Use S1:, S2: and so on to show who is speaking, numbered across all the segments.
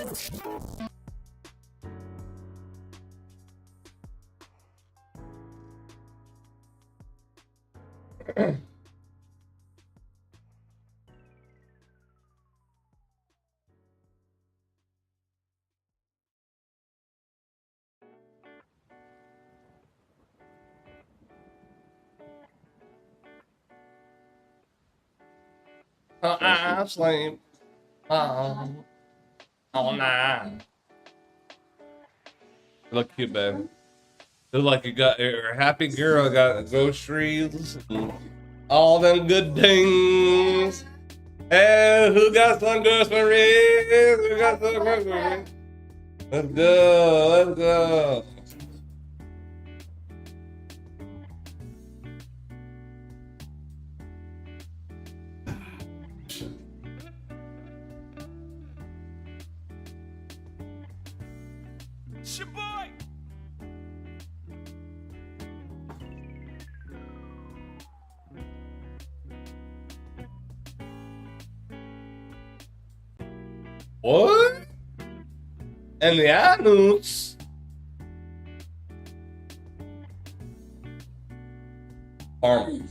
S1: I sleep all night. You look cute, babe. Look like you got you're a happy girl. Got groceries, and all them good things. Hey, who got some groceries? Who got some groceries? Let's go. Let's go.
S2: Shaboy!
S1: What? And the anus. Caramel.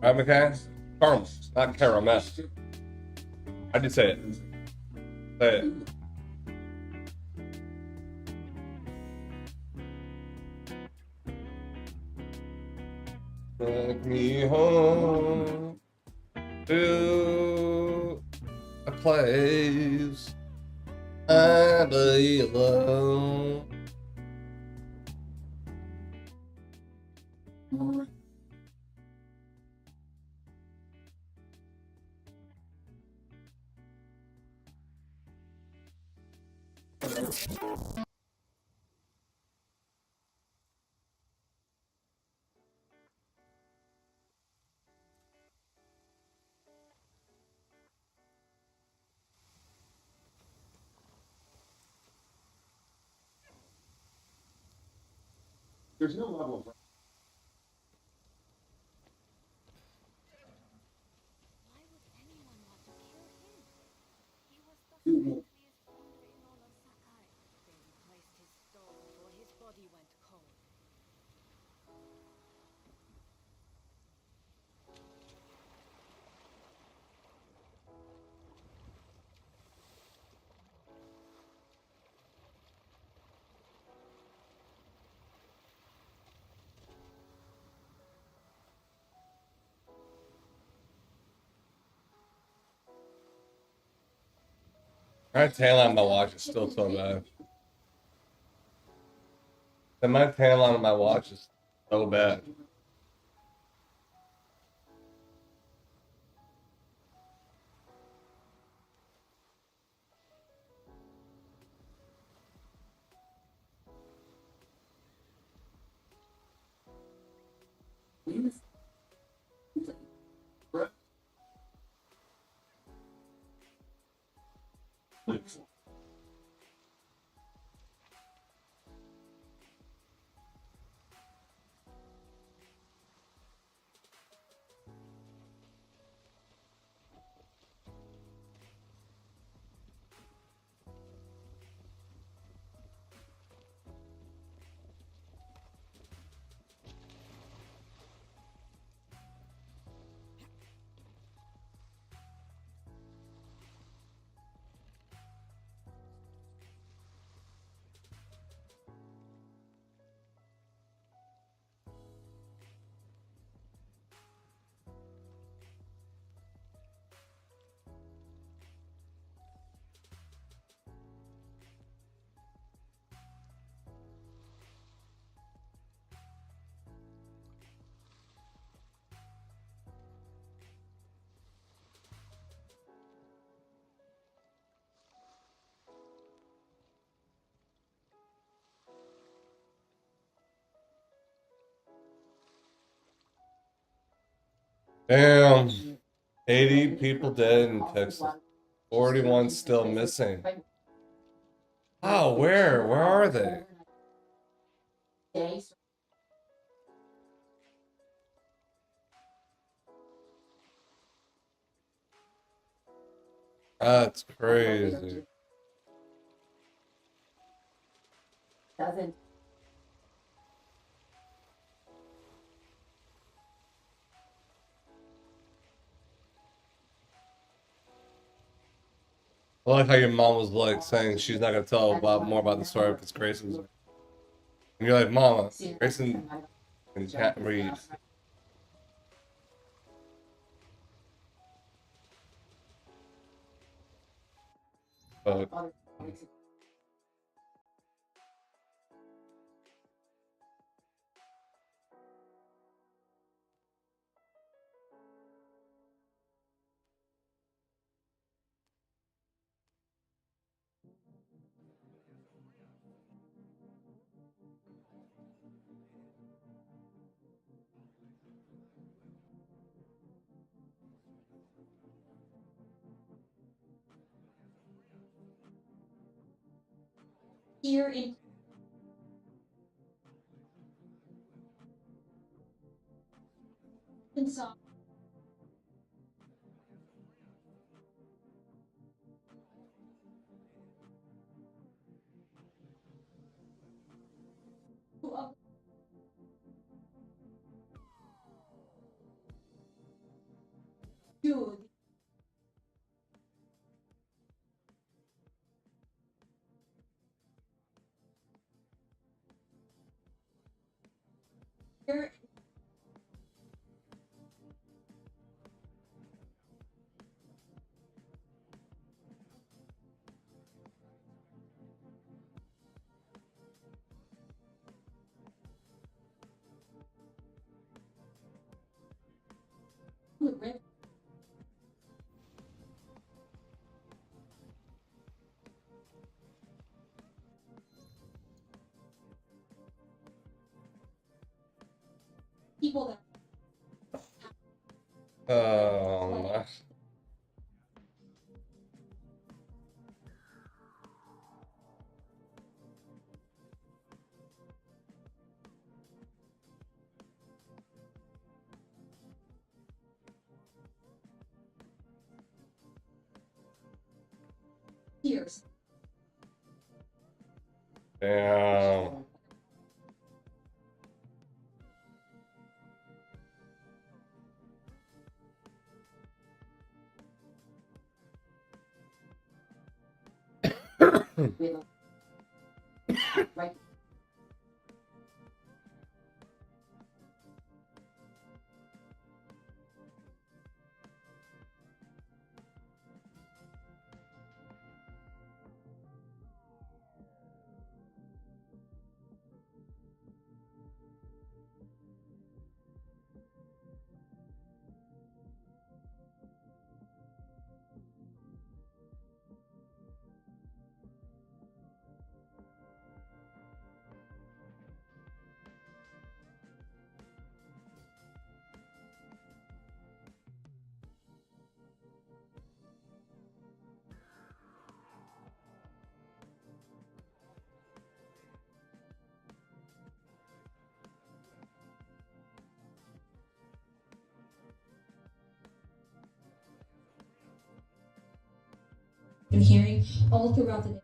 S1: Right, McCann? Caramel, not caramel. I did say it. Say it. Take me home to a place I belong.
S3: There's no level of.
S4: Why would anyone want to kill him? He was the friendliest hombre in all of Sakai. They replaced his skull before his body went cold.
S1: My tail on my watch is still so bad. And my tail on my watch is so bad. Damn. 80 people dead in Texas. 41 still missing. Oh, where? Where are they? That's crazy. I like how your mom was like saying she's not gonna tell about more about the story because Grayson's. And you're like, Mama, Grayson can't read. But
S2: Here in Arkansas, dude, here in people
S1: um,
S2: years.
S1: damn.
S2: Right. And hearing all throughout the day.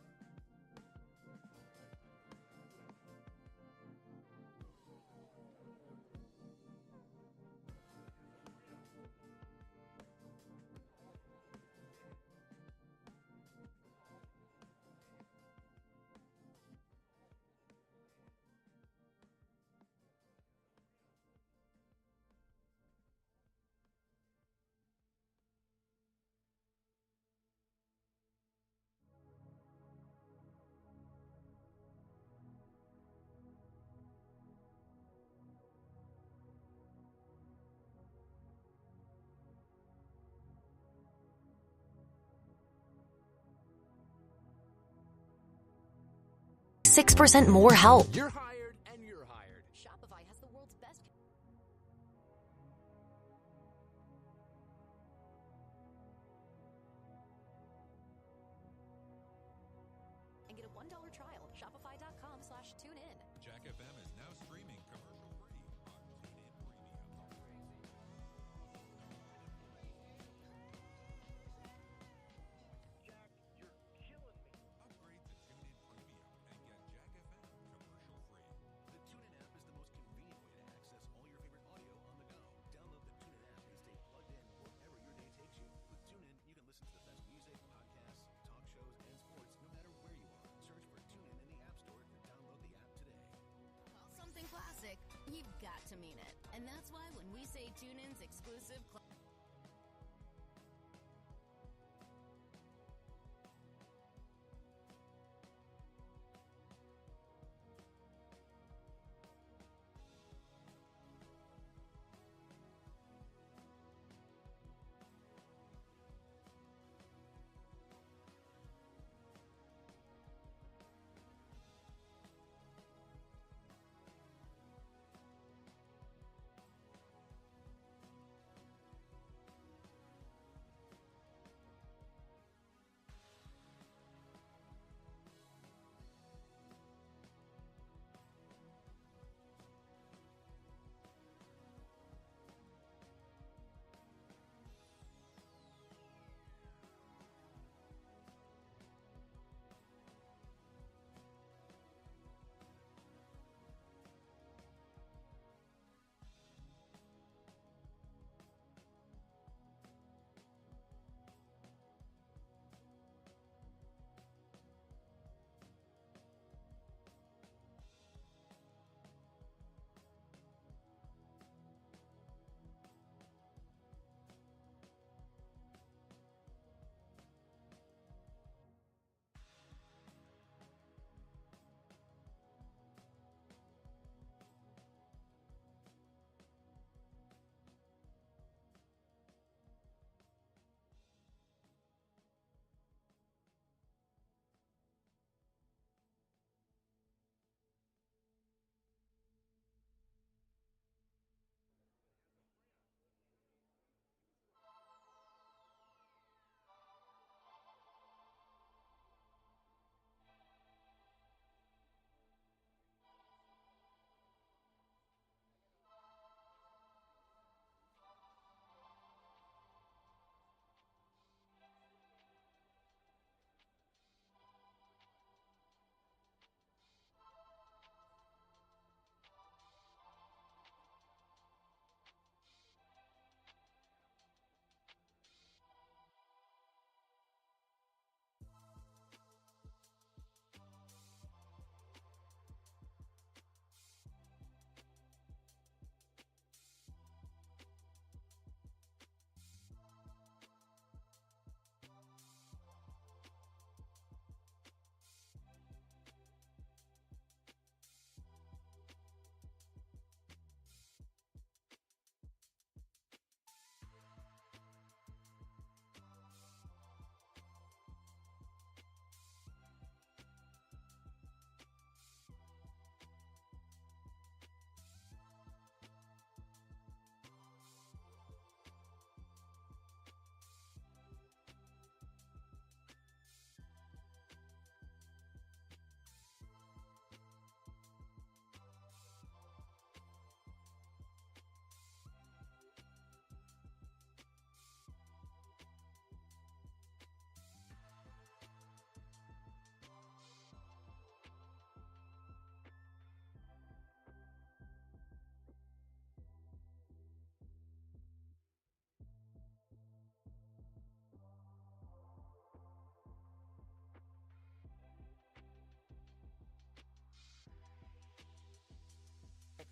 S3: $6 more help.
S5: You're hired and you're hired.
S4: Shopify has the world's best. And get a $1 trial. Shopify.com/tune in.
S6: Jack FM is now streaming commercial free on TuneIn Premium.
S7: got to mean it. And that's why when we say TuneIn's exclusive...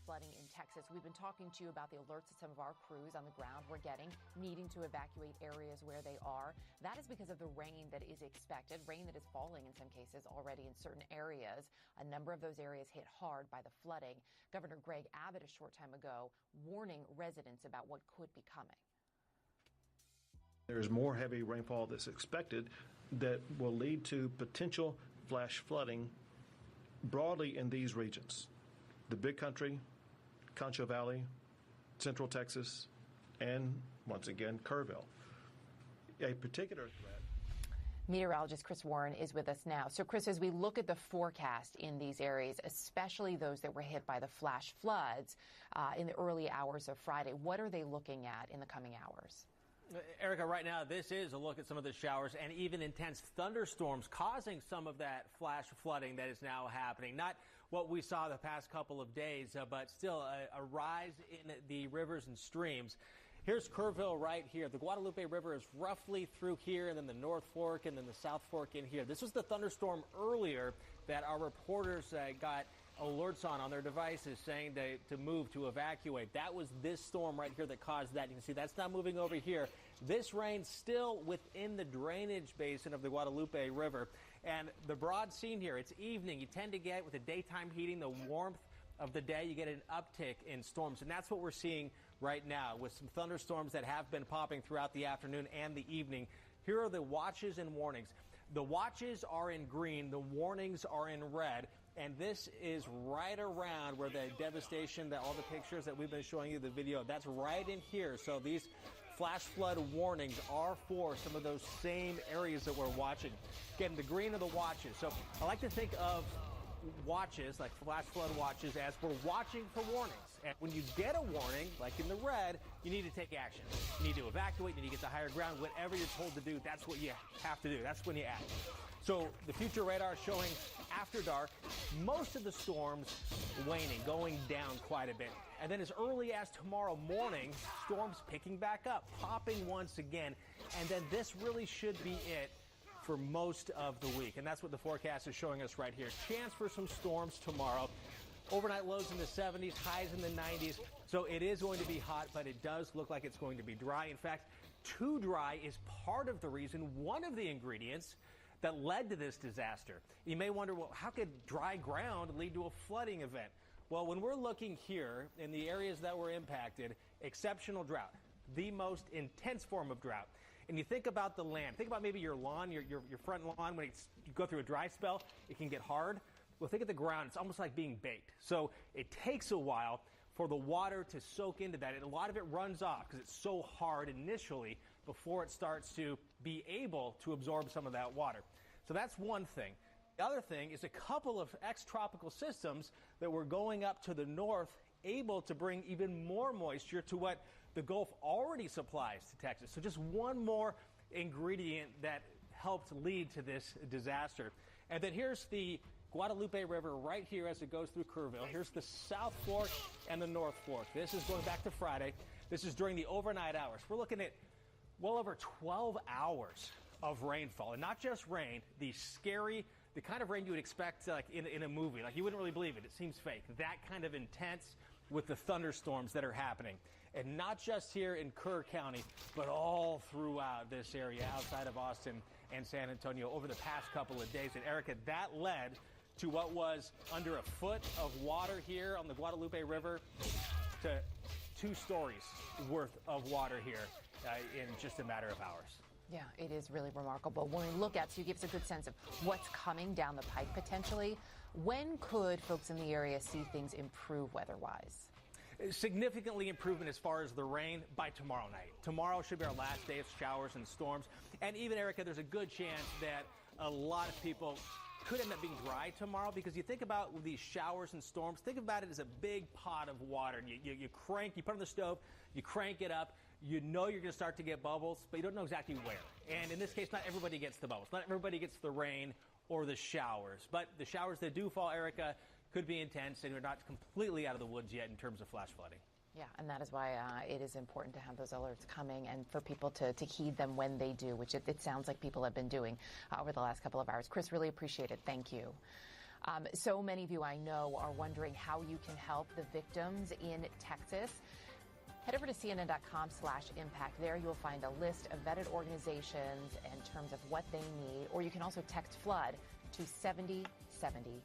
S8: Flooding in Texas. We've been talking to you about the alerts that some of our crews on the ground were getting, needing to evacuate areas where they are. That is because of the rain that is expected, rain that is falling in some cases already in certain areas. A number of those areas hit hard by the flooding. Governor Greg Abbott a short time ago warning residents about what could be coming.
S9: There's more heavy rainfall that's expected that will lead to potential flash flooding broadly in these regions. The Big Country, Concho Valley, Central Texas, and once again, Kerrville. A particular threat.
S8: Meteorologist Chris Warren is with us now. So, Chris, as we look at the forecast in these areas, especially those that were hit by the flash floods in the early hours of Friday, what are they looking at in the coming hours?
S10: Erica, right now, this is a look at some of the showers and even intense thunderstorms causing some of that flash flooding that is now happening. Not what we saw the past couple of days, but still a rise in the rivers and streams. Here's Kerrville right here. The Guadalupe River is roughly through here, and then the North Fork and then the South Fork in here. This was the thunderstorm earlier that our reporters got alerts on their devices saying to move, to evacuate. That was this storm right here that caused that. You can see that's not moving over here. This rain still within the drainage basin of the Guadalupe River. And the broad scene here, it's evening. You tend to get, with the daytime heating, the warmth of the day, you get an uptick in storms. And that's what we're seeing right now with some thunderstorms that have been popping throughout the afternoon and the evening. Here are the watches and warnings. The watches are in green, the warnings are in red, and this is right around where the devastation, that all the pictures that we've been showing you, the video, that's right in here. So these flash flood warnings are for some of those same areas that we're watching. Again, the green are the watches. So I like to think of watches, like flash flood watches, as we're watching for warnings. And when you get a warning, like in the red, you need to take action. You need to evacuate, you need to get to higher ground. Whatever you're told to do, that's what you have to do. That's when you act. So the future radar showing after dark, most of the storms waning, going down quite a bit. And then as early as tomorrow morning, storms picking back up, popping once again. And then this really should be it for most of the week. And that's what the forecast is showing us right here. Chance for some storms tomorrow. Overnight lows in the 70s, highs in the 90s. So it is going to be hot, but it does look like it's going to be dry. In fact, too dry is part of the reason, one of the ingredients that led to this disaster. You may wonder, well, how could dry ground lead to a flooding event? Well, when we're looking here in the areas that were impacted, exceptional drought, the most intense form of drought. And you think about the land, think about maybe your lawn, your front lawn, when you go through a dry spell, it can get hard. Well, think of the ground. It's almost like being baked. So it takes a while for the water to soak into that. And a lot of it runs off because it's so hard initially before it starts to be able to absorb some of that water. So that's one thing. The other thing is a couple of ex-tropical systems that were going up to the north, able to bring even more moisture to what the Gulf already supplies to Texas. So just one more ingredient that helped lead to this disaster. And then here's the Guadalupe River right here as it goes through Kerrville. Here's the South Fork and the North Fork. This is going back to Friday. This is during the overnight hours. We're looking at well over 12 hours of rainfall. And not just rain, the kind of rain you would expect like in a movie. Like you wouldn't really believe it. It seems fake. That kind of intense with the thunderstorms that are happening. And not just here in Kerr County, but all throughout this area outside of Austin and San Antonio over the past couple of days. And Erica, that led to what was under a foot of water here on the Guadalupe River to 2 stories worth of water here in just a matter of hours.
S8: Yeah, it is really remarkable. When we look at, so you give us a good sense of what's coming down the pike potentially. When could folks in the area see things improve weather-wise?
S10: Significantly improvement as far as the rain by tomorrow night. Tomorrow should be our last day of showers and storms. And even, Erica, there's a good chance that a lot of people could end up being dry tomorrow, because you think about these showers and storms, think about it as a big pot of water. And you put it on the stove, you crank it up, you know you're going to start to get bubbles, but you don't know exactly where. And in this case, not everybody gets the bubbles. Not everybody gets the rain or the showers. But the showers that do fall, Erica, could be intense, and we're not completely out of the woods yet in terms of flash flooding.
S8: Yeah, and that is why it is important to have those alerts coming and for people to heed them when they do, which it sounds like people have been doing over the last couple of hours. Chris, really appreciate it. Thank you. So many of you I know are wondering how you can help the victims in Texas. Head over to CNN.com/impact. There you'll find a list of vetted organizations in terms of what they need, or you can also text FLOOD to 707070.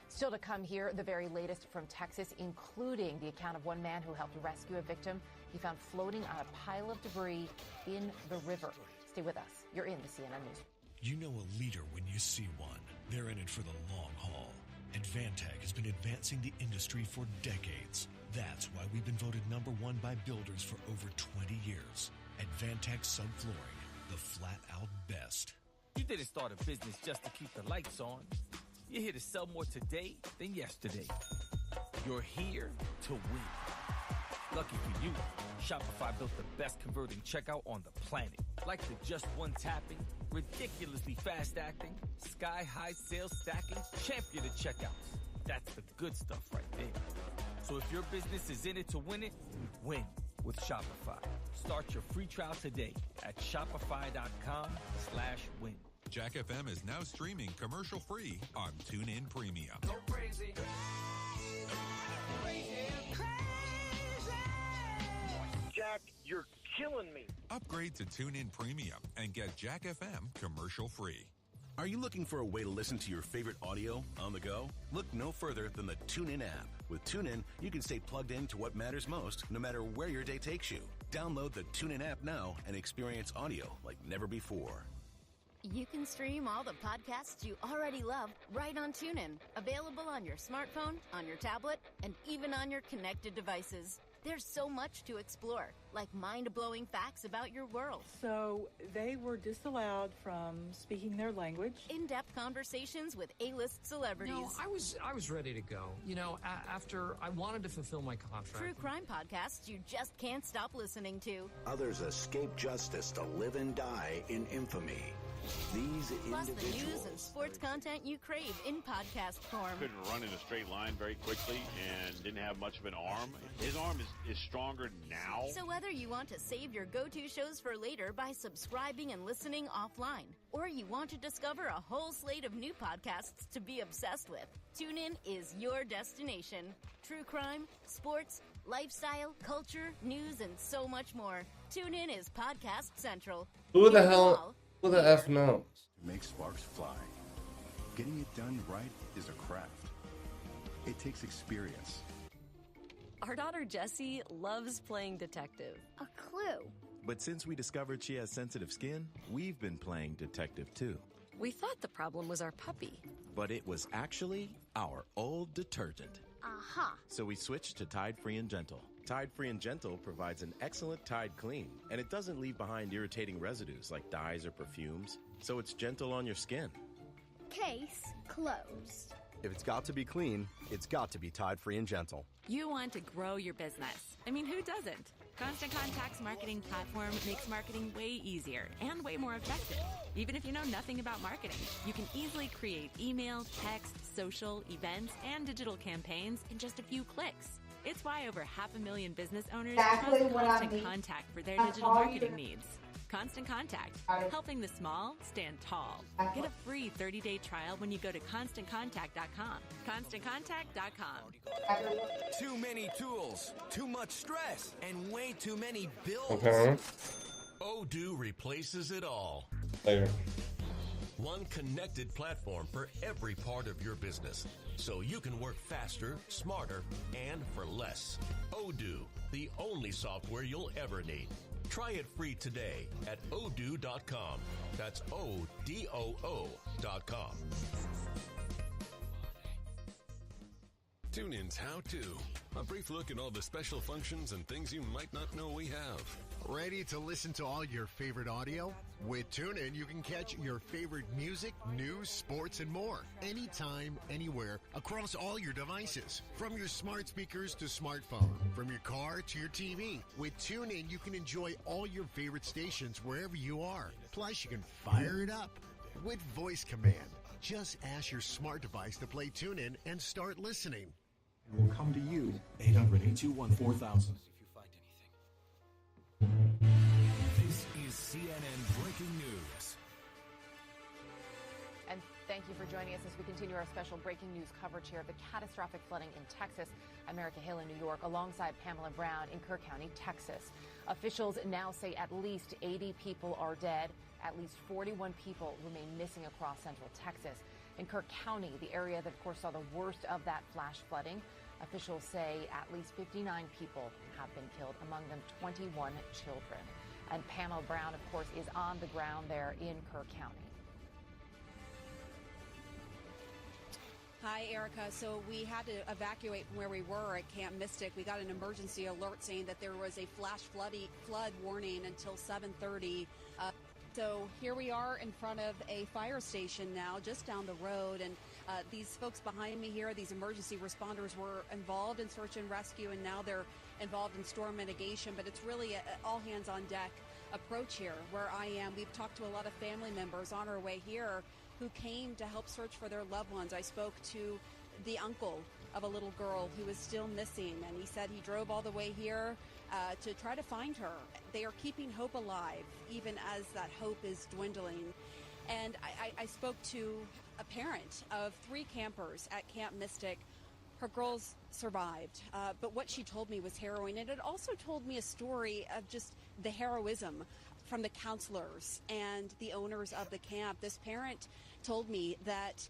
S8: Still to come here, the very latest from Texas, including the account of one man who helped rescue a victim he found floating on a pile of debris in the river. Stay with us. You're in the CNN News.
S11: You know a leader when you see one. They're in it for the long haul. Advantech has been advancing the industry for decades. That's why we've been voted #1 by builders for over 20 years. Advantech Subflooring, the flat-out best.
S12: You didn't start a business just to keep the lights on. You're here to sell more today than yesterday. You're here to win. Lucky for you, Shopify built the best converting checkout on the planet. Like the just one tapping, ridiculously fast acting, sky-high sales stacking, champion of checkouts. That's the good stuff right there. So if your business is in it to win it, win with Shopify. Start your free trial today at shopify.com/win.
S6: Jack FM is now streaming commercial-free on TuneIn Premium.
S5: Go crazy.
S13: Jack, you're killing me.
S6: Upgrade to TuneIn Premium and get Jack FM commercial-free.
S14: Are you looking for a way to listen to your favorite audio on the go? Look no further than the TuneIn app. With TuneIn, you can stay plugged in to what matters most, no matter where your day takes you. Download the TuneIn app now and experience audio like never before.
S3: You can stream all the podcasts you already love right on TuneIn. Available on your smartphone, on your tablet, and even on your connected devices. There's so much to explore, like mind-blowing facts about your world.
S15: So they were disallowed from speaking their language.
S3: In-depth conversations with A-list celebrities.
S16: No, I was ready to go. You know, after I wanted to fulfill my contract.
S3: True crime podcasts you just can't stop listening to.
S17: Others escape justice to live and die in infamy. These
S3: Plus the
S17: individuals.
S3: news and sports content you crave in podcast form.
S18: Couldn't run in a straight line very quickly and didn't have much of an arm. His arm is stronger now.
S3: So whether you want to save your go-to shows for later by subscribing and listening offline, or you want to discover a whole slate of new podcasts to be obsessed with, TuneIn is your destination. True crime, sports, lifestyle, culture, news, and so much more. TuneIn is Podcast Central.
S1: Who the
S3: Hear them
S1: hell?
S3: all.
S1: Who the F knows?
S19: Make sparks fly. Getting it done right is a craft. It takes experience.
S20: Our daughter Jessie loves playing detective.
S21: A clue.
S22: But since we discovered she has sensitive skin, we've been playing detective too.
S20: We thought the problem was our puppy.
S22: But it was actually our old detergent.
S21: Aha.
S22: So we switched to Tide Free and Gentle. Tide Free and Gentle provides an excellent Tide clean, and it doesn't leave behind irritating residues like dyes or perfumes, so it's gentle on your skin.
S21: Case closed.
S23: If it's got to be clean, it's got to be Tide Free and Gentle.
S24: You want to grow your business. I mean, who doesn't? Constant Contact's marketing platform makes marketing way easier and way more effective. Even if you know nothing about marketing, you can easily create email, text, social, events, and digital campaigns in just a few clicks. It's why over 500,000 business owners trust Constant Contact for their digital marketing needs. Constant Contact, helping the small stand tall. Get a free 30-day trial when you go to ConstantContact.com. ConstantContact.com.
S12: Too many tools, too much stress, and way too many bills.
S1: Okay.
S11: Odoo replaces it all.
S1: Later.
S11: One connected platform for every part of your business, so you can work faster, smarter, and for less. Odoo, the only software you'll ever need. Try it free today at odoo.com. That's ODOO.com.
S6: TuneIn's How To. A brief look at all the special functions and things you might not know we have.
S25: Ready to listen to all your favorite audio? With TuneIn, you can catch your favorite music, news, sports, and more. Anytime, anywhere, across all your devices. From your smart speakers to smartphone. From your car to your TV. With TuneIn, you can enjoy all your favorite stations wherever you are. Plus, you can fire it up with voice command. Just ask your smart device to play TuneIn and start listening.
S26: Will come to you. 800-821-4000.
S12: This is CNN Breaking News.
S8: And thank you for joining us as we continue our special breaking news coverage here of the catastrophic flooding in Texas. I'm Erica Hill in New York, alongside Pamela Brown in Kerr County, Texas. Officials now say at least 80 people are dead. At least 41 people remain missing across central Texas. In Kerr County, the area that, of course, saw the worst of that flash flooding, officials say at least 59 people have been killed, among them 21 children. And Pamela Brown, of course, is on the ground there in Kerr County.
S27: Hi, Erica. So we had to evacuate from where we were at Camp Mystic. We got an emergency alert saying that there was a flash flood warning until 7:30. So here we are in front of a fire station now, just down the road. And these folks behind me here, these emergency responders, were involved in search and rescue, and now they're involved in storm mitigation. But it's really an all hands on deck approach here where I am. We've talked to a lot of family members on our way here who came to help search for their loved ones. I spoke to the uncle of a little girl who is still missing, and he said he drove all the way here to try to find her. They are keeping hope alive, even as that hope is dwindling. And I spoke to a parent of 3 campers at Camp Mystic. Her girls survived, but what she told me was harrowing. And it also told me a story of just the heroism from the counselors and the owners of the camp. This parent told me that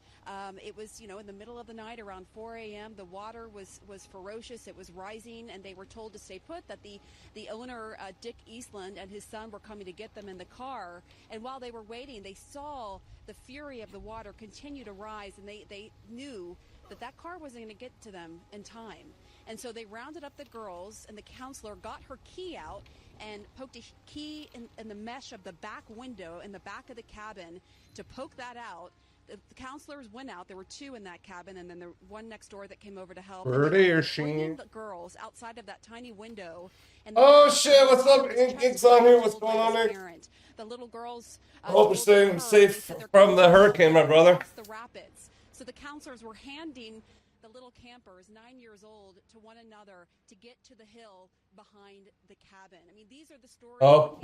S27: it was, in the middle of the night around 4 a.m. The water was ferocious. It was rising, and they were told to stay put, that the owner, Dick Eastland, and his son were coming to get them in the car. And while they were waiting, they saw the fury of the water continue to rise, and they knew that car wasn't going to get to them in time. And so they rounded up the girls, and the counselor got her key out and poked a key in the mesh of the back window in the back of the cabin to poke that out. The counselors went out. There were 2 in that cabin, and then the one next door that came over to help.
S1: Birdie or
S27: bringing
S1: Sheen?
S27: the girls outside of that tiny window. And
S1: Oh shit! What's up, Ink's on here? What's going on, Ink?
S27: The little girls.
S1: I hope you're staying safe from the hurricane, my brother.
S27: The rapids. So the counselors were handing the little campers, 9 years old, to one another to get to the hill behind the cabin. I mean, these are the stories.
S1: Hope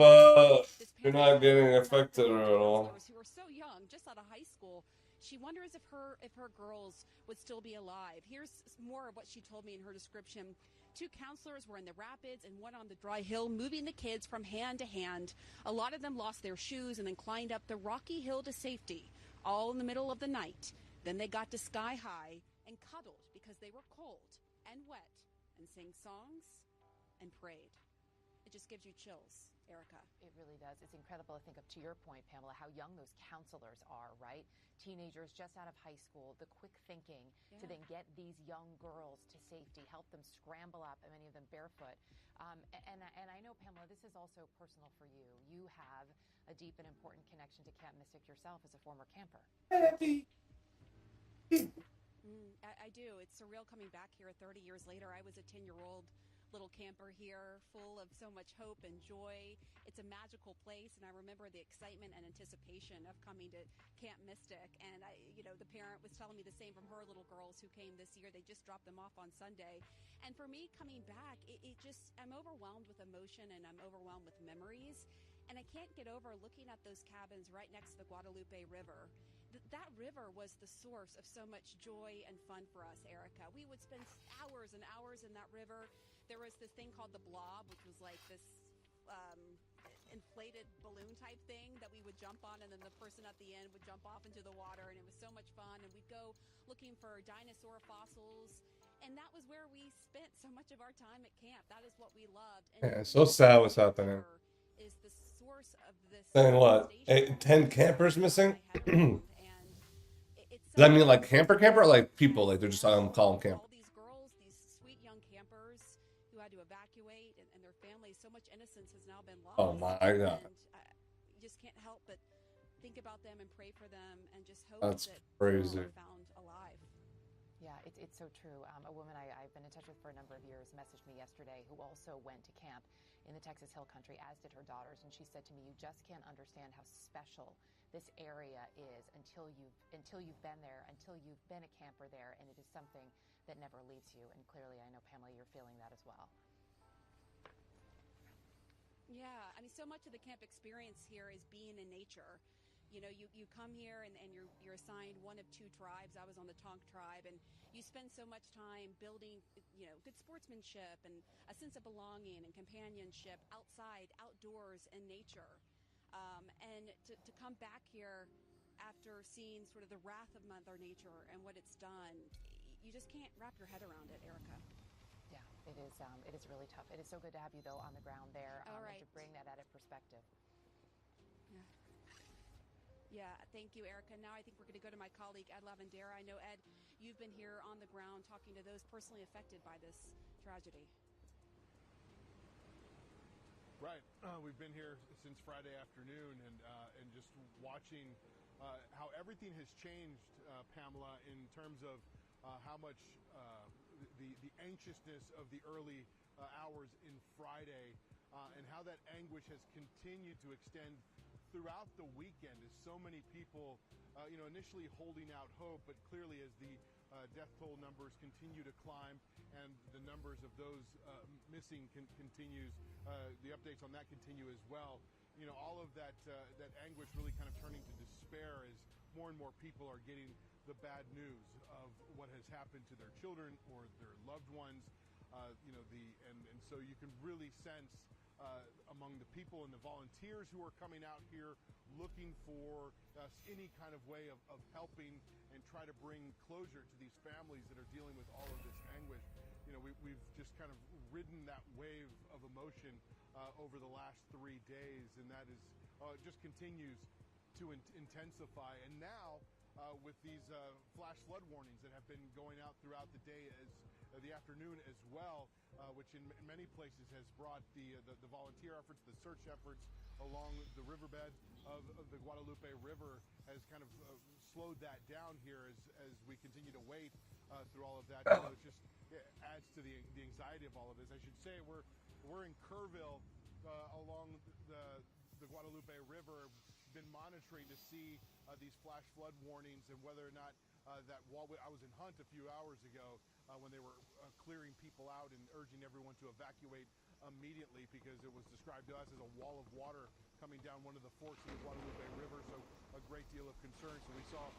S1: you're not getting affected at all.
S27: Who are so young, just out of high school. She wonders if her girls would still be alive. Here's more of what she told me in her description. 2 counselors were in the rapids and one on the dry hill, moving the kids from hand to hand. A lot of them lost their shoes and then climbed up the rocky hill to safety, all in the middle of the night. Then they got to sky high and cuddled because they were cold and wet and sang songs and prayed. It just gives you chills, Erica.
S8: It really does. It's incredible to think of, to your point, Pamela, how young those counselors are, right? Teenagers just out of high school, the quick thinking to then get these young girls to safety, help them scramble up, and many of them barefoot. And I know, Pamela, this is also personal for you. You have a deep and important connection to Camp Mystic yourself as a former camper.
S27: I do. It's surreal coming back here 30 years later. I was a 10-year-old little camper here, full of so much hope and joy. It's a magical place, and I remember the excitement and anticipation of coming to Camp Mystic. And the parent was telling me the same from her little girls who came this year. They just dropped them off on Sunday. And for me, coming back, I'm overwhelmed with emotion, and I'm overwhelmed with memories. And I can't get over looking at those cabins right next to the Guadalupe River. That river was the source of so much joy and fun for us, Erica. We would spend hours and hours in that river. There was this thing called the blob, which was like this inflated balloon type thing that we would jump on, and then the person at the end would jump off into the water, and it was so much fun. And we'd go looking for dinosaur fossils, and that was where we spent so much of our time at camp. That is what we loved. And
S1: Yeah, so sad what's happening.
S27: is the source of this.
S1: Saying what? 10 campers missing? Does that mean like camper or like people? Like they're just calling them camper?
S27: All these girls, these sweet young campers who had to evacuate, and their families, so much innocence has now been lost.
S1: Oh my God.
S27: And you just can't help but think about them and pray for them and just hope
S1: That's
S27: that
S1: crazy.
S27: they're found alive.
S8: Yeah, it's so true. A woman I've been in touch with for a number of years messaged me yesterday who also went to camp in the Texas Hill Country, as did her daughters, and she said to me, "You just can't understand how special this area is until you've been there, until you've been a camper there, and it is something that never leaves you." And clearly, I know, Pamela, you're feeling that as well.
S27: Yeah, I mean, so much of the camp experience here is being in nature. You come here and you're assigned one of 2 tribes. I was on the Tonk tribe, and you spend so much time building, good sportsmanship and a sense of belonging and companionship outside, outdoors, in nature. And to come back here after seeing sort of the wrath of Mother Nature and what it's done, you just can't wrap your head around it, Erica.
S8: Yeah, it is. It is really tough. It is so good to have you, though, on the ground there,
S27: All right.
S8: and to bring that added perspective.
S27: Yeah, thank you, Erica. Now I think we're going to go to my colleague, Ed Lavandera. I know, Ed, you've been here on the ground talking to those personally affected by this tragedy.
S2: Right. We've been here since Friday afternoon, and just watching how everything has changed, Pamela, in terms of how much the anxiousness of the early hours in Friday, and how that anguish has continued to extend throughout the weekend, as so many people, initially holding out hope, but clearly as the death toll numbers continue to climb and the numbers of those missing continues, the updates on that continue as well. all of that anguish really kind of turning to despair as more and more people are getting the bad news of what has happened to their children or their loved ones. And so you can really sense among the people and the volunteers who are coming out here looking for any kind of way of helping and try to bring closure to these families that are dealing with all of this anguish. We've just kind of ridden that wave of emotion over the last 3 days, and that is just continues to intensify. And now with these flash flood warnings that have been going out throughout the day as the afternoon as well, which in many places has brought the volunteer efforts, the search efforts along the riverbed of the Guadalupe River has kind of slowed that down here as we continue to wait through all of that. It adds to the anxiety of all of this. I should say we're in Kerrville along the Guadalupe River, been monitoring to see these flash flood warnings and whether or not that wall. I was in Hunt a few hours ago when they were clearing people out and urging everyone to evacuate immediately because it was described to us as a wall of water coming down one of the forks of the Guadalupe River, so a great deal of concern. So we saw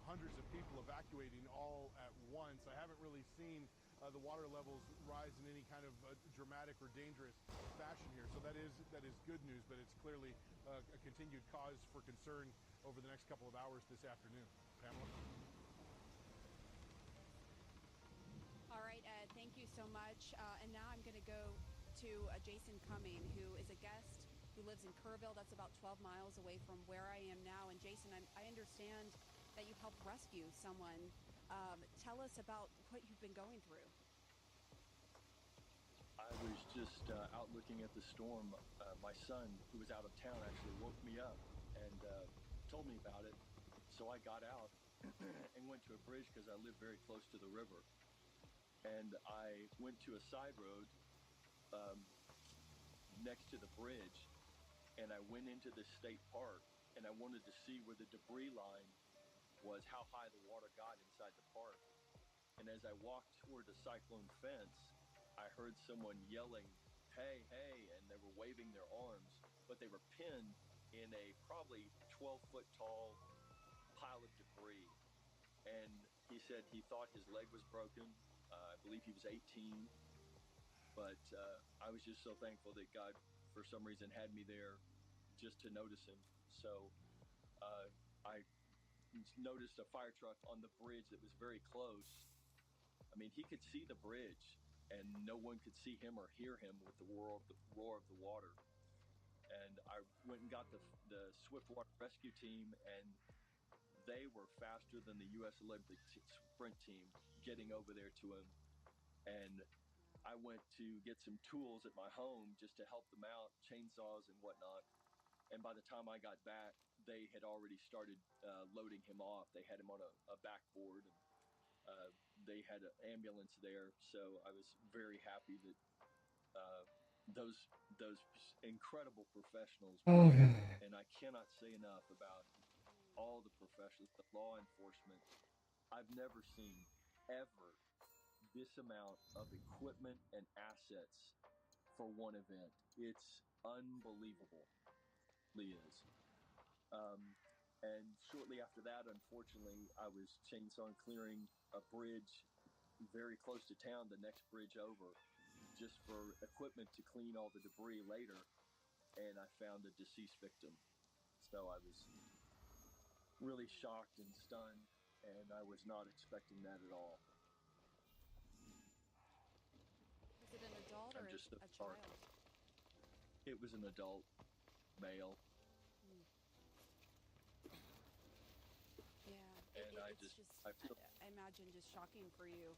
S2: hundreds of people evacuating all at once. I haven't really seen the water levels rise in any kind of dramatic or dangerous fashion here. So that is good news, but it's clearly a continued cause for concern over the next couple of hours this afternoon. Pamela?
S27: All right, Ed, thank you so much. And now I'm going to go to Jason Cumming, who is a guest who lives in Kerrville. That's about 12 miles away from where I am now. And Jason, I understand that you helped rescue someone. Tell us about what you've been going through.
S4: I was just out looking at the storm. My son, who was out of town, actually woke me up and told me about it. So I got out and went to a bridge because I live very close to the river. And I went to a side road next to the bridge, and I went into the state park, and I wanted to see where the debris line was, how high the water got inside the park. And as I walked toward the cyclone fence, I heard someone yelling, "Hey, hey," and they were waving their arms, but they were pinned in a probably 12-foot tall pile of debris. And he said he thought his leg was broken. I believe he was 18. But I was just so thankful that God, for some reason, had me there just to notice him. So I noticed a fire truck on the bridge that was very close. I mean, he could see the bridge, and no one could see him or hear him with the roar of the water. And I went and got the Swift Water Rescue Team, and they were faster than the U.S. Olympic sprint team getting over there to him. And I went to get some tools at my home just to help them out, chainsaws and whatnot. And by the time I got back, they had already started loading him off. They had him on a backboard, and they had an ambulance there. So I was very happy that those incredible professionals, and I cannot say enough about all the professionals, the law enforcement. I've never seen ever this amount of equipment and assets for one event. It's unbelievable, is. And shortly after that, unfortunately, I was chainsaw clearing a bridge very close to town, the next bridge over, just for equipment to clean all the debris later, and I found a deceased victim. So I was really shocked and stunned, and I was not expecting that at all.
S27: Was it an adult or
S4: I'm just
S27: a child?
S4: It was an adult male.
S27: Yeah,
S4: and I
S27: imagine just shocking for you.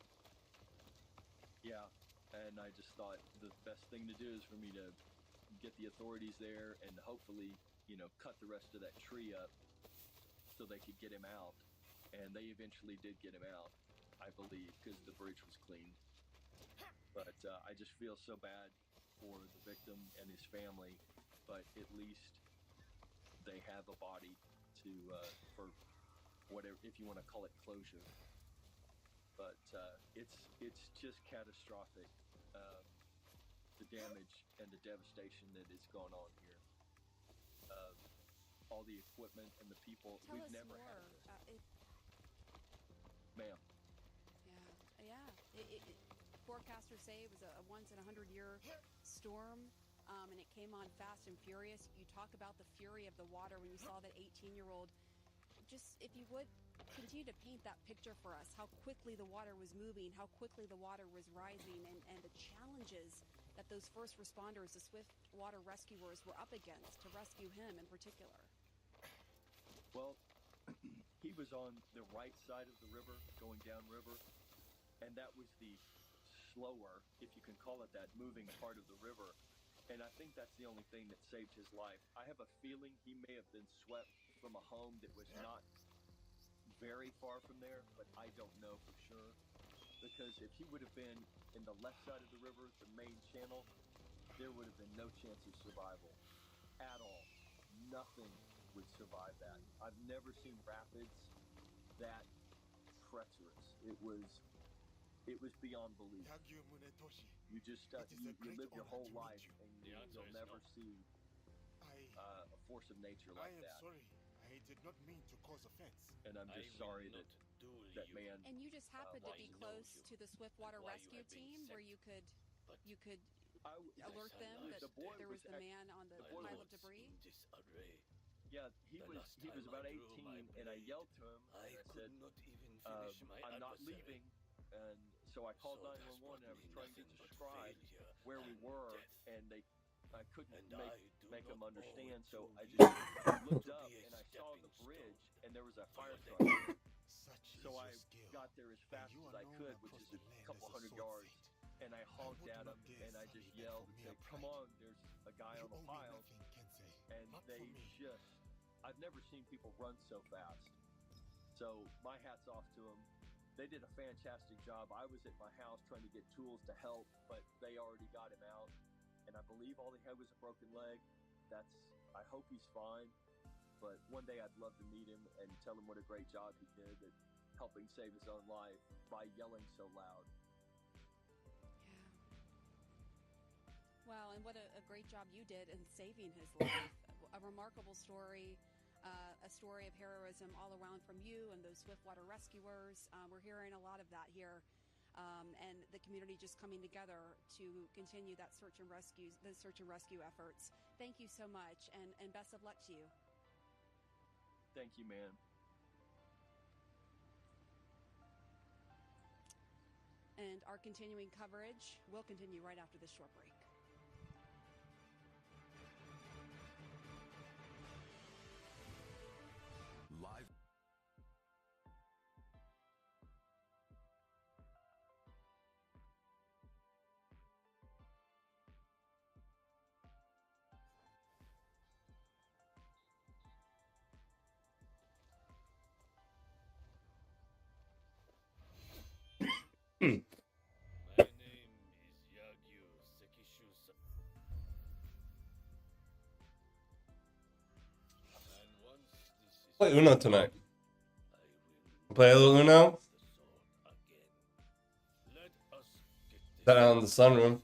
S4: Yeah, and I just thought the best thing to do is for me to get the authorities there and hopefully, cut the rest of that tree up so they could get him out. And they eventually did get him out, I believe, because the bridge was clean. But I just feel so bad for the victim and his family, but at least they have a body to for whatever, if you want to call it closure. But it's just catastrophic, the damage and the devastation that has gone on here. all the equipment and the people.
S27: Tell
S4: We've
S27: us
S4: never
S27: more.
S4: had this. Ma'am.
S27: Forecasters say it was a once in 100-year storm, and it came on fast and furious. You talk about the fury of the water when you saw that 18-year-old. Just, if you would, continue to paint that picture for us, how quickly the water was moving, how quickly the water was rising, and the challenges that those first responders, the swift water rescuers, were up against to rescue him in particular.
S4: Well, he was on the right side of the river, going downriver, and that was the slower, if you can call it that, moving part of the river. And I think that's the only thing that saved his life. I have a feeling he may have been swept from a home that was not very far from there, but I don't know for sure. Because if he would have been in the left side of the river, the main channel, there would have been no chance of survival at all. Nothing would survive that. I've never seen rapids that treacherous. It was beyond belief. You just you live your whole life and you'll never see a force of nature like that.
S5: Sorry, I did not mean to cause offense.
S4: And I'm just sorry that that man.
S27: And you just happened to be close to the Swiftwater Rescue Team, where you could alert them that there was the man on the pile of debris.
S4: Yeah, he was about 18, and I yelled to him. And I said, "I'm not leaving." And so I called 911, and I was trying to describe where we were, and I couldn't make them understand. So I just looked up, and I saw the bridge, and there was a fire truck. So I got there as fast as I could, which is a couple hundred yards, and I honked at him, and I just yelled, said, "Come on, there's a guy on the pile." And I've never seen people run so fast. So my hat's off to them. They did a fantastic job. I was at my house trying to get tools to help, but they already got him out. And I believe all he had was a broken leg. I hope he's fine. But one day I'd love to meet him and tell him what a great job he did at helping save his own life by yelling so loud.
S27: Well, and what a great job you did in saving his life. A remarkable story. A story of heroism all around from you and those Swiftwater rescuers. We're hearing a lot of that here, and the community just coming together to continue that search and rescue efforts. Thank you so much, and best of luck to you.
S4: Thank you, man.
S27: And our continuing coverage will continue right after this short break.
S19: Live.
S1: Play Uno tonight. Play a little Uno. Set out in the sunroom.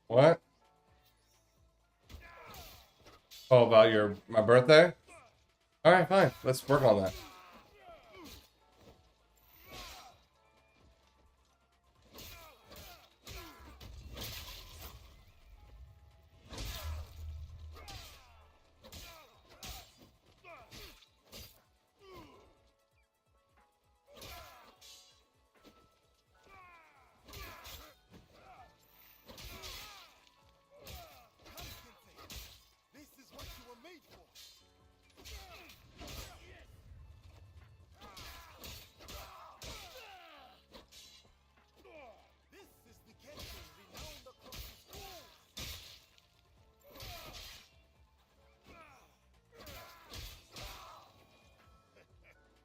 S1: What? Oh, about my birthday? All right, fine. Let's work on that.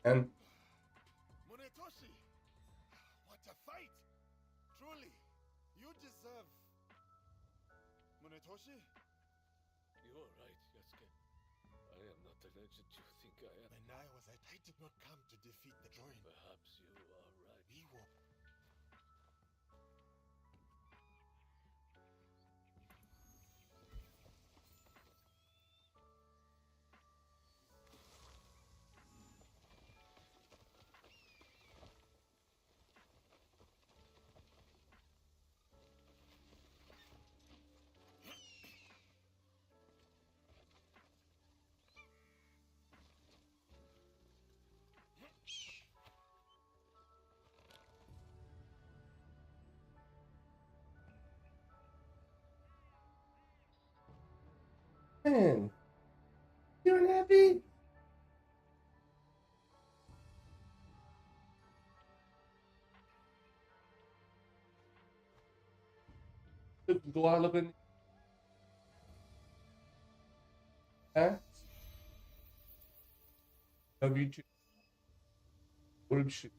S1: And
S5: Munetoshi, what a fight! Satoshi?
S7: You are right, Yasuke. I am not the legend you think I am.
S5: And I did not come to defeat the join.
S7: Perhaps you are right.
S5: We will.
S1: Man, you unhappy? Go out looking. Huh? W2. What did she?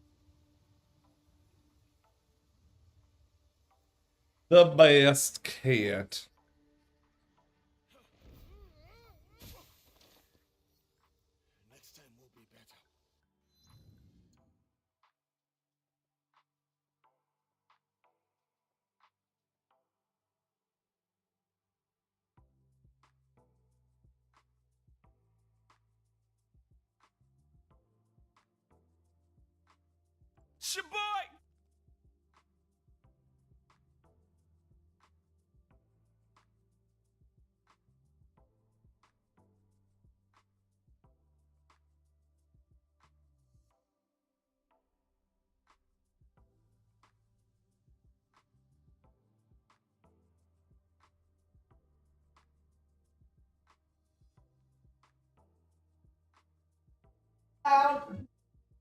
S1: The best cat.
S5: Next time will be better.
S12: Shaboy!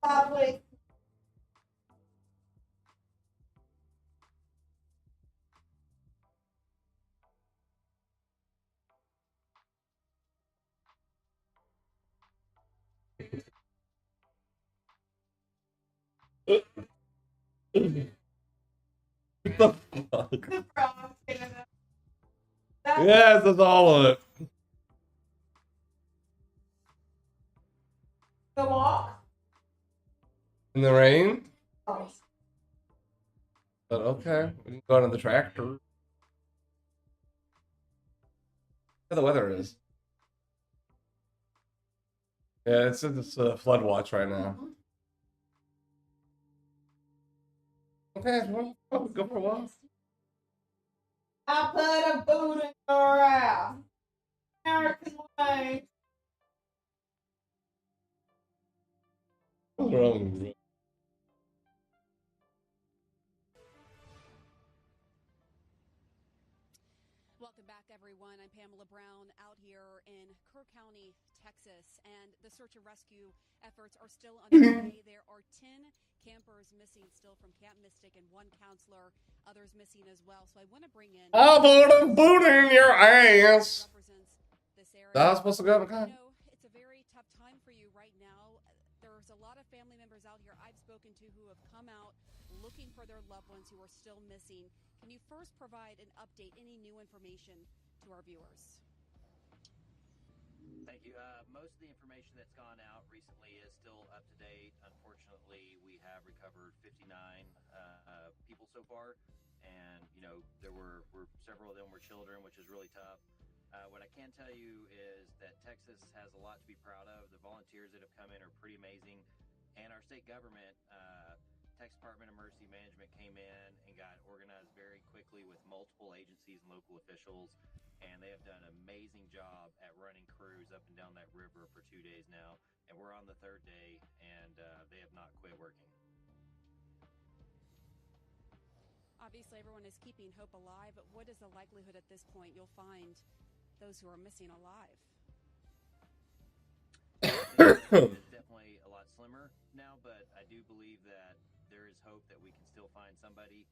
S1: Public. What the fuck? Yes, that's all of it. The walk? In the rain? Oh. But okay, we can go on the tractor. How the weather is. Yeah, it's flood watch right now. Okay, well, go for a walk. I put a boot in your ass. American way. What's wrong with you?
S27: Welcome back, everyone. I'm Pamela Brown out here in Kerr County, Texas, and the search and rescue efforts are still underway. There are 10 campers missing still from Camp Mystic and one counselor, others missing as well. So I want to bring in.
S1: I'll put a boot in your ass.
S27: Represents this area.
S1: That's supposed to go. Okay.
S27: You know, it's a very tough time for you right now. There's a lot of family members out here I've spoken to who have come out looking for their loved ones who are still missing. Can you first provide an update, any new information to our viewers?
S9: Thank you. Most of the information that's gone out recently is still up to date. Unfortunately, we have recovered 59 people so far, and there were several of them were children, which is really tough. What I can tell you is that Texas has a lot to be proud of. The volunteers that have come in are pretty amazing, and our state government, Texas Department of Emergency Management, came in and got organized very quickly with multiple agencies and local officials, and they have done an amazing job at running crews up and down that river for 2 days now, and we're on the third day, and they have not quit working.
S27: Obviously, everyone is keeping hope alive, but what is the likelihood at this point you'll find those who are missing alive?
S9: It's definitely a lot slimmer now, but I do believe that there is hope that we can still find somebody.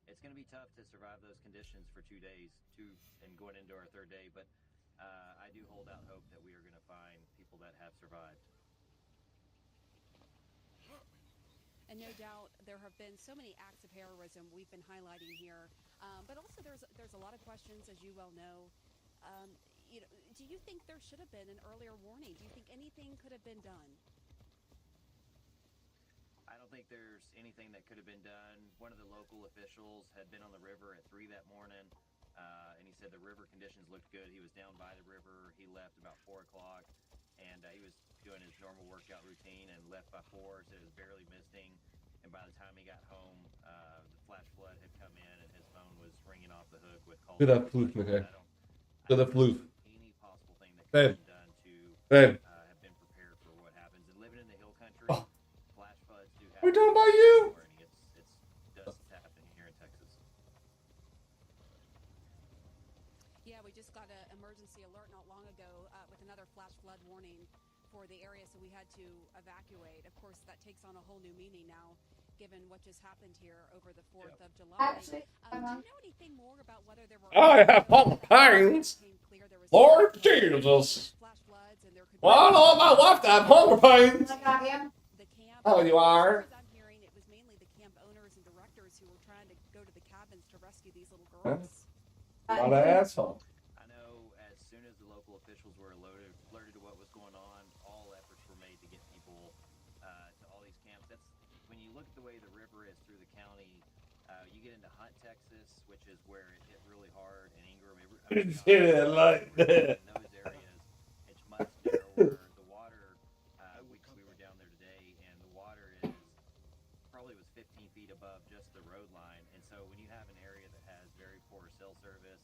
S9: It's going to be tough to survive those conditions for 2 days, and going into our third day, but I do hold out hope that we are going to find people that have survived.
S27: And no doubt there have been so many acts of heroism we've been highlighting here, but also there's a lot of questions, as you well know, You know, do you think there should have been an earlier warning? Do you think anything could have been done?
S9: I don't think there's anything that could have been done. One of the local officials had been on the river at 3 that morning, and he said the river conditions looked good. He was down by the river. He left about 4 o'clock, and he was doing his normal workout routine and left by 4, said it was barely misting. And by the time he got home, the flash flood had come in, and his phone was ringing off the hook with calls.
S1: Good up, floof, okay. Good up, floof.
S9: Any possible thing that could have been done to have been prepared for what happens. And living in the hill country, flash floods do happen.
S1: We're done by you.
S9: It does happen here in Texas.
S27: Yeah, we just got an emergency alert not long ago with another flash flood warning for the area, so we had to evacuate. Of course, that takes on a whole new meaning now, given what just happened here over the 4th of July.
S10: Actually,
S27: do you know anything more about whether there were...
S1: I have all pains. Lord Jesus. Well, all my life I have hunger pains. Oh, you are?
S27: I'm hearing it was mainly the camp owners and directors who were trying to go to the cabins to rescue these little girls.
S1: What an asshole.
S9: I know as soon as the local officials were alerted to what was going on, all efforts were made to get people to all these camps. That's when you look at the way the river is through the county. You get into Hunt, Texas, which is where it hit really hard, and Ingram.
S1: Yeah, like that.
S9: In those areas, it's much narrower. The water, we were down there today, and the water is probably was 15 feet above just the road line. And so when you have an area that has very poor cell service,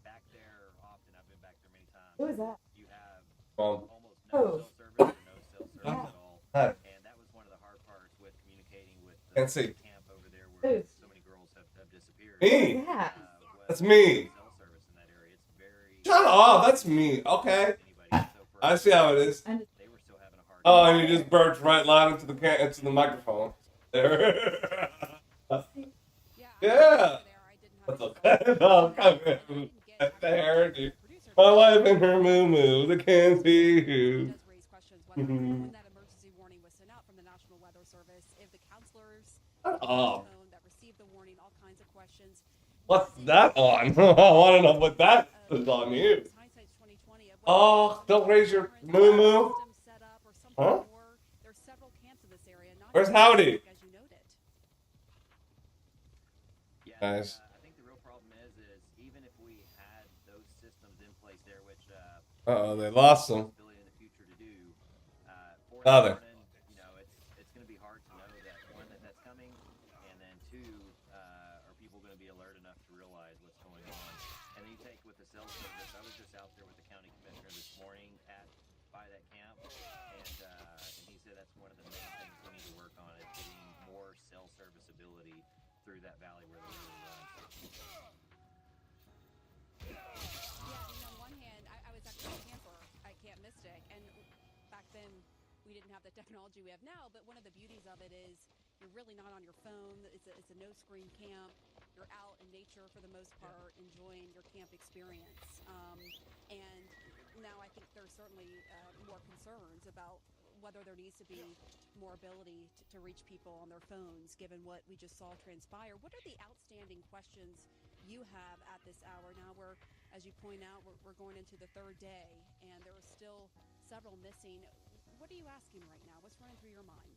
S9: back there, often I've been back there many times.
S10: Who is that?
S9: You have almost
S10: Oh.
S9: no cell service or no cell service at all.
S1: Hi.
S9: And that was one of the hard parts with communicating with the
S1: Can't see.
S9: camp over there where
S10: Who?
S9: so many girls have disappeared.
S1: Me.
S10: Yeah.
S1: That's me.
S9: Cell service in that area. It's very
S1: Shut up. That's me. Okay. I see how it is.
S9: they were still having a hard
S1: Oh, and you just burped right loud into the microphone. There. Yeah. That's okay. No, come in. There, dude. My wife and her moo-moo. They can't see you.
S27: Does raise questions whether when that emergency warning was sent out from the National Weather Service, if the counselors that received the warning, all kinds of questions.
S1: What's that on? I want to know what that is on you.
S27: Hindsight's 2020 of
S1: Oh, don't raise your moo-moo.
S27: set up or something
S1: Huh?
S27: more. There's several camps in this area. Not
S1: Where's
S27: just
S1: Howdy?
S27: as you noted.
S9: Yeah,
S1: Nice.
S9: I think the real problem is even if we had those systems in place there, which
S1: Uh-oh, they lost them.
S9: ability in the future to do, for
S1: Oh,
S9: the
S1: there.
S9: morning, you know, it's going to be hard to know that one that's coming, and then two, are people going to be alert enough to realize what's going on? And then you take with the cell service. I was just out there with the county commissioner this morning by that camp, and he said that's one of the main things we need to work on is getting more cell service ability through that valley where the river runs.
S27: Yeah, and on one hand, I was actually a camper at Camp Mystic, and back then we didn't have the technology we have now, but one of the beauties of it is you're really not on your phone. It's a no-screen camp. You're out in nature for the most part, enjoying your camp experience. And now I think there's certainly more concerns about whether there needs to be more ability to reach people on their phones, given what we just saw transpire. What are the outstanding questions you have at this hour? Now we're, as you point out, we're going into the third day, and there are still several missing. What are you asking right now? What's running through your mind?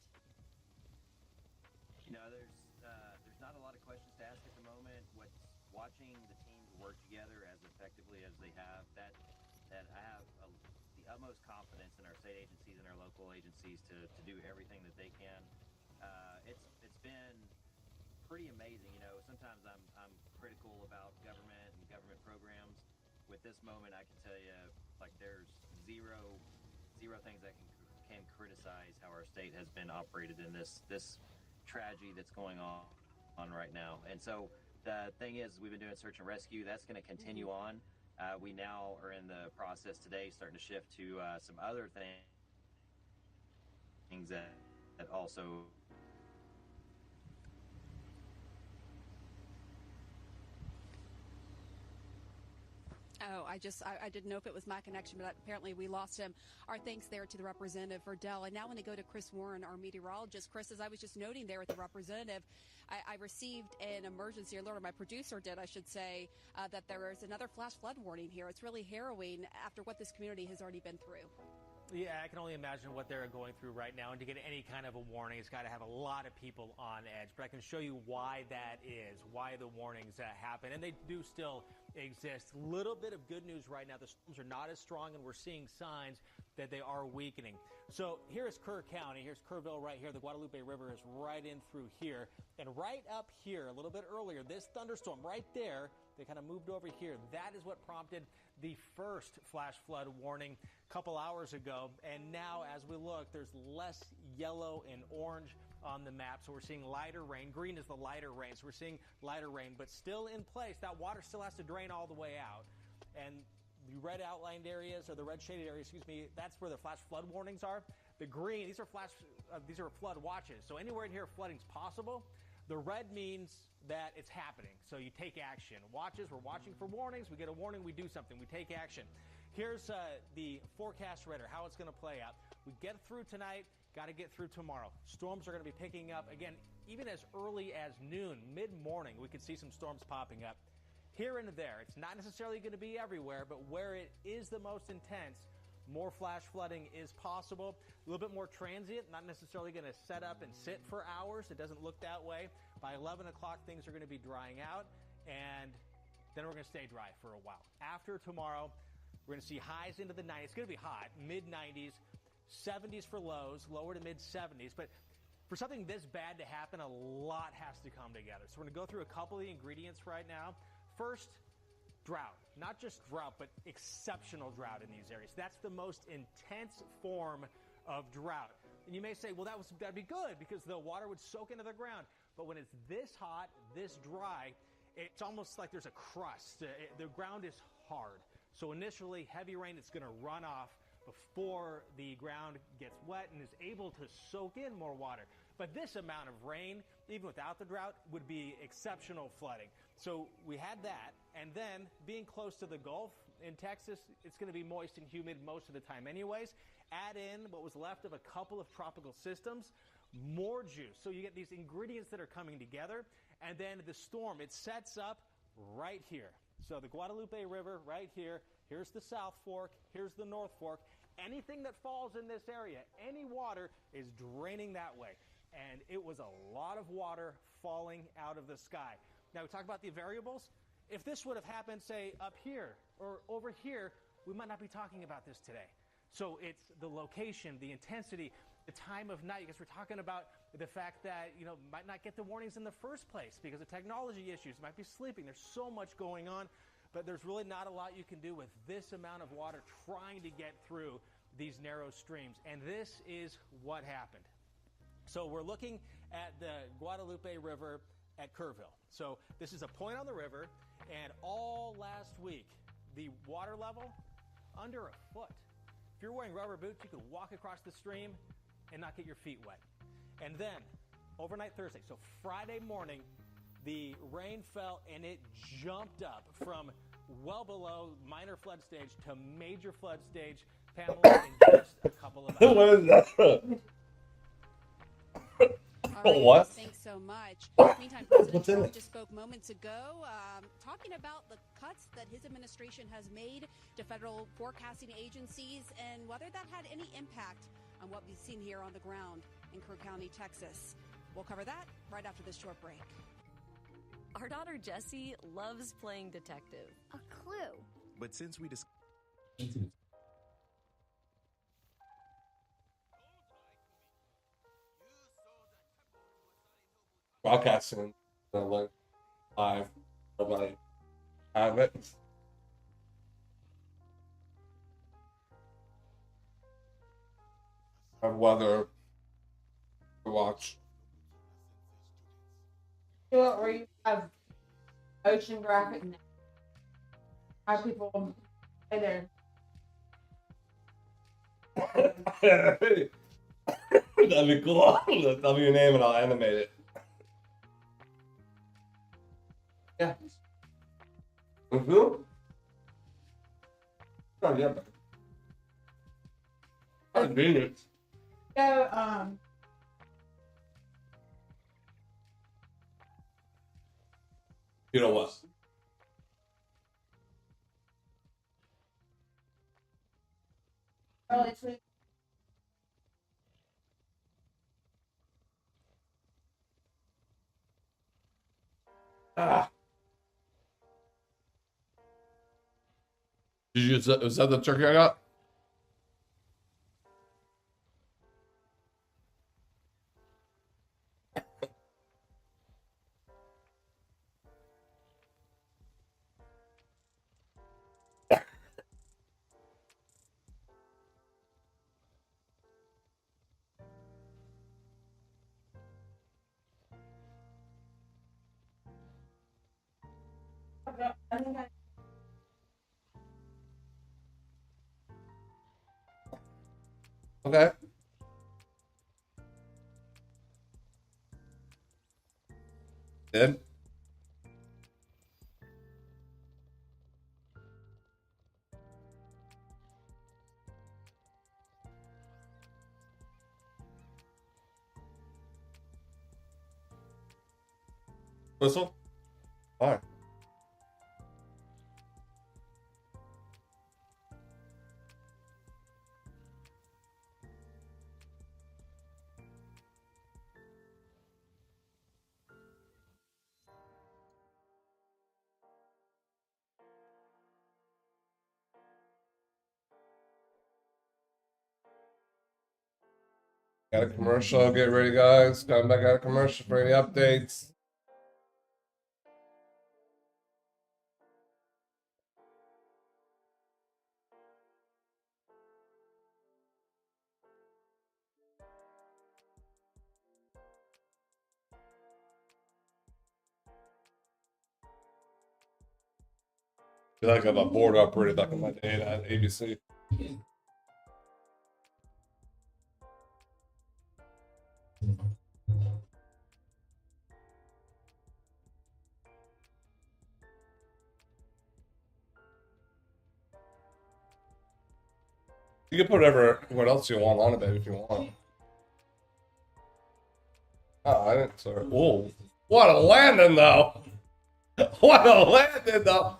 S9: You know, there's not a lot of questions to ask at the moment. What's watching the teams work together as effectively as they have, that I have the utmost confidence in our state agencies and our local agencies to do everything that they can. It's been pretty amazing. You know, sometimes I'm critical about government and government programs. With this moment, I can tell you, like, there's zero things that can criticize how our state has been operated in this tragedy that's going on right now. And so the thing is, we've been doing search and rescue. That's going to continue on. We now are in the process today, starting to shift to some other things that also.
S27: Oh, I didn't know if it was my connection, but apparently we lost him. Our thanks there to the representative for Dell. And now I'm going to go to Chris Warren, our meteorologist. Chris, as I was just noting there with the representative, I received an emergency alert, or my producer did, I should say, that there is another flash flood warning here. It's really harrowing after what this community has already been through.
S10: Yeah, I can only imagine what they're going through right now. And to get any kind of a warning, it's got to have a lot of people on edge. But I can show you why that is, why the warnings happen. And they do still exist. Little bit of good news right now. The storms are not as strong, and we're seeing signs that they are weakening. So here is Kerr County. Here's Kerrville right here. The Guadalupe River is right in through here. And right up here, a little bit earlier, this thunderstorm right there, they kind of moved over here. That is what prompted the first flash flood warning a couple hours ago. And now, as we look, there's less yellow and orange on the map. So we're seeing lighter rain. Green is the lighter rain. So we're seeing lighter rain, but still in place. That water still has to drain all the way out. And the red outlined areas, or the red shaded areas, that's where the flash flood warnings are. The green, these are flood watches. So anywhere in here flooding's possible. The red means that it's happening. So you take action. Watches, we're watching for warnings. We get a warning, we do something. We take action. Here's the forecast radar, how it's going to play out. We get through tonight, got to get through tomorrow. Storms are going to be picking up, again, even as early as noon, mid-morning, we could see some storms popping up. Here and there, it's not necessarily going to be everywhere, but where it is the most intense, more flash flooding is possible. A little bit more transient, not necessarily going to set up and sit for hours. It doesn't look that way. By 11 o'clock, things are going to be drying out, and then we're going to stay dry for a while. After tomorrow, we're going to see highs into the 90s. It's going to be hot, mid-90s, 70s for lows, lower to mid-70s. But for something this bad to happen, a lot has to come together. So we're going to go through a couple of the ingredients right now. First, drought. Not just drought, but exceptional drought in these areas. That's the most intense form of drought. And you may say, well, that'd be good because the water would soak into the ground. But when it's this hot, this dry, it's almost like there's a crust. The ground is hard. So initially, heavy rain is going to run off before the ground gets wet and is able to soak in more water. But this amount of rain, even without the drought, would be exceptional flooding. So we had that, and then being close to the Gulf in Texas, it's going to be moist and humid most of the time anyways. Add in what was left of a couple of tropical systems, more juice. So you get these ingredients that are coming together, and then the storm, it sets up right here. So the Guadalupe River right here, here's the South Fork, here's the North Fork. Anything that falls in this area, any water is draining that way. And it was a lot of water falling out of the sky. Now, we talk about the variables. If this would have happened, say, up here or over here, we might not be talking about this today. So it's the location, the intensity, the time of night, because we're talking about the fact that, might not get the warnings in the first place because of technology issues, might be sleeping. There's so much going on, but there's really not a lot you can do with this amount of water trying to get through these narrow streams. And this is what happened. So we're looking at the Guadalupe River at Kerrville. So this is a point on the river, and all last week, the water level under a foot. If you're wearing rubber boots, you could walk across the stream and not get your feet wet. And then, overnight Thursday, so Friday morning, the rain fell and it jumped up from well below minor flood stage to major flood stage, Pamela, in just a couple of hours.
S1: What is that?
S27: All right,
S1: What?
S27: Thanks so much. Meantime, President Trump just spoke moments ago talking about the cuts that his administration has made to federal forecasting agencies and whether that had any impact on what we've seen here on the ground in Kerr County, Texas. We'll cover that right after this short break.
S20: Our daughter Jessie loves playing detective.
S21: A clue.
S22: But since we
S1: Broadcasting live. Everybody have it. Have weather to watch.
S13: Where you have oceanographic, how people stay there.
S1: That'd be cool. Tell me your name and I'll animate it. Yeah. Oh, yeah. Convenient.
S13: So,
S1: You know what?
S13: early 20.
S1: Ah. Did you? Is that the turkey I got?
S13: I think I
S1: Okay. Did? Whistle? Why? Got a commercial. Get ready, guys. Coming back out of commercial for any updates. I feel like I have a board operated back in my day at ABC. You can put what else you want on it, baby, if you want. Oh, I didn't sort of. Whoa. What a landing, though! What a landing, though!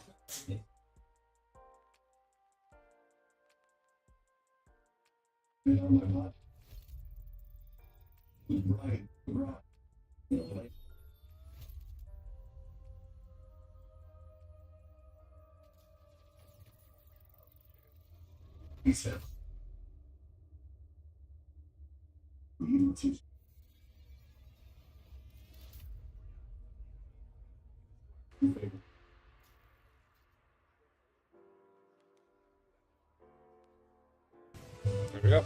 S1: There we go.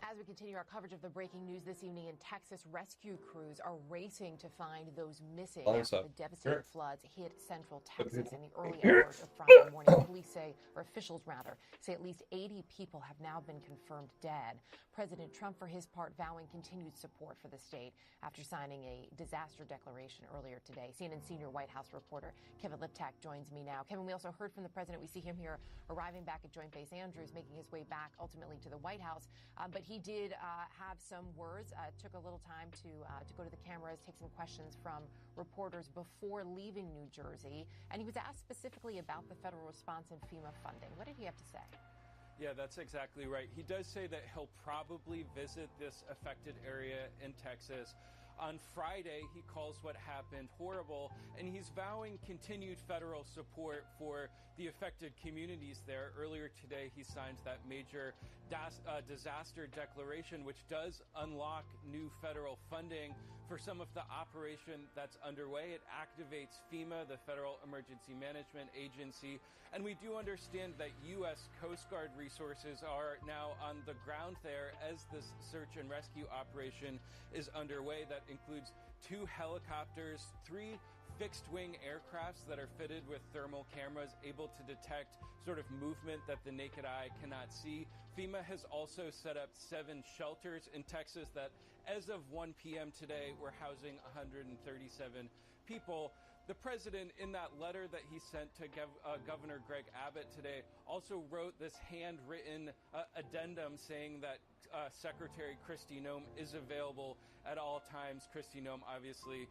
S8: As we continue our coverage of the breaking news this evening in Texas, rescue crews are racing to find those missing after the devastating floods hit central Texas in the early hours of Friday morning. Officials say at least 80 people have now been confirmed dead. President Trump, for his part, vowing continued support for the state after signing a disaster declaration earlier today. CNN senior White House reporter Kevin Liptak joins me now. Kevin, we also heard from the president. We see him here arriving back at Joint Base Andrews, making his way back ultimately to the White House. But he did have some words. Took a little time to go to the cameras, take some questions from reporters before leaving New Jersey. And he was asked specifically about the federal response and FEMA funding. What did he have to say?
S3: Yeah, that's exactly right. He does say that he'll probably visit this affected area in Texas. On Friday, he calls what happened horrible, and he's vowing continued federal support for the affected communities there. Earlier today, he signed that major disaster declaration, which does unlock new federal funding for some of the operation that's underway. It activates FEMA, the Federal Emergency Management Agency, and we do understand that U.S. Coast Guard resources are now on the ground there as this search and rescue operation is underway. That includes 2 helicopters, 3 fixed-wing aircrafts that are fitted with thermal cameras able to detect sort of movement that the naked eye cannot see. FEMA has also set up 7 shelters in Texas that, as of 1 p.m. today, were housing 137 people. The president, in that letter that he sent to Governor Greg Abbott today, also wrote this handwritten addendum saying that Secretary Kristi Noem is available at all times. Kristi Noem, obviously,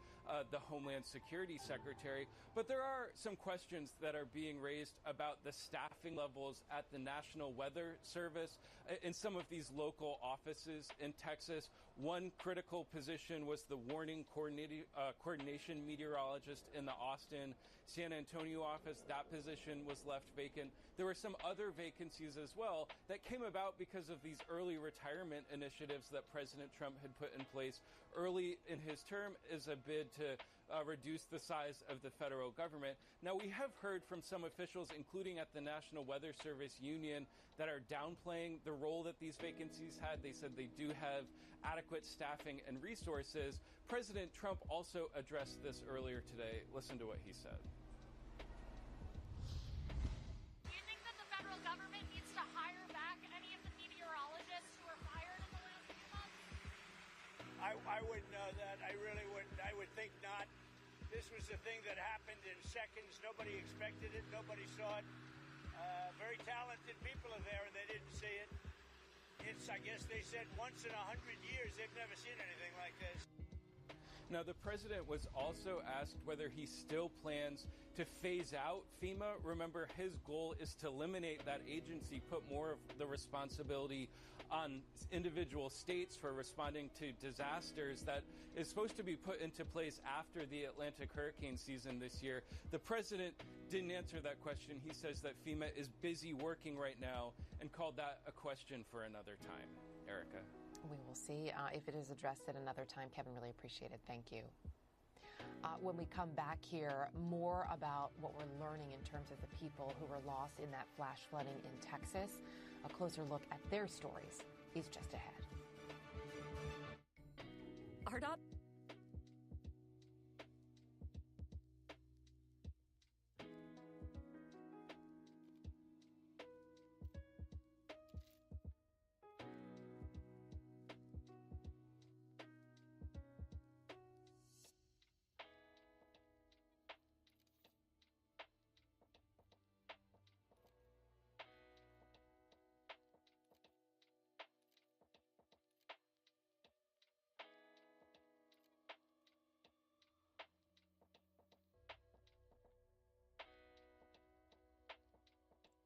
S3: the Homeland Security Secretary. But there are some questions that are being raised about the staffing levels at the National Weather Service in some of these local offices in Texas. One critical position was the warning coordination meteorologist in the Austin, San Antonio office. That position was left vacant. There were some other vacancies as well that came about because of these early retirement initiatives that President Trump had put in place early in his term as a bid to reduce the size of the federal government. Now, we have heard from some officials, including at the National Weather Service Union, that are downplaying the role that these vacancies had. They said they do have adequate staffing and resources. President Trump also addressed this earlier today. Listen to what he said.
S14: Do you think that the federal government needs to hire back any of the meteorologists who were fired in the last few months?
S15: I wouldn't know that. I really wouldn't. I would think not. This was a thing that happened in seconds. Nobody expected it. Nobody saw it. Very talented people are there, and they didn't see it. It's, I guess they said, once in 100 years. They've never seen anything like this.
S3: Now, the president was also asked whether he still plans to phase out FEMA. Remember, his goal is to eliminate that agency, put more of the responsibility on individual states for responding to disasters that is supposed to be put into place after the Atlantic hurricane season this year. The president didn't answer that question. He says that FEMA is busy working right now and called that a question for another time. Erica.
S8: We will see if it is addressed at another time. Kevin, really appreciate it. Thank you. When we come back here, more about what we're learning in terms of the people who were lost in that flash flooding in Texas. A closer look at their stories is just ahead.
S20: Our daughter.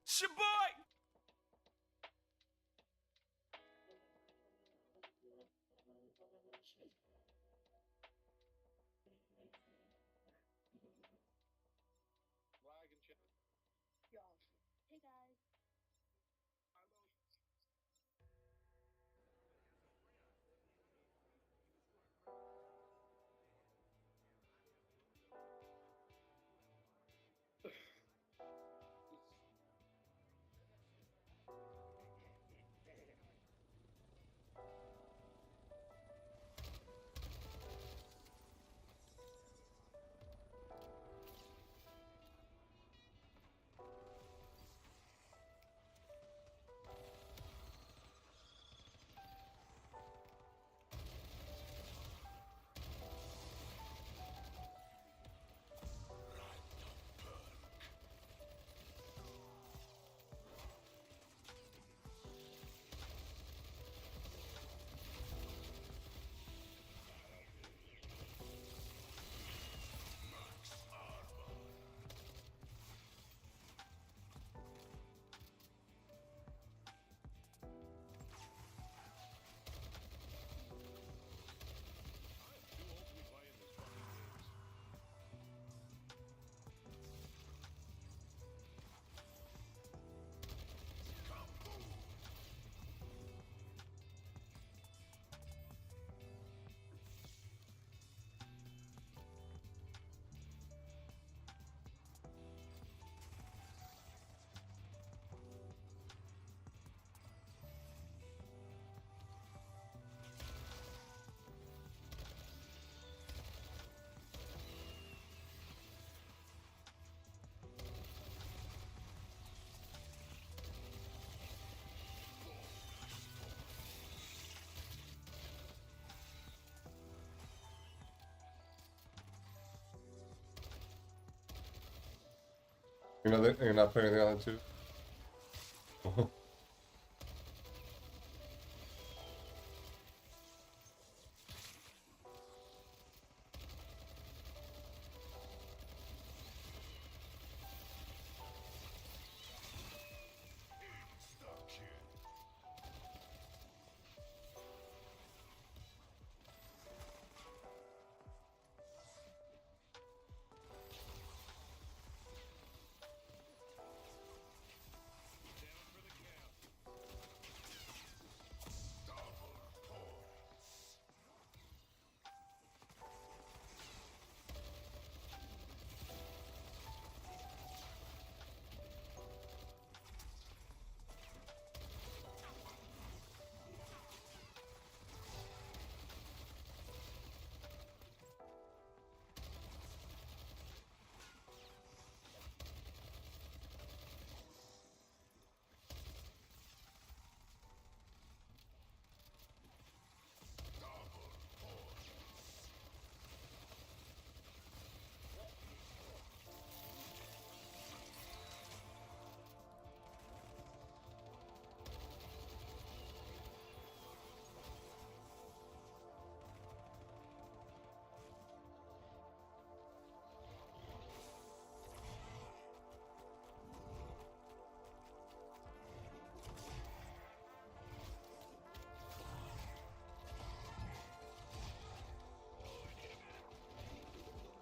S12: Shaboy!
S21: Hey guys.
S1: You're not putting anything on it too?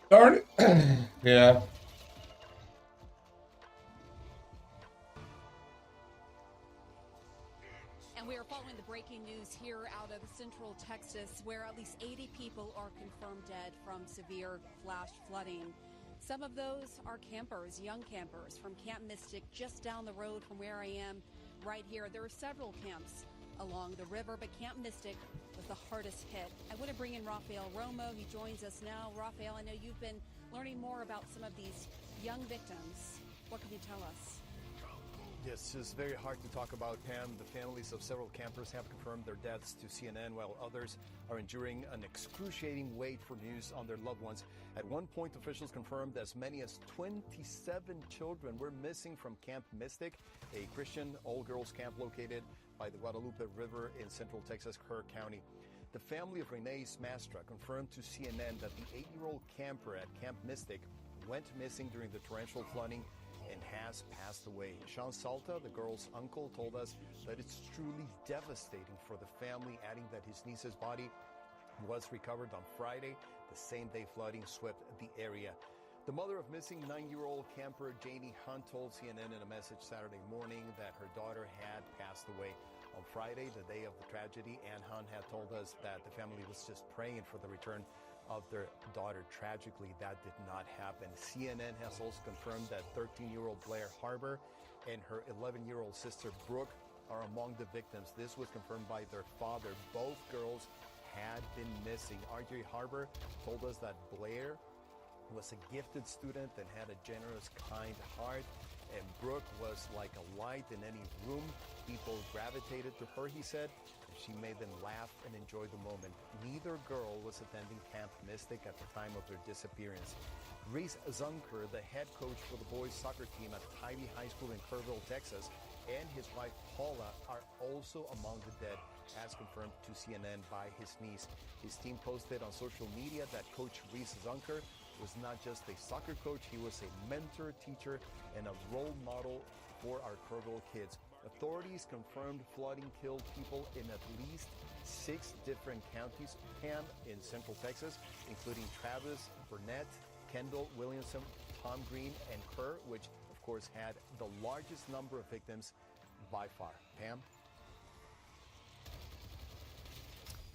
S1: Darn it. Yeah.
S27: And we are following the breaking news here out of Central Texas, where at least 80 people are confirmed dead from severe flash flooding. Some of those are campers, young campers from Camp Mystic, just down the road from where I am right here. There are several camps along the river, but Camp Mystic was the hardest hit. I want to bring in Rafael Romo. He joins us now. Rafael, I know you've been learning more about some of these young victims. What can you tell us?
S6: Yes, it's very hard to talk about, Pam. The families of several campers have confirmed their deaths to CNN, while others are enduring an excruciating wait for news on their loved ones. At one point, officials confirmed as many as 27 children were missing from Camp Mystic, a Christian all-girls camp located by the Guadalupe River in central Texas, Kerr County. The family of Renee Smastra confirmed to CNN that the 8-year-old camper at Camp Mystic went missing during the torrential flooding and has passed away. Chantal, the girl's uncle, told us that it's truly devastating for the family, adding that his niece's body was recovered on Friday, the same day flooding swept the area. The mother of missing 9-year-old camper Janie Hunt told CNN in a message Saturday morning that her daughter had passed away. On Friday, the day of the tragedy, Ann Hunt had told us that the family was just praying for the return of their daughter. Tragically, that did not happen. CNN has also confirmed that 13-year-old Blair Harbor and her 11-year-old sister Brooke are among the victims. This was confirmed by their father. Both girls had been missing. RJ Harbor told us that Blair was a gifted student and had a generous, kind heart, and Brooke was like a light in any room. People gravitated to her, he said. She made them laugh and enjoy the moment. Neither girl was attending Camp Mystic at the time of their disappearance. Reese Zunker, the head coach for the boys soccer team at Tybee High School in Kerrville, Texas, and his wife Paula are also among the dead, as confirmed to CNN by his niece. His team posted on social media that Coach Reese Zunker was not just a soccer coach, he was a mentor, teacher, and a role model for our Kerrville kids. Authorities confirmed flooding killed people in at least 6 different counties, Pam, in central Texas, including Travis, Burnett, Kendall, Williamson, Tom Green, and Kerr, which, of course, had the largest number of victims by far. Pam?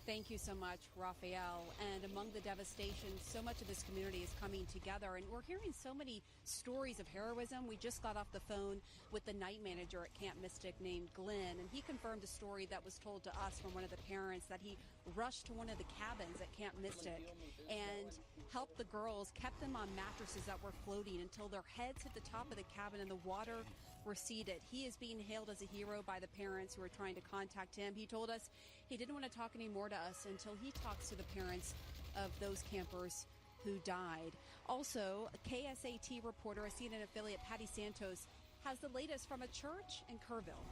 S27: Thank you so much, Rafael. And among the devastation, so much of this community is coming together, and we're hearing so many stories of heroism. We just got off the phone with the night manager at Camp Mystic named Glenn, and he confirmed a story that was told to us from one of the parents that he rushed to one of the cabins at Camp Mystic and helped the girls, kept them on mattresses that were floating until their heads hit the top of the cabin and the water receded. He is being hailed as a hero by the parents who are trying to contact him. He told us he didn't want to talk anymore to us until he talks to the parents of those campers who died. Also, KSAT reporter, a CNN affiliate, Patty Santos, has the latest from a church in Kerrville.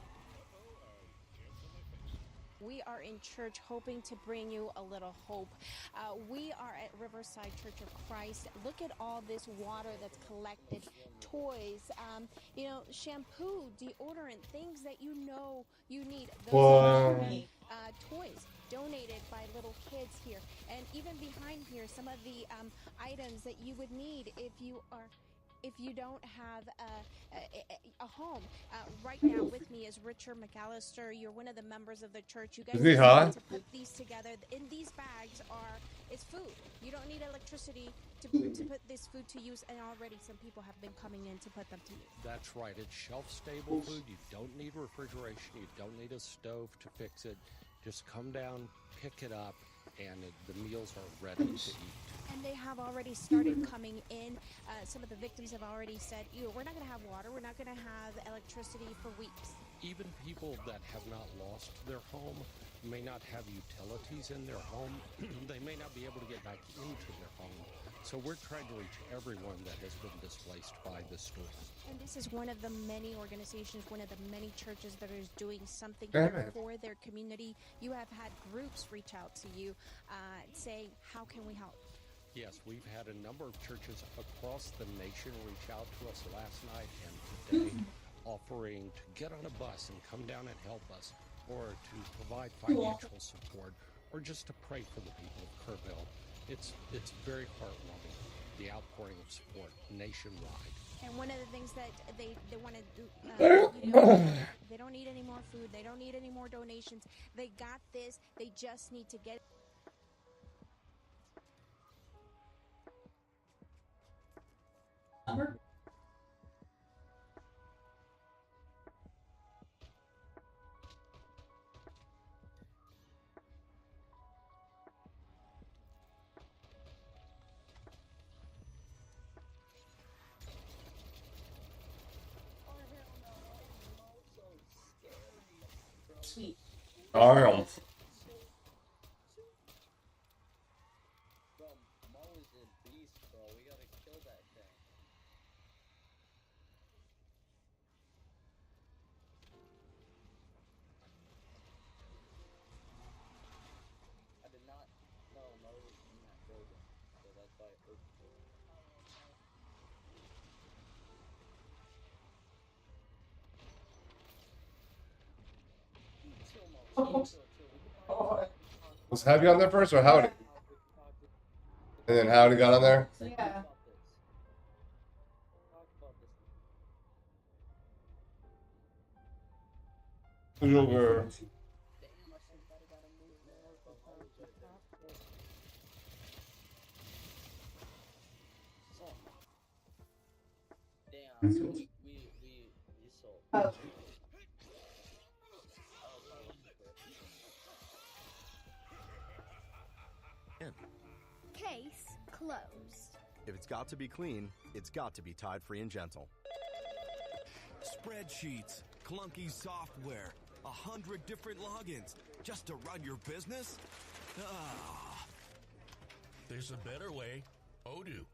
S11: We are in church hoping to bring you a little hope. We are at Riverside Church of Christ. Look at all this water that's collected, toys, shampoo, deodorant, things that you know you need. Those toys donated by little kids here. And even behind here, some of the items that you would need if you don't have a home. Right now with me is Richard McAllister. You're one of the members of the church. You guys
S1: Is he hot?
S27: to put these together. In these bags is food. You don't need electricity to put this food to use, and already some people have been coming in to put them to use.
S16: That's right. It's shelf-stable food. You don't need refrigeration. You don't need a stove to fix it. Just come down, pick it up, and the meals are ready to eat.
S11: And they have already started coming in. Some of the victims have already said, we're not going to have water, we're not going to have electricity for weeks.
S16: Even people that have not lost their home may not have utilities in their home. They may not be able to get back into their home. So we're trying to reach everyone that has been displaced by the storm.
S11: And this is one of the many organizations, one of the many churches that is doing something for their community. You have had groups reach out to you saying, how can we help?
S16: Yes, we've had a number of churches across the nation reach out to us last night and today offering to get on a bus and come down and help us, or to provide financial support, or just to pray for the people of Kerrville. It's very heartwarming, the outpouring of support nationwide.
S11: And one of the things that they want to do, they don't need any more food. They don't need any more donations. They got this. They just need to get.
S1: Sweet. Damn. Was Happy on there first or Howdy? And then Howdy got on there?
S13: Yeah.
S1: Sugar.
S13: Oh.
S21: Case closed.
S17: If it's got to be clean, it's got to be Tide Free and Gentle.
S18: Spreadsheets, clunky software, 100 different logins just to run your business? Ah.
S23: There's a better way. Odoo.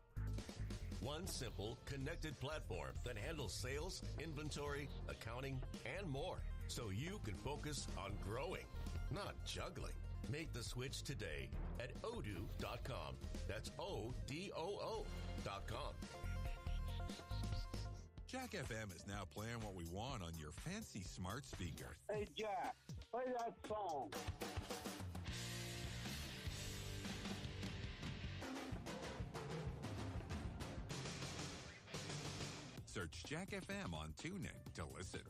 S23: One simple, connected platform that handles sales, inventory, accounting, and more. So you can focus on growing, not juggling. Make the switch today at odoo.com. That's ODOO.com.
S24: Jack FM is now playing what we want on your fancy smart speaker.
S15: Hey, Jack, play that song.
S24: Search Jack FM on TuneIn to listen.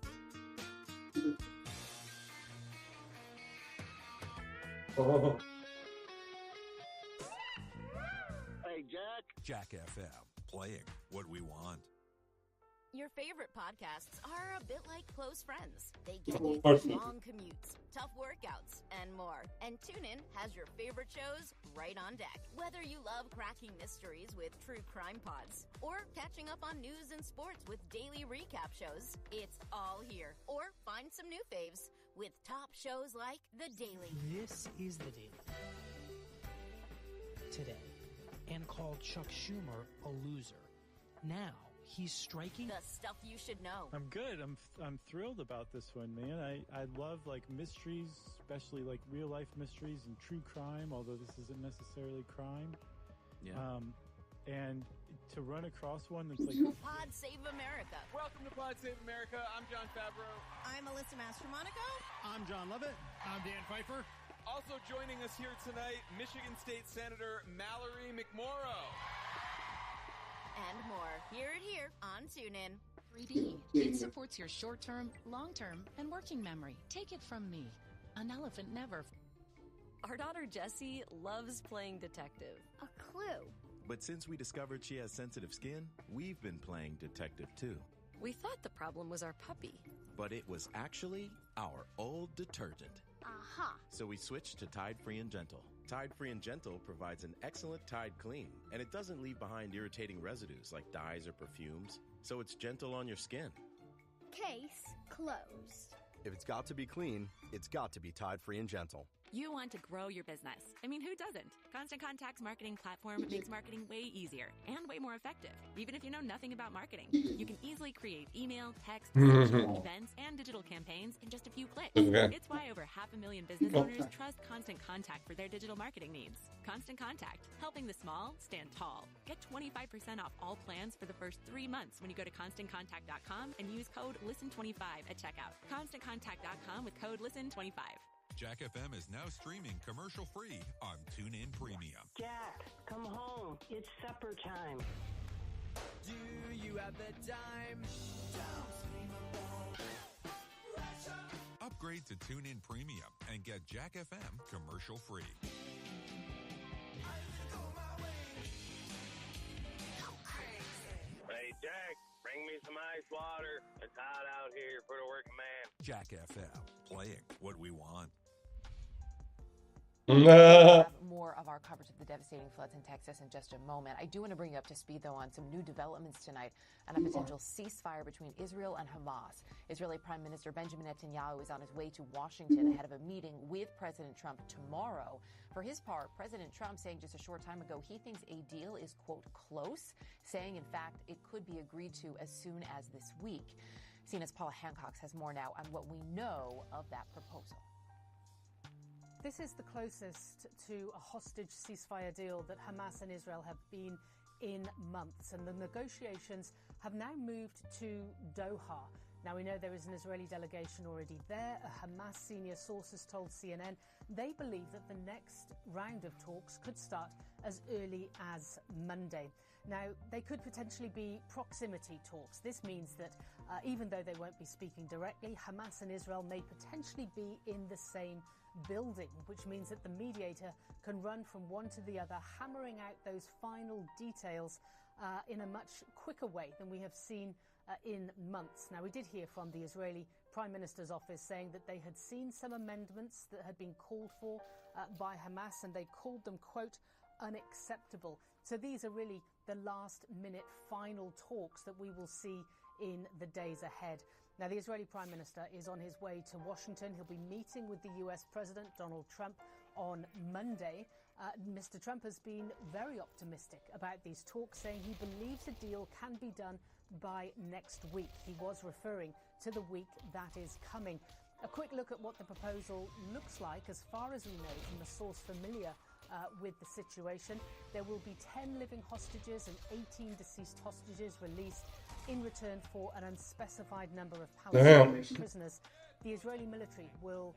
S1: Oh.
S15: Hey, Jack.
S24: Jack FM, playing what we want.
S20: Your favorite podcasts are a bit like close friends. They get you through long commutes, tough workouts, and more. And TuneIn has your favorite shows right on deck. Whether you love cracking mysteries with true crime pods or catching up on news and sports with daily recap shows, it's all here. Or find some new faves with top shows like The Daily.
S25: This is The Daily. Today,
S2: and called Chuck Schumer a loser. Now, he's striking
S20: the stuff you should know.
S4: I'm good. I'm thrilled about this one, man. I love like mysteries, especially like real life mysteries and true crime, although this isn't necessarily crime.
S5: Yeah.
S4: And to run across one that's like
S20: Pod Save America.
S7: Welcome to Pod Save America. I'm John Favreau.
S19: I'm Alyssa Mastromonaco.
S7: I'm John Lovett.
S5: I'm Dan Pfeiffer.
S7: Also joining us here tonight, Michigan State Senator Mallory McMorrow.
S20: And more. Hear it here on TuneIn.
S25: 3D. It supports your short-term, long-term, and working memory. Take it from me. An elephant never.
S26: Our daughter Jessie loves playing detective.
S21: A clue.
S22: But since we discovered she has sensitive skin, we've been playing detective too.
S26: We thought the problem was our puppy.
S22: But it was actually our old detergent.
S21: Aha.
S22: So we switched to Tide Free and Gentle. Tide Free and Gentle provides an excellent Tide clean, and it doesn't leave behind irritating residues like dyes or perfumes, so it's gentle on your skin.
S21: Case closed.
S17: If it's got to be clean, it's got to be Tide Free and Gentle.
S28: You want to grow your business. I mean, who doesn't? Constant Contact's marketing platform makes marketing way easier and way more effective. Even if you know nothing about marketing, you can easily create email, text, social, events, and digital campaigns in just a few clicks.
S1: Okay.
S28: It's why over 500,000 business owners trust Constant Contact for their digital marketing needs. Constant Contact, helping the small stand tall. Get 25% off all plans for the first 3 months when you go to ConstantContact.com and use code LISTEN25 at checkout. ConstantContact.com with code LISTEN25.
S24: Jack FM is now streaming commercial-free on TuneIn Premium.
S29: Jack, come home. It's supper time.
S30: Do you have the time?
S24: Upgrade to TuneIn Premium and get Jack FM commercial-free.
S31: Hey, Jack, bring me some ice water. It's hot out here for the working man.
S24: Jack FM, playing what we want.
S8: More of our coverage of the devastating floods in Texas in just a moment. I do want to bring you up to speed, though, on some new developments tonight on a potential ceasefire between Israel and Hamas. Israeli Prime Minister Benjamin Netanyahu is on his way to Washington ahead of a meeting with President Trump tomorrow. For his part, President Trump saying just a short time ago he thinks a deal is, quote, close, saying, in fact, it could be agreed to as soon as this week. CNN's Paula Hancock has more now on what we know of that proposal.
S32: This is the closest to a hostage ceasefire deal that Hamas and Israel have been in months, and the negotiations have now moved to Doha. Now, we know there is an Israeli delegation already there. A Hamas senior sources told CNN they believe that the next round of talks could start as early as Monday. Now, they could potentially be proximity talks. This means that even though they won't be speaking directly, Hamas and Israel may potentially be in the same building, which means that the mediator can run from one to the other, hammering out those final details in a much quicker way than we have seen in months. Now, we did hear from the Israeli Prime Minister's office saying that they had seen some amendments that had been called for by Hamas, and they called them, quote, unacceptable. So these are really the last-minute final talks that we will see in the days ahead. Now, the Israeli Prime Minister is on his way to Washington. He'll be meeting with the US President Donald Trump on Monday. Mr. Trump has been very optimistic about these talks, saying he believes a deal can be done by next week. He was referring to the week that is coming. A quick look at what the proposal looks like. As far as we know from the source familiar with the situation, there will be 10 living hostages and 18 deceased hostages released in return for an unspecified number of Palestinian prisoners. The Israeli military will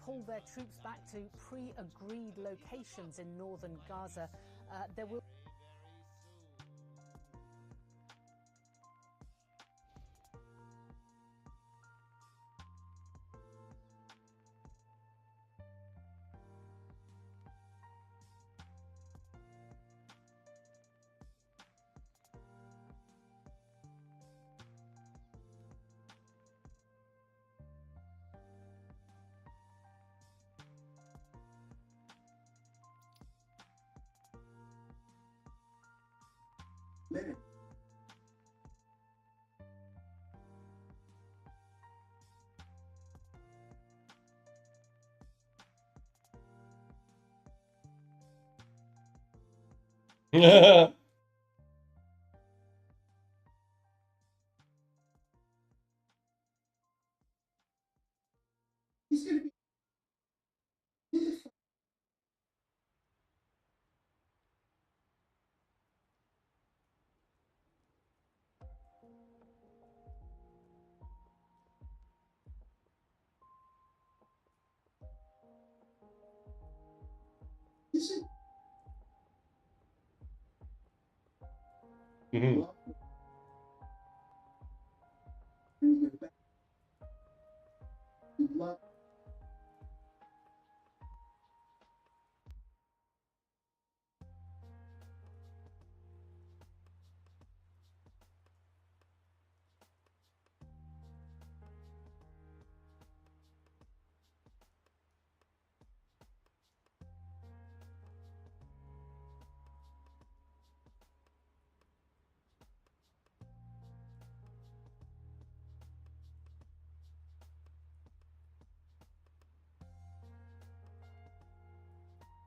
S32: pull their troops back to pre-agreed locations in northern Gaza. There will
S1: Mhm.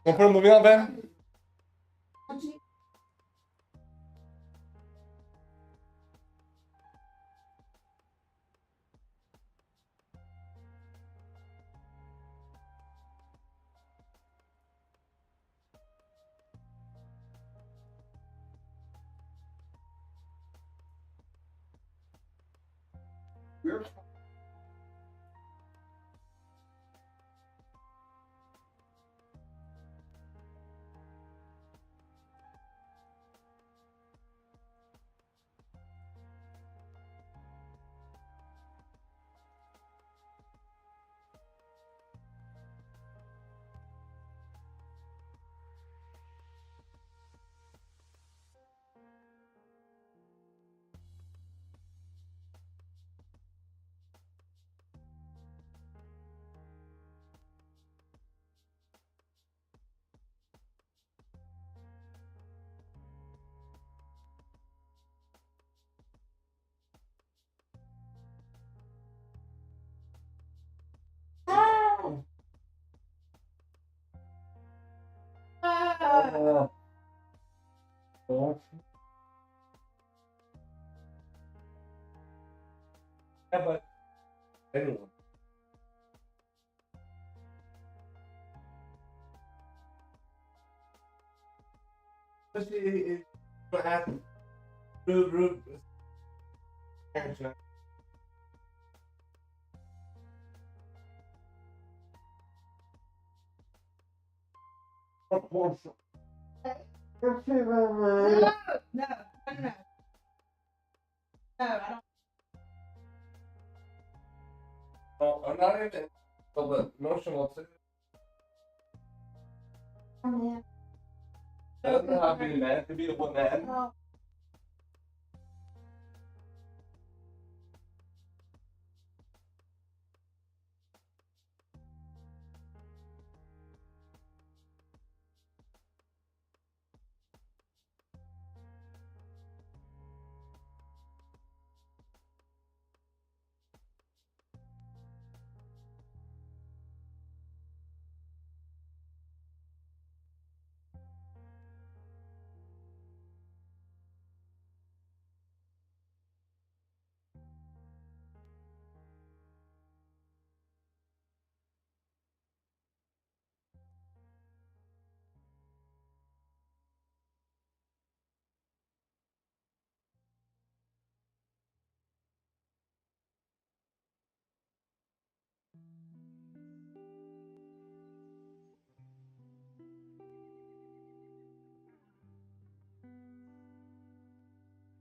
S1: On peut le movie en vert? Yeah, but anyone. Especially what happened. Rude.
S3: No, no. No, I don't.
S1: Oh, I'm not even the emotional too. Doesn't have to be a man, it could be a woman.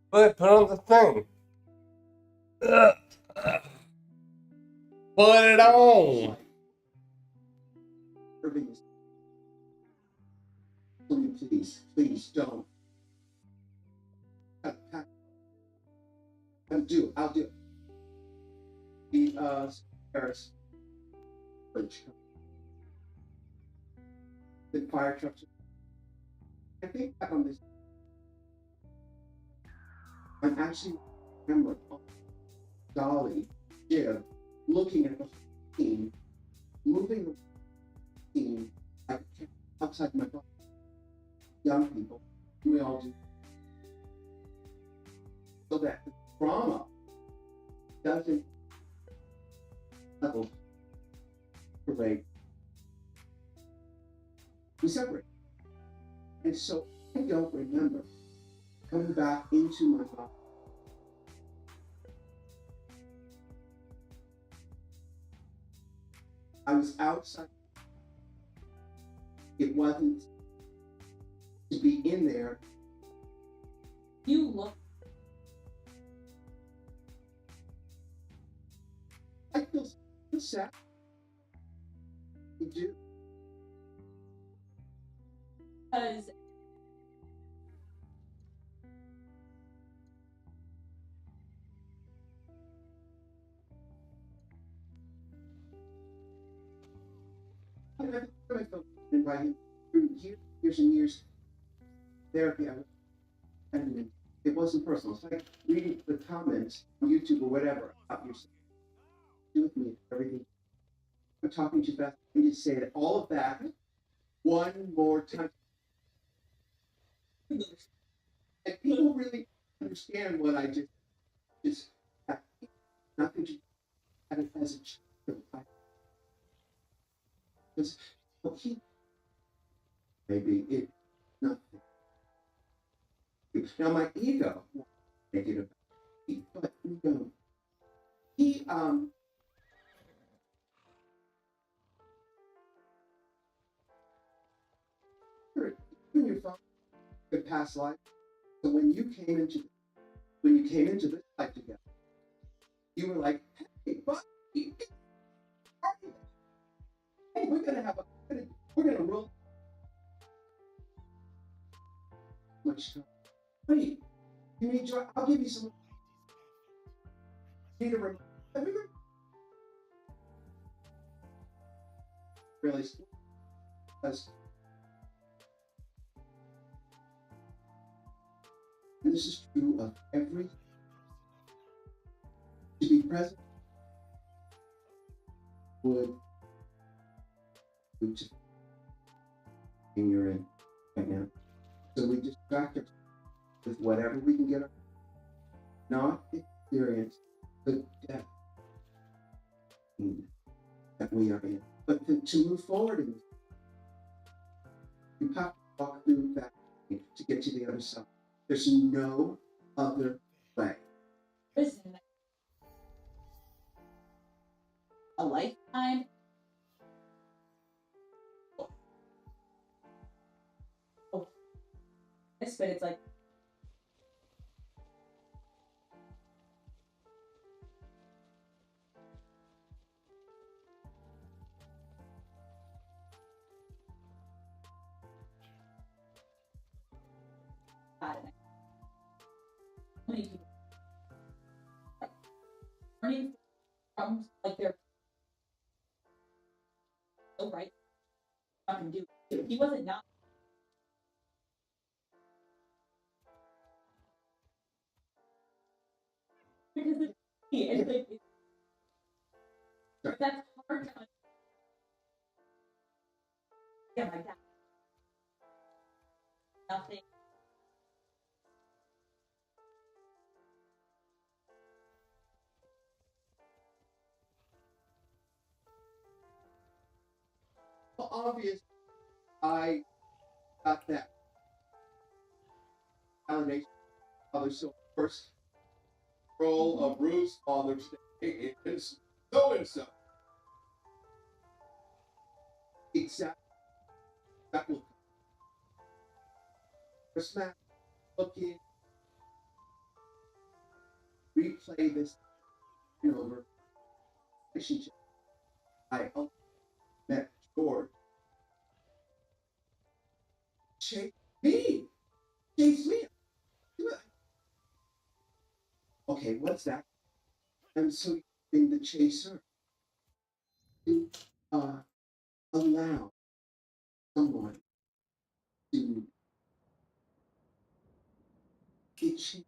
S1: Put on the thing. Put it on.
S5: Please don't. I'll do. The Paris bridge. The fire trucks. I think back on this. I'm actually remember Dolly, Jib, looking at the scene, moving the scene like outside my body. Young people We all do. So that the trauma doesn't level relate. We separate. And so I don't remember coming back into my body. I was outside. It wasn't to be in there.
S6: You look.
S5: I feel sad. You do.
S6: Because
S5: I felt by him through years and years therapy. I mean, it wasn't personal. It's like reading the comments on YouTube or whatever about yourself. Do with me everything. I'm talking too fast. I need to say it. All of that one more time. And people really understand what I just had nothing to have it as a child. Because he maybe it nothing. Now my ego make it about me, but no. He in your phone your past life. So when you came into this life together, you were like, hey, buddy, hey, we're gonna roll much time. Wait, you need to, I'll give you some. You need to remember. Really, because and this is true of every to be present would to and you're in right now. So we distract ourselves with whatever we can get our not experience the depth that we are in. But to move forward in this, you have to walk through that to get to the other side. There's no other way.
S6: listen, a lifetime. Oh, yes, but it's like. Learning from like their so right and do it. He wasn't not because it's like but that's hard to understand. Yeah, like that. Nothing.
S5: Well, obviously, I got that validation. So, first role of Ruth's Father's Day is so and so. Exactly. That will Christmas looking, replay this over relationship. I met George. Chase me. Okay, what's that? I'm so being the chaser to allow someone to get you.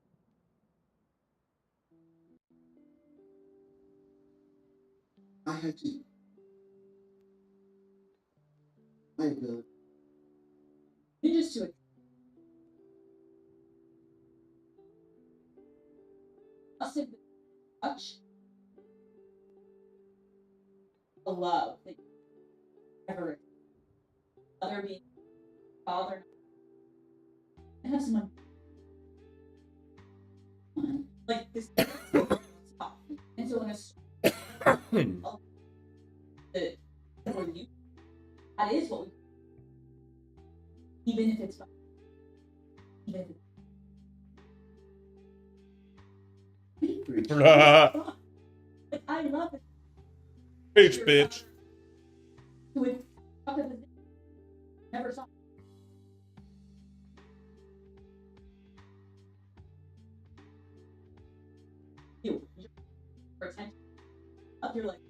S5: I had to. My ability.
S6: You're just too. much the love that you ever other being father and have someone like this stuff. And so when for you, that is what we even if it's fun. Even if it's like, I love it.
S1: Bitch.
S6: Who would talk to the never saw. You for attention. Up here like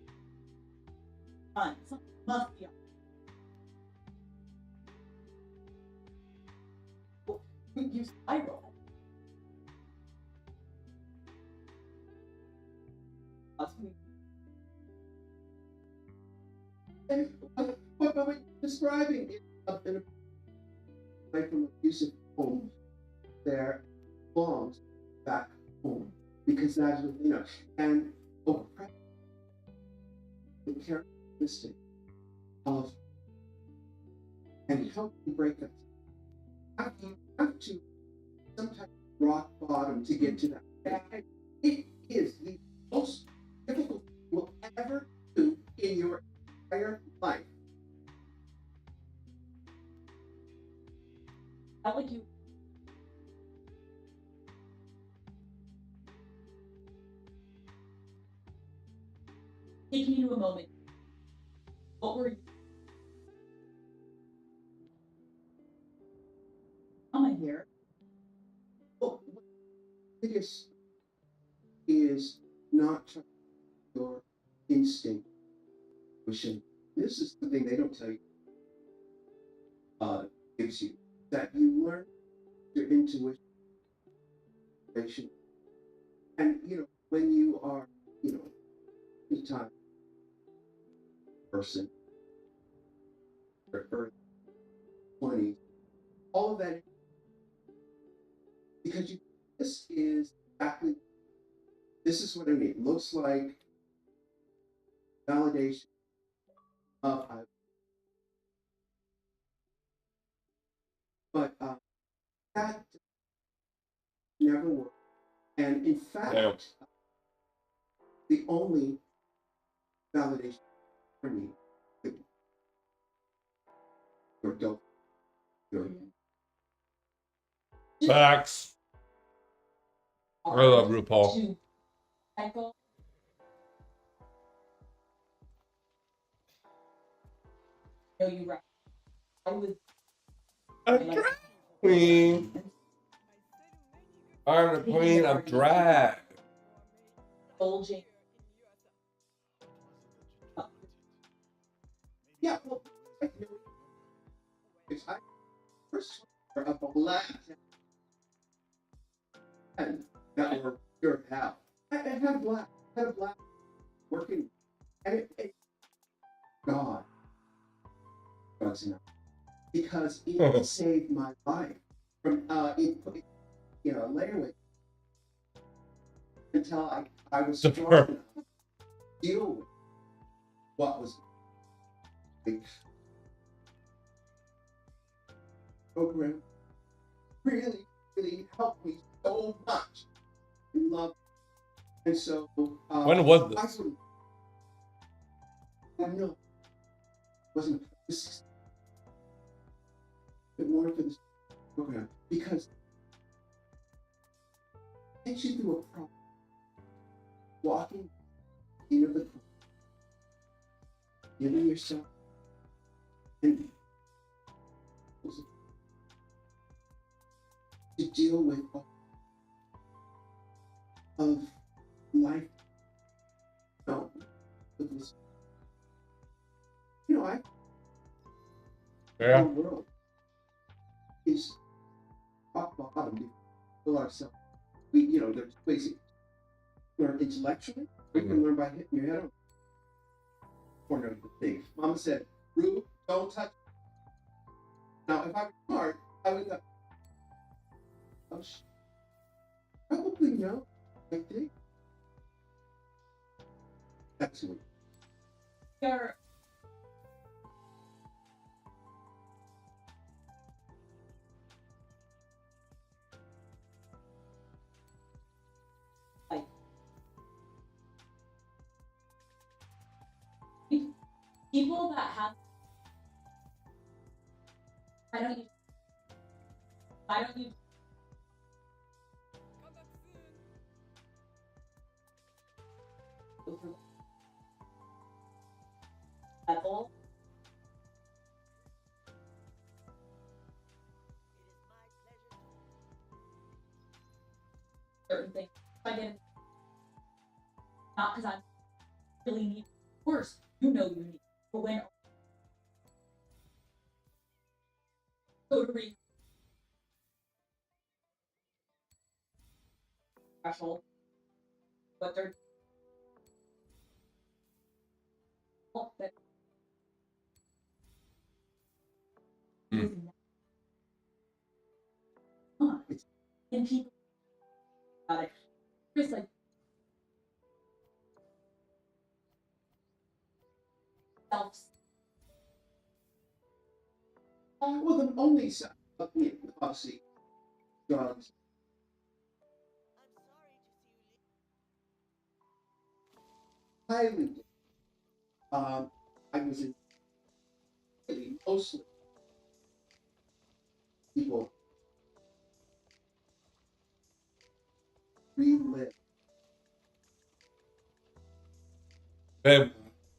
S6: fun. Something must be up. You spiral.
S5: And what you're describing is in a like from abusive home there belongs back home because that's what you know and oppression the characteristic of and help you break us. You have to sometimes rock bottom to get to that. And it is the most difficult you will ever do in your entire life.
S6: How would you take me to a moment? What were you? I'm here.
S5: Well, biggest is not trusting your instinct. This is the thing they don't tell you. Gives you that you learn your intuition, and you know when you are, you know, any time person, or early 20s, all of that, because you this is exactly this is what I mean. Looks like validation of but that never worked. And in fact, the only validation for me, your dope, your
S1: Facts. I love RuPaul.
S6: No, you're right. I was
S1: a drag queen. I'm the queen of drag.
S6: Bulging.
S5: Yeah, well, if I first saw a black and that were pure hell. I had a black working, and it God, God's enough, because it saved my life from you know layaway until I was strong enough to deal with what was the program. Really helped me so much. I love it. And so
S1: when was this?
S5: I know it wasn't this but more for this program because it takes you through a process. Walking into the giving yourself and to deal with all of life. No, with this. You know,
S1: yeah.
S5: The world is rock bottom. We fill ourselves. We, you know, there's ways to learn intellectually, or you can learn by hitting your head on the corner of the thing. Mama said, "Rue, don't touch." Now, if I was smart, I would go, "Oh, probably no. I think That's what.
S6: You're like people that have why don't you level certain things. If I get not because I really need, of course, you know you need, but when go to read threshold, what they're that is not. And people about it. It's like self.
S5: Well, the only policy drugs. Highly. I was in really mostly people relive.
S1: Babe,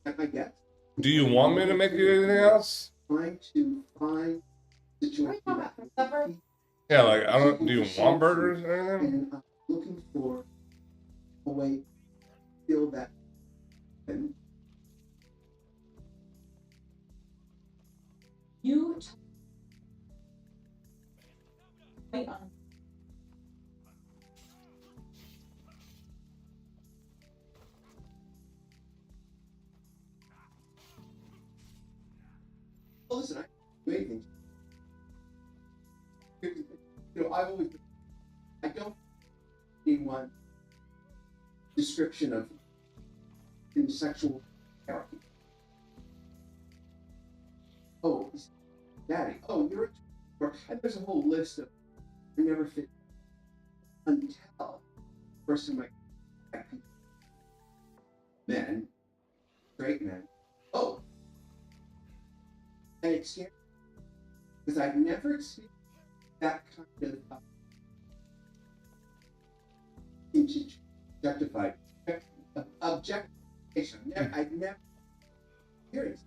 S5: I guess.
S1: do you want me to make you anything else?
S5: Trying to find situations.
S1: Yeah, like I don't. Do you want burgers or anything?
S5: And I'm looking for a way to feel that. And
S6: You wait on.
S5: well, listen, I do anything. You know, I've always. I don't need one description of in sexual hierarchy. Oh, daddy. Oh, you're a. And there's a whole list of. I never fit until the person like men, straight men. Oh, and it's scary because I've never experienced that kind of objectified objectification. I've never experienced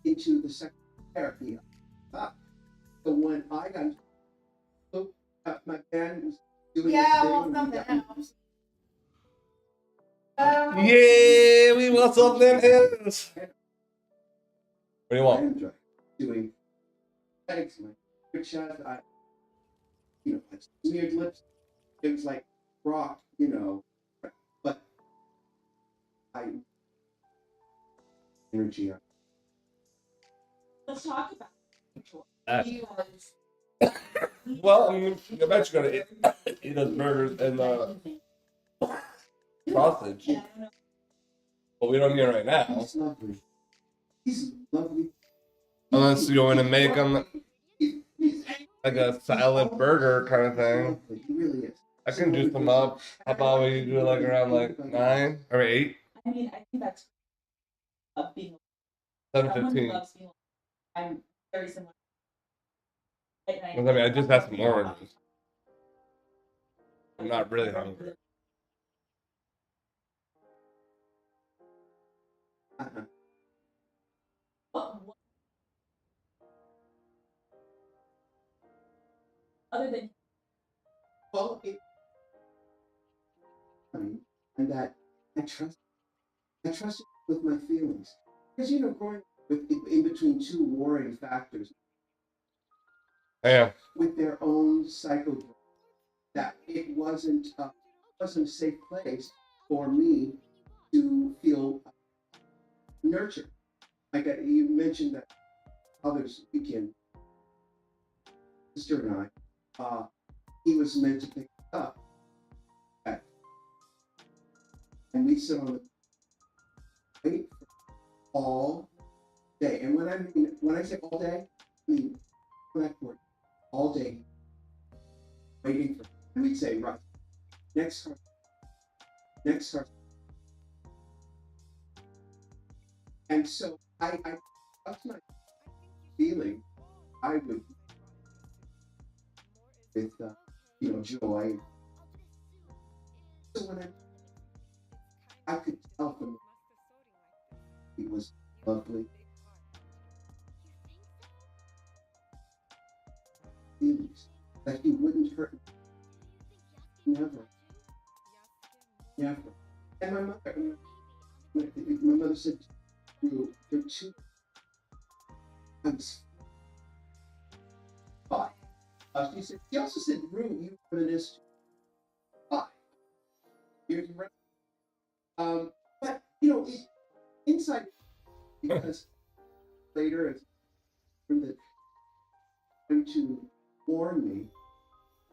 S5: into the sexual therapy. So when I got my band was doing
S3: something else.
S1: Yeah, we want something else. What do you want?
S5: I enjoy doing legs, my chest, like smeared lips, things like rock, but I energy.
S6: Let's talk about
S1: Well, I mean, I bet you're gonna eat those burgers and sausage, but we don't need it right now.
S5: He's lovely. He's lovely.
S1: Unless you want to make them like a salad burger kind of thing.
S5: He really is.
S1: I can juice them up. How about we do it like around like 9 or 8?
S6: I mean, I think that's being
S1: 7:15.
S6: I'm very similar.
S1: I mean, I just had some oranges. I'm not really hungry.
S6: Other than
S5: and that I trust it with my feelings because growing with in between two warring factors.
S1: Yeah.
S5: With their own psycho, that it wasn't a safe place for me to feel nurtured. Like you mentioned that others weekend, sister and I, he was meant to pick up, and we sit on the wait for all day. And when I say all day, I mean blackboard all day, waiting for. And we'd say, right, next car. And so that's my feeling. I would with joy. So when I could tell from he was lovely. Feelings that he wouldn't hurt me. Never. And my mother said, "You're too." I was 5. She also said, "Rue, you reminisced 5 years around." But inside, because later it's going to warn me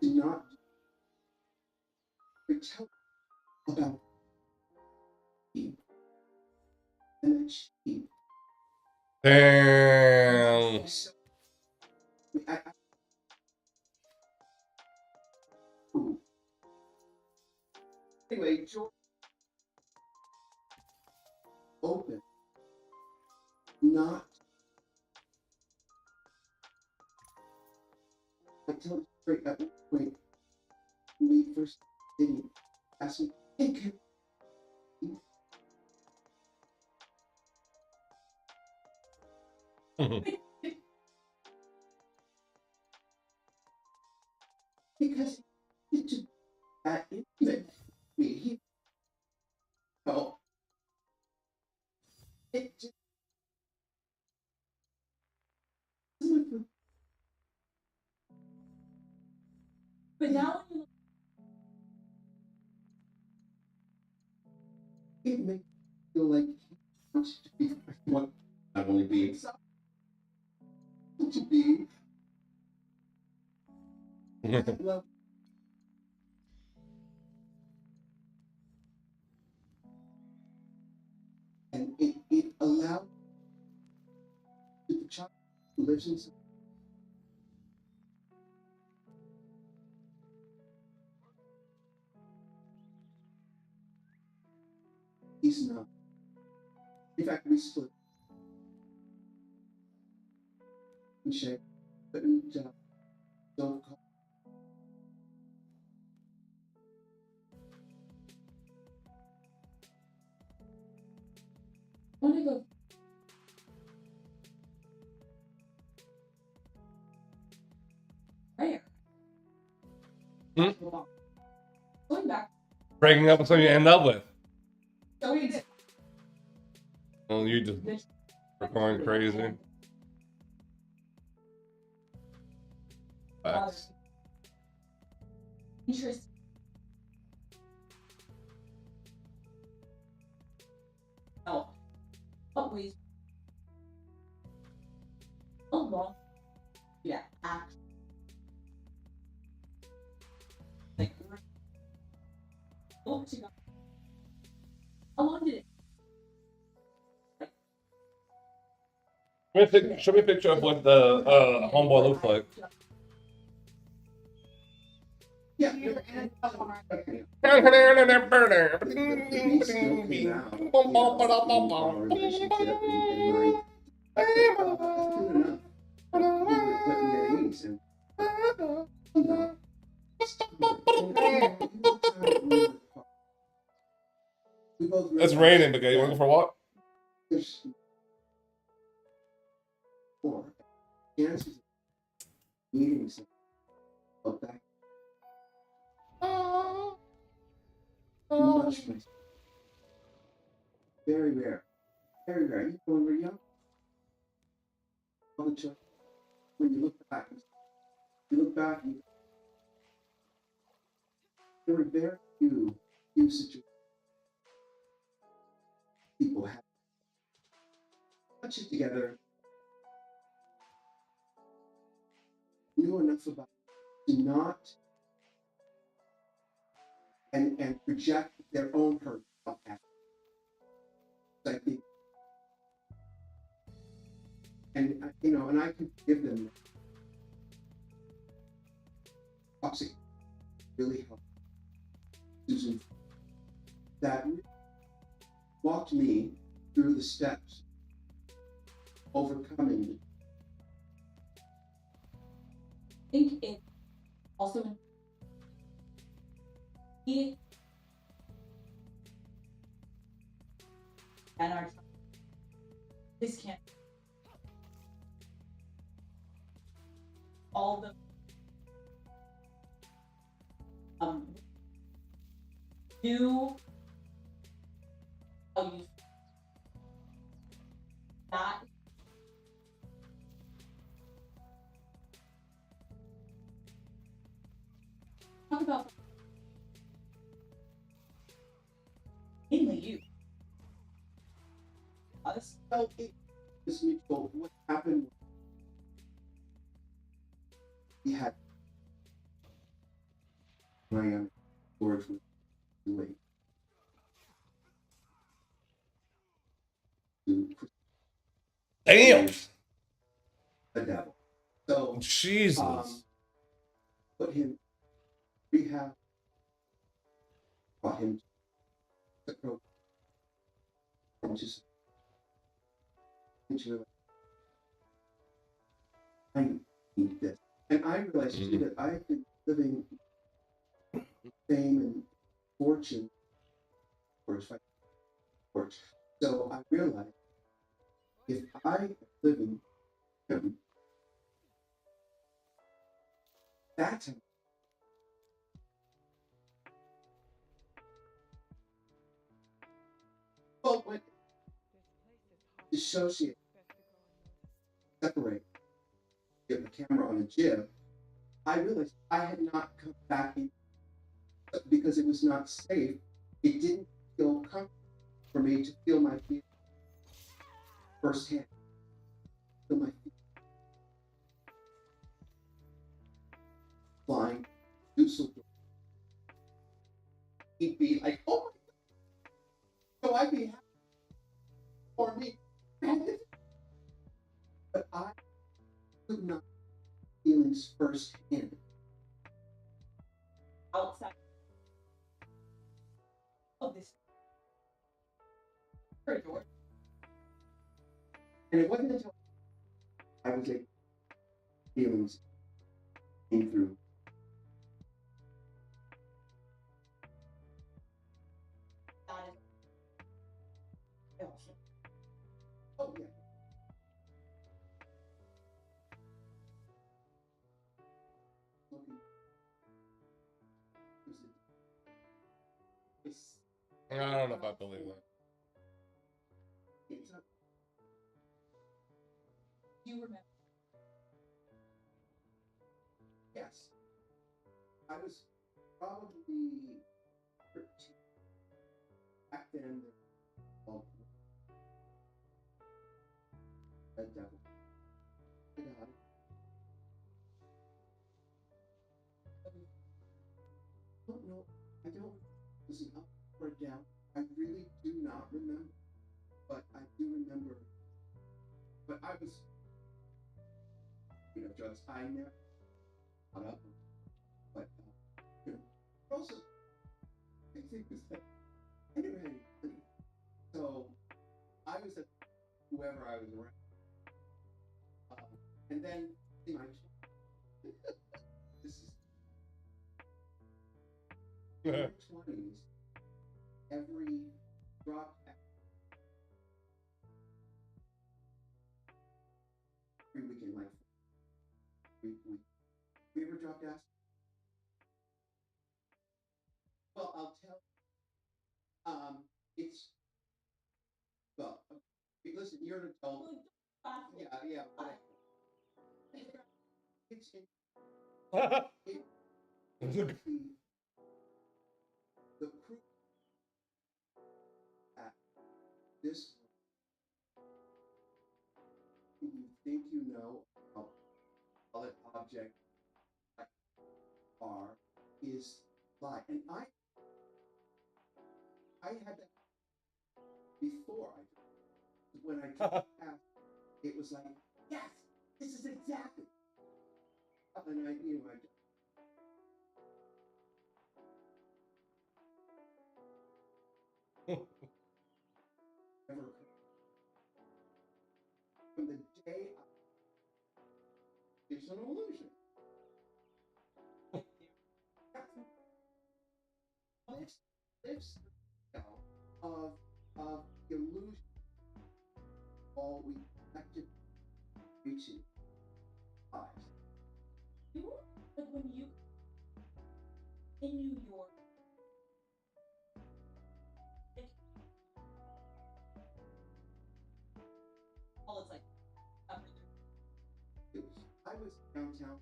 S5: to not tell about you and she.
S1: Damn.
S5: Anyway, George open, not. I tell you straight at one point when we first did ask me, "Hey, can because it's just that intimate with me. It just
S6: But now
S5: it makes me feel like he wants to be what not only be himself, to be love. And it allows the child who lives inside. He's not. In fact, we split and shared, but don't call.
S6: I want to go. Where? Going back.
S1: Breaking up with someone you end up with.
S6: So we did.
S1: Well, you just are going crazy. Facts.
S6: Interesting. Oh, what ways? How long? Yeah, act. Like, oh, how long did it?
S1: Show me a picture of what the homeboy looks like.
S5: Yeah.
S1: It's raining, but you want to go for a walk?
S5: Or chances of meeting someone back much very rare. Very rare. When we're young, all the children, when you look back, there were very few situations people had touch it together, knew enough about it to not and project their own hurt. I think, and and I could give them toxic really helped Susan that walked me through the steps overcoming.
S6: I think it also and our this can't all the do how you that talk about mainly you.
S5: Well, it was mutual. What happened was we had my George was doing to
S1: Damn.
S5: the devil. So
S1: Jesus.
S5: Put him rehab, brought him to approach and just into I need this. And I realized too that I've been living fame and fortune for his fight. So I realized if I am living him, that's him. Well, when dissociate, separate, get the camera on a jib, I realized I had not come back in because it was not safe. It didn't feel comfortable for me to feel my feet firsthand. Feel my feet flying, Dusseldorf. He'd be like, oh my God. So I'd be happy for me. But I could not feelings firsthand.
S6: Outside of this corridor.
S5: And it wasn't until I was able feelings came through.
S6: That is awesome.
S5: Oh yeah.
S1: I don't know if I believe that.
S6: Do you remember?
S5: Yes. I was probably 13. Back then, called the devil. I got it. I don't know. I don't. Was it up or down? I really do not remember. But I do remember. But I was, drugs. I never caught up. But also, I think was that I never had any money. So I was at whoever I was around. And then in my this is in my 20s, every drop every weekend, like we ever dropped acid? Well, I'll tell. It's well. Okay, listen, you're an adult. Yeah, whatever. It's the proof that this you think you know about solid object are is lie. And I had that before I when I took it out, it was like, yes, this is exactly. And I, you know, never from the day it's an illusion. This of the illusion, all we acted reaching lives.
S6: You like when you in New York, like all it's like after
S5: I was downtown,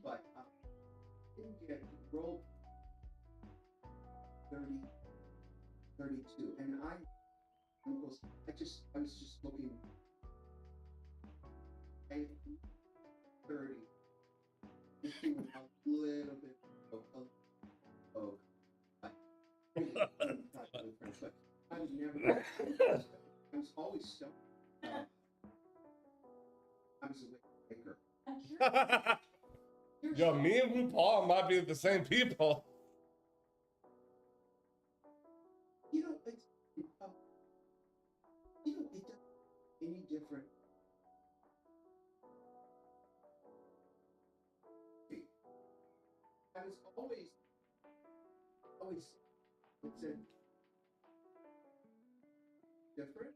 S5: but didn't get rolled 30, 32, and I was just looking. I 30, just doing a little bit of but I was never. I was always stuck. I was a maker.
S1: Yo, me and RuPaul might be the same people.
S5: You know, it's it doesn't any different. I was always it's a different.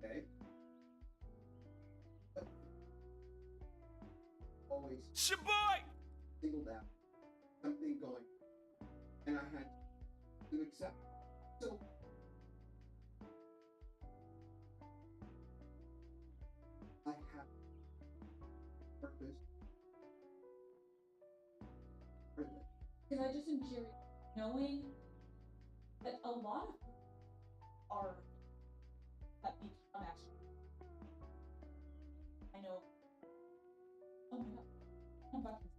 S5: Okay. But always
S7: Shaboy!
S5: singled out something going, and I had to accept. So I have purpose.
S6: because I just am curious, knowing that a lot of are that become actually. I know. Oh my god, I'm fucking.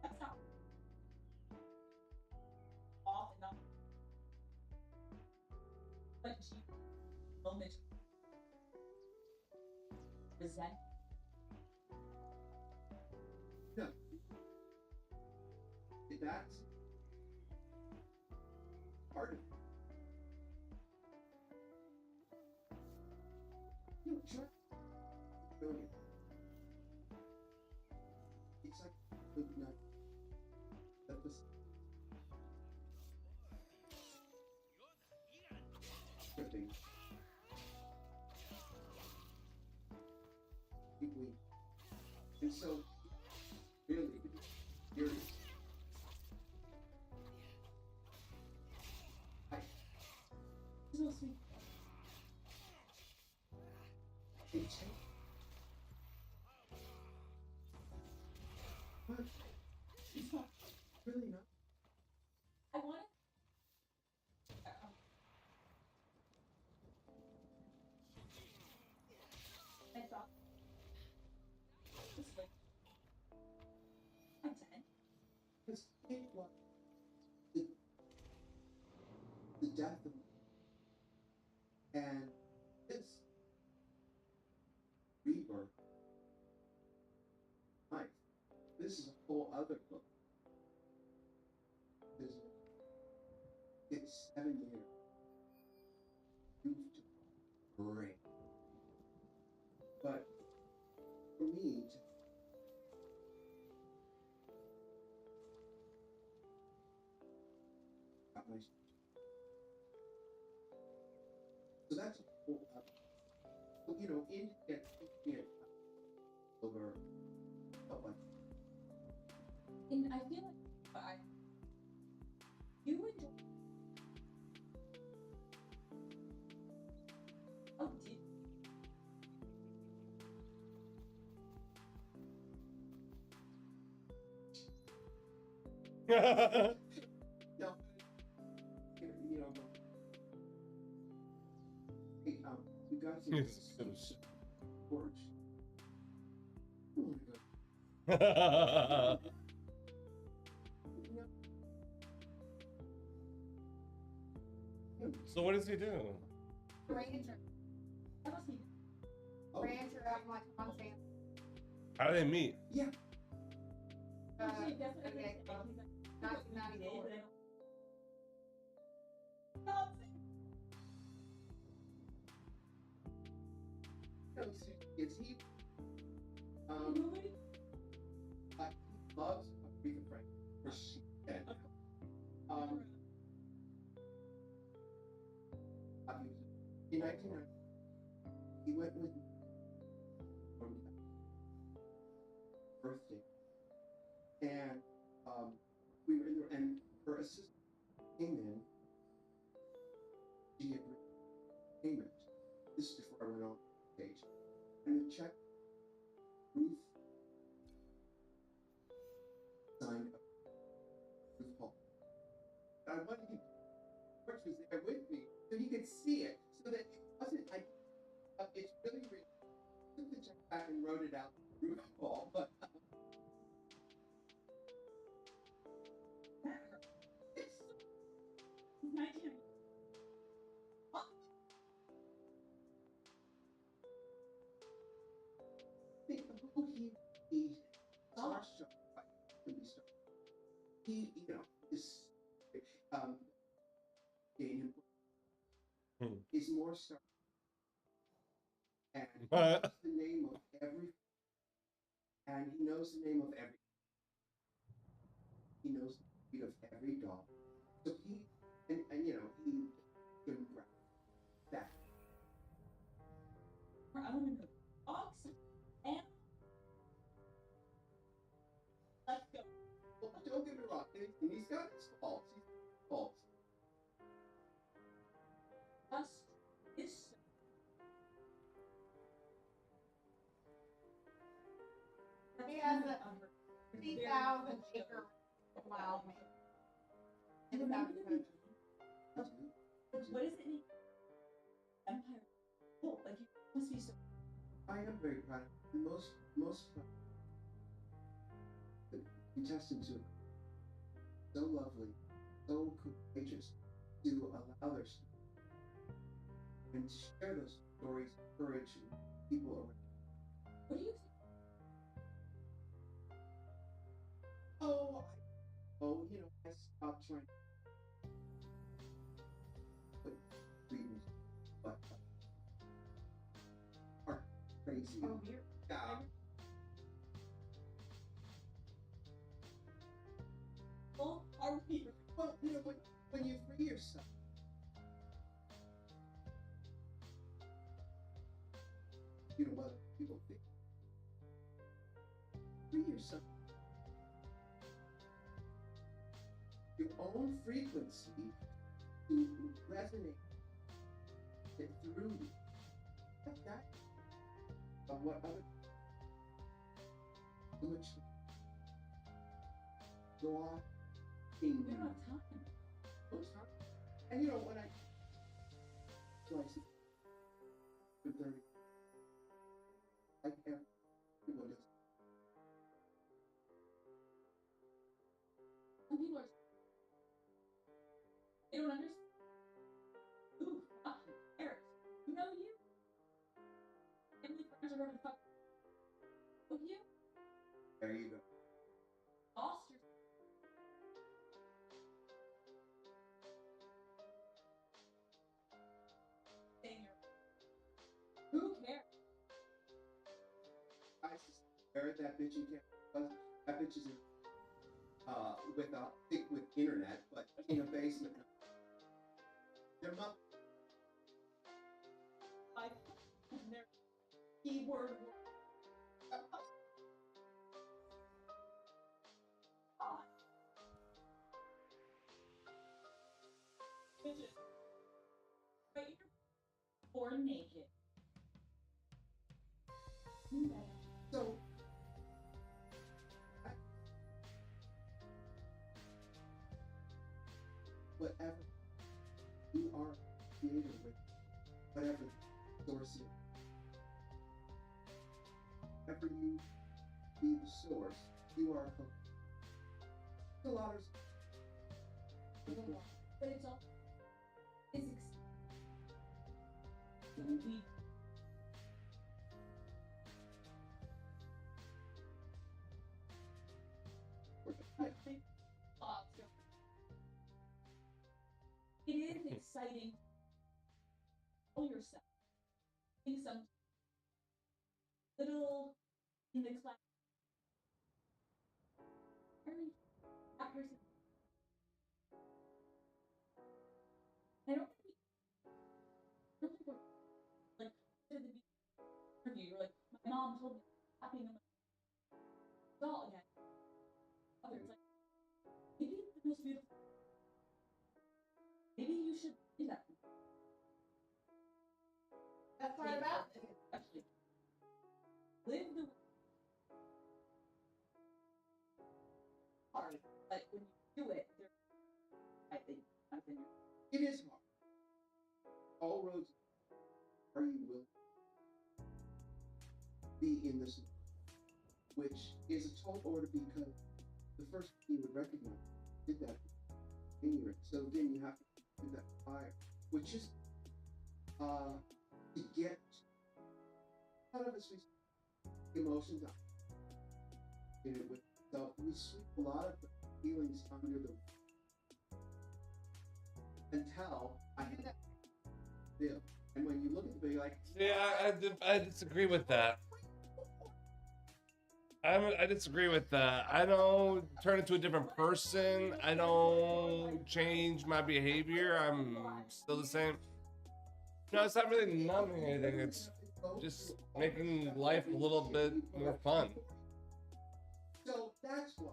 S6: That's not off and not. But she moment resent.
S5: No. That's part of it. You know, sure. Brilliant. It's like looking at that was tripping. Deeply. And so really curious.
S6: So sweet.
S5: But it's not really not.
S6: I want it. I thought this like I'm 10.
S5: Because it was the death of and this rebirth life. This is a whole other book. It's 7 years. Used to break. But for me to got my so that's a whole other. You know, in it over felt like
S6: And I feel like you enjoy. Oh, did
S5: no, you know, hey, we got some porch. Oh my god.
S1: So what does he do?
S3: Ranger. That was he. Rancher out in like Montana.
S1: How do they meet?
S5: Yeah.
S3: Okay, 1994.
S5: Is he? He loves Aretha Franklin, or she can. In 1990, he went with me on birthday, and we were in there, and her assistant came in. She had written payment. This is before I went on stage, and the check, Ruth signed up. Ruth Paul. I wanted him. George was there with me, so he could see it, so that it wasn't. It's really real. I took the check back and wrote it out. Ruth Paul, but. He starstruck by when he started. He, is Daniel is more star, and he knows the name of every, and he knows the name of every. He knows the breed of every dog. So he he can grab that.
S6: I want to know dogs and let's go.
S5: Well, don't get me wrong. And he's got his faults. He's got his faults.
S6: Just is.
S3: He has a 50,000 acre Wyoming.
S6: What is it? Empire. Oh, like you must be so.
S5: I am very proud. Most the contestants are so lovely, so courageous to allow their story and to share those stories, encourage people around.
S6: What do you think?
S5: I stopped trying to put readers, but are crazy.
S3: Oh, here.
S5: Yeah.
S6: Well, are we?
S5: Well, when you free yourself, what people think. Free yourself. Your own frequency to resonate it through you. That of what other so much blocking.
S6: We don't have time.
S5: No time. And when I slice it for 30, I can't. People just.
S6: Some people are. They don't understand. Ooh, Eric, you know you? Family friends are going to fuck with you?
S5: There you go.
S6: Lost your. Who cares?
S5: I swear that bitch you can't. That bitch is with internet, but in a basement. Their mom.
S6: And their keyword. Bitches. Right here. Or naked.
S5: So. Whatever you are created with, whatever source is, whenever you be the source, you are a lot of.
S6: But it's all. It's We it is exciting to tell yourself doing some little in the class. That person. I don't think we're like to the interview. You're like, my mom told me happening in my doll again. Others like maybe it's the most beautiful. Maybe you should do that.
S3: That's not about it.
S6: Actually, live the hard, but when you do it, I think
S5: it is hard. All roads are you will be in this, which is a tall order because the first thing you would recognize did that ignorant. So then you have to do that fire, which is to get a lot of us emotions out. You know, with so we sweep a lot of the feelings under the until I hit that bill. And when you look at the bill, you're like,
S1: yeah, I disagree with that. I disagree with that. I don't turn into a different person. I don't change my behavior. I'm still the same. No, it's not really numbing anything. It's just making life a little bit more fun.
S5: So that's why.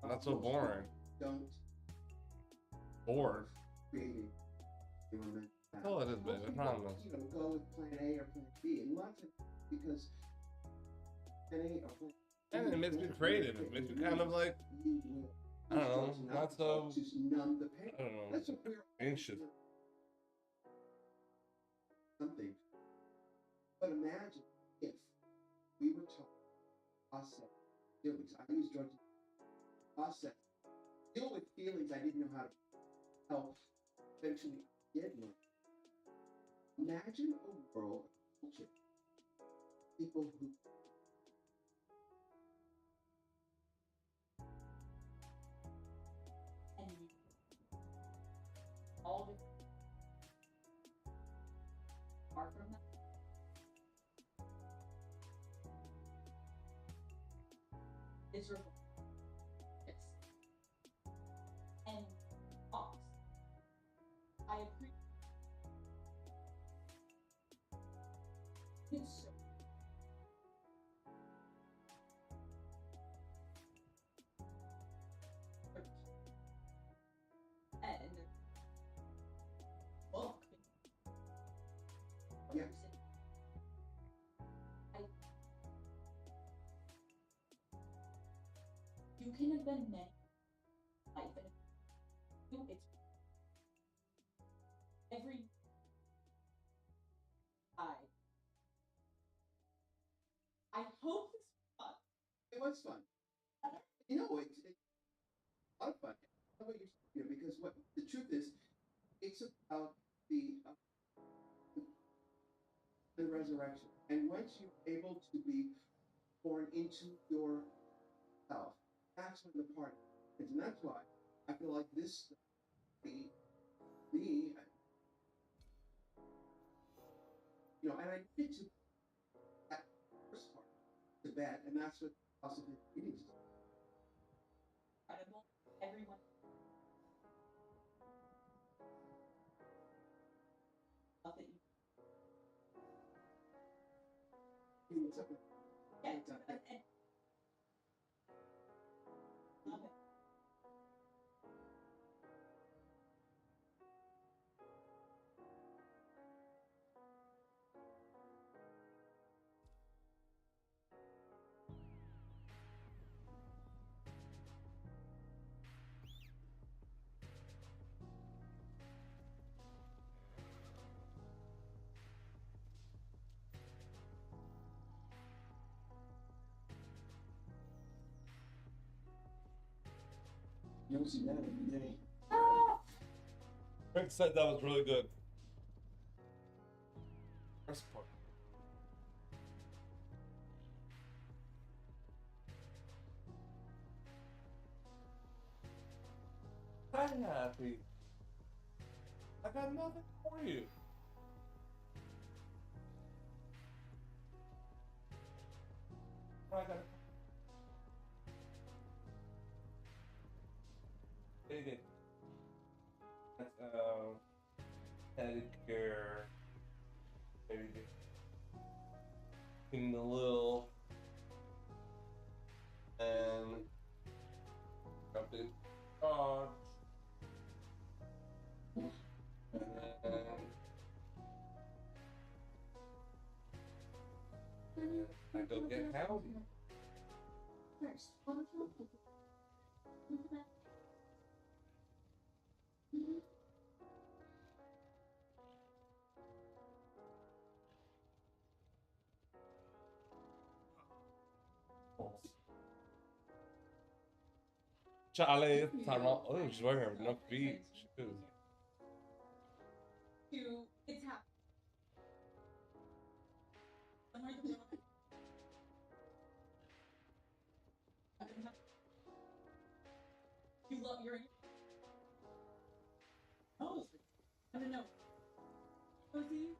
S1: Not so boring.
S5: Don't.
S1: Bored.
S5: Creating.
S1: Oh, it is, baby. I promise.
S5: You know, go with plan A or plan B. And lots of because plan A or plan B.
S1: And it makes me creative. It makes me kind of like, I don't know, not so, I don't know, anxious.
S5: Something. But imagine if we were taught process feelings. I use drugs to process, deal with feelings I didn't know how to help. Eventually, I did learn. Imagine a world, a culture, people who
S6: all the far from that. Miserable. Yes. And Fox. I appreciate it's so and book.
S5: Yeah.
S6: You can have been many life and it's every I hope this was fun.
S5: It was fun. You know, it's a lot of fun. I love what you're saying, because what the truth is, it's about the resurrection. And once you're able to be born into yourself, that's when the part is. And that's why I feel like this, you know, and I needed to that first part to bed, and that's what positive readings is.
S6: Incredible. Everyone. Love that you. Yeah, and love it.
S5: You don't see that every day.
S1: Rick said that was really good. First part. I'm happy. I got nothing for you. I got it. That's pedicure. Maybe in the little and up in charge. And then I go get Howdy.
S3: First,
S1: Charlie, Tyrone. Oh, she's wearing enough feet. Shoot.
S6: It's happening. Somewhere the middle. You love your. Oh, I don't know. Cozy.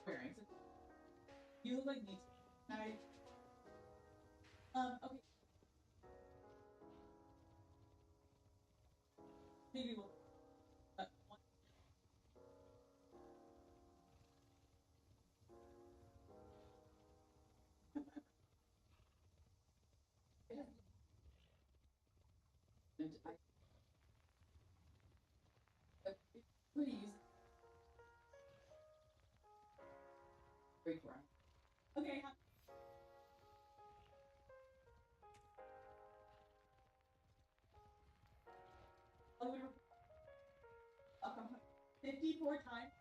S6: Wearing. You look like me. Okay. Maybe we'll. One. And what do you use? Break round. Okay. I would 54 times.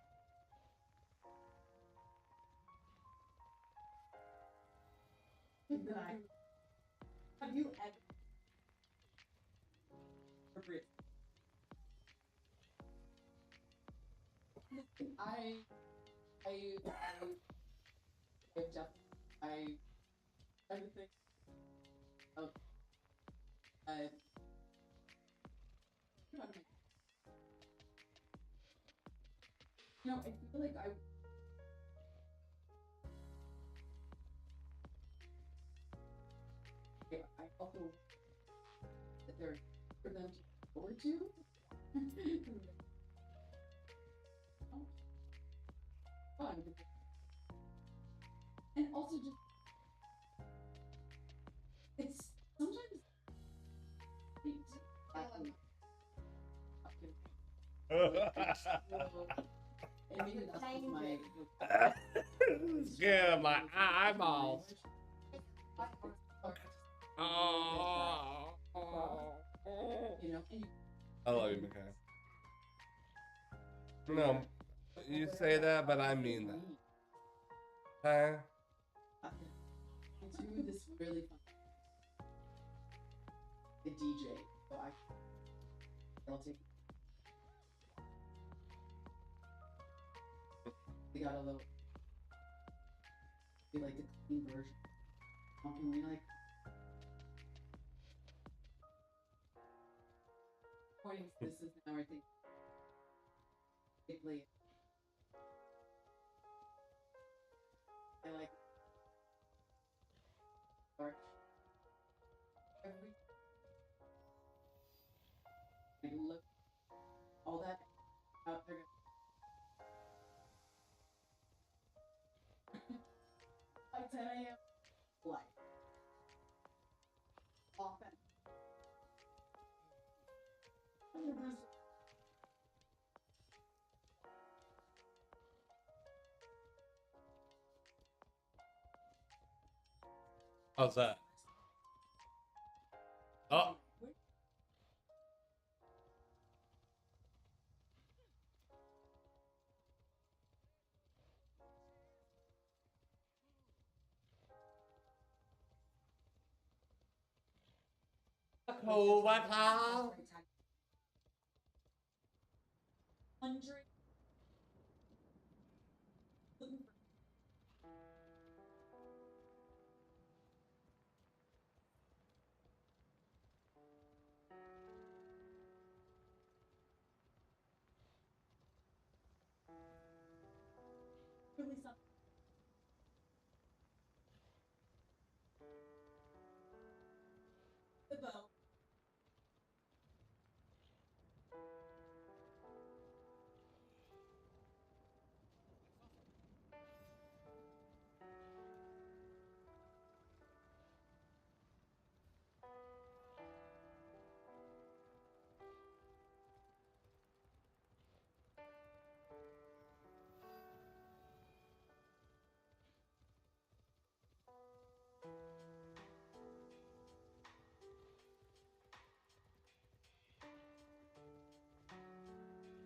S6: Have you ever? Everything. Oh, no, I feel like I also that they're for them to look forward to. Fun. And also just it's sometimes and maybe that's my
S1: yeah, my eyeballs.
S6: You know,
S1: I love you, McKay. No, you say that, but I mean that. Huh?
S6: Do this really fun. The DJ, so I'll take. We got a little. We like the clean version. Can we like? Pointing. This is now I think. Quickly. I like. Dark. Every. I look. All that out there. Like 10 a.m. Life. Often.
S1: How's that? Oh.
S6: 100. Looking for really something. The bow.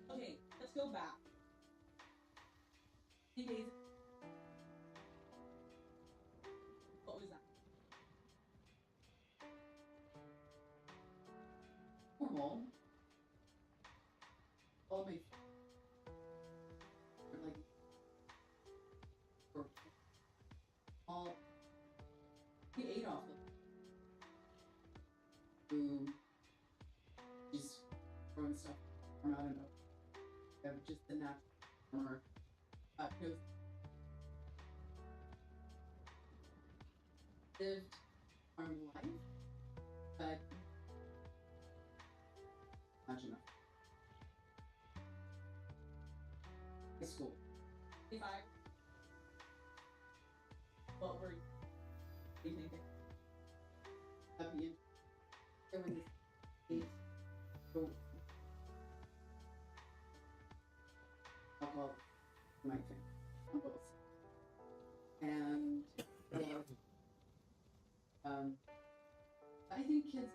S6: Okay, let's go back. 3 days. What was that?
S2: Normal. All my like or all we ate off of food, just throwing stuff around. I don't know. Just the natural or no, lived our life, but not enough. High school.
S6: If I, what were you thinking?
S2: I'd be in this age, so alcohol, my family, and I think kids.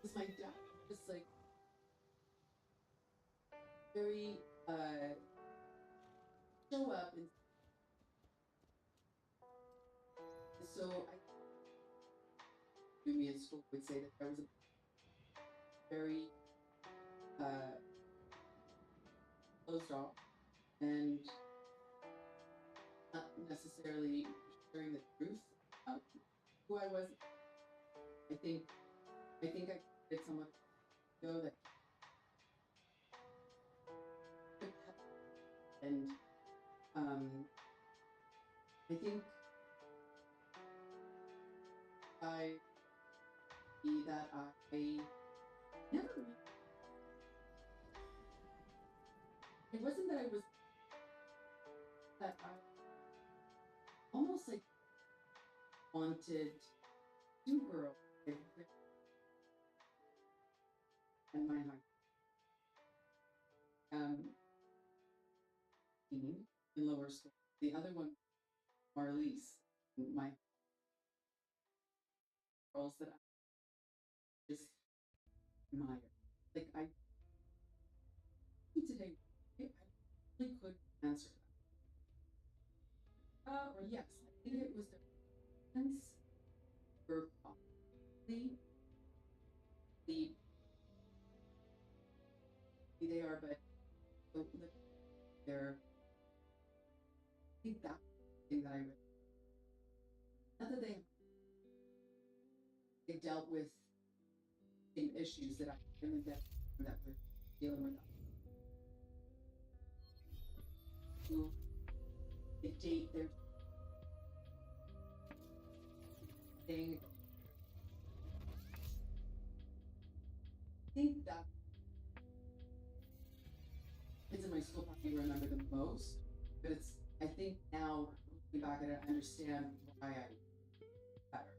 S2: Because my dad was like very show up, and so I me in school would say that there was a very closed off and not necessarily sharing the truth of who I was. I think I did someone know that could help. And I think I never it wasn't that I was that I almost like wanted two girls and my high in lower school. The other one, Marlies, my girls that I just admire. Like I today, I really could answer that. Or yes, I think it was the parents were probably they are, but they're. I think that's the thing that I would. Not that they dealt with same issues that I really that we're dealing with. Who they date their thing. I think that kids in my school probably remember the most, but it's I think now looking back at it, I understand why I better.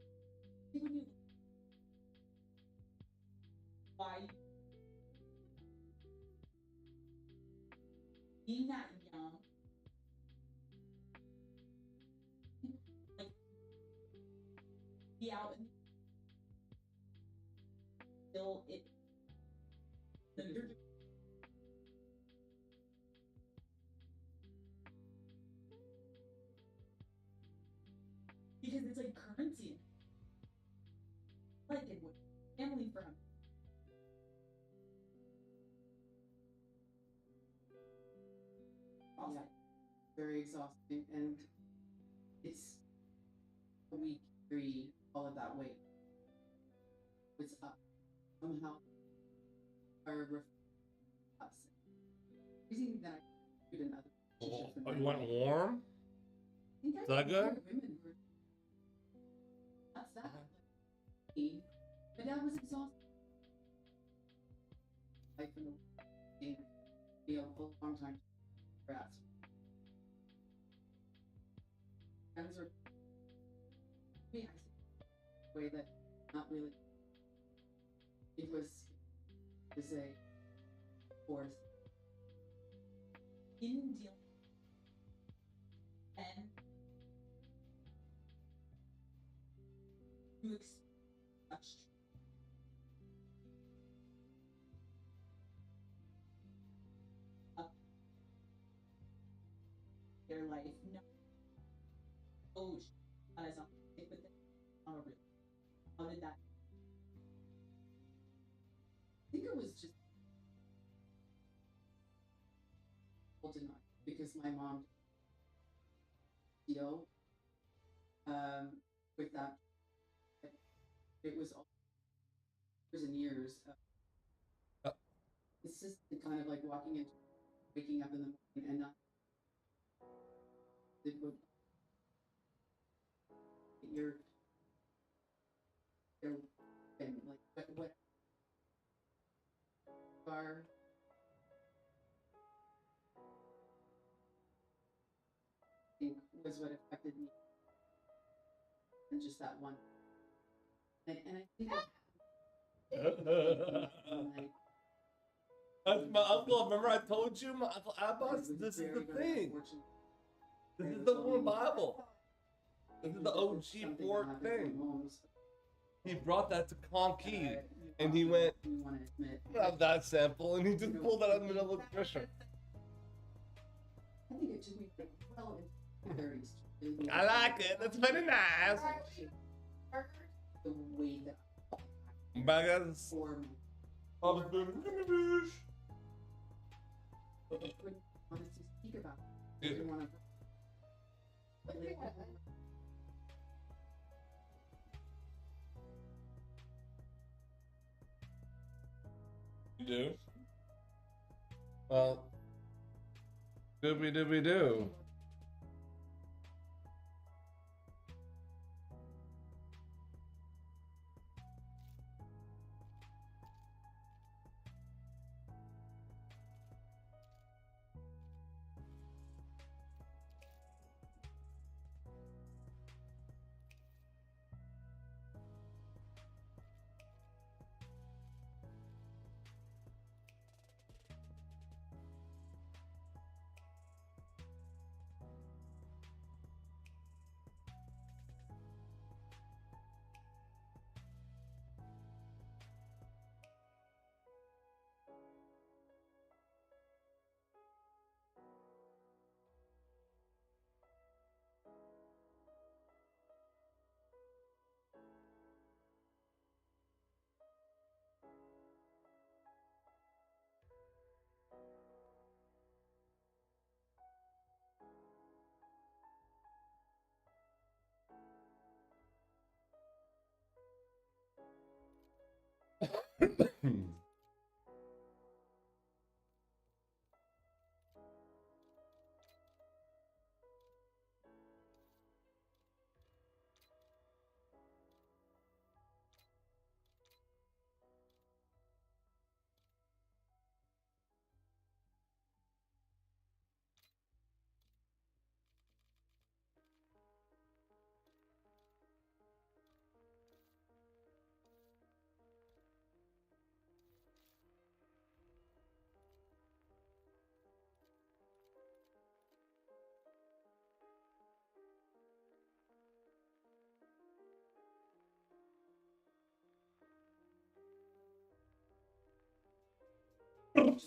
S6: Why being that young, like be out and still it. So you're because it's like currency. Like
S2: exhausting, and it's we carry all of that weight. It's up somehow. Our us. Reason that I did in other relationships.
S1: Oh, you want warm? Is that good?
S2: Women were, that's that. Like, my dad was exhausted. Life in the be a long time. Rats. Friends are. Me, I see the way that not really. It was a force.
S6: In dealing and you expect such their life. No. Oh, that is not it, but not a real. How did that?
S2: I think it was just denial because my mom deal with that. It was all years and years. It's just kind of like waking up in the morning and not. It would, you're and like what are I think was what affected me and just that one and I think
S1: That's my uncle. Remember I told you, my Uncle Abbas, this is the thing. This is the one Bible. This is the OG pork thing. He brought that to Conky, and he went, not that simple, and he just pulled that out in the middle of the Christian.
S2: I think it took me well into 30s.
S1: I like it. That's very nice.
S2: The way that
S1: Bagas. I was doing fish.
S2: I couldn't honestly speak about it. I didn't want to.
S1: You do? Well, doobie doo.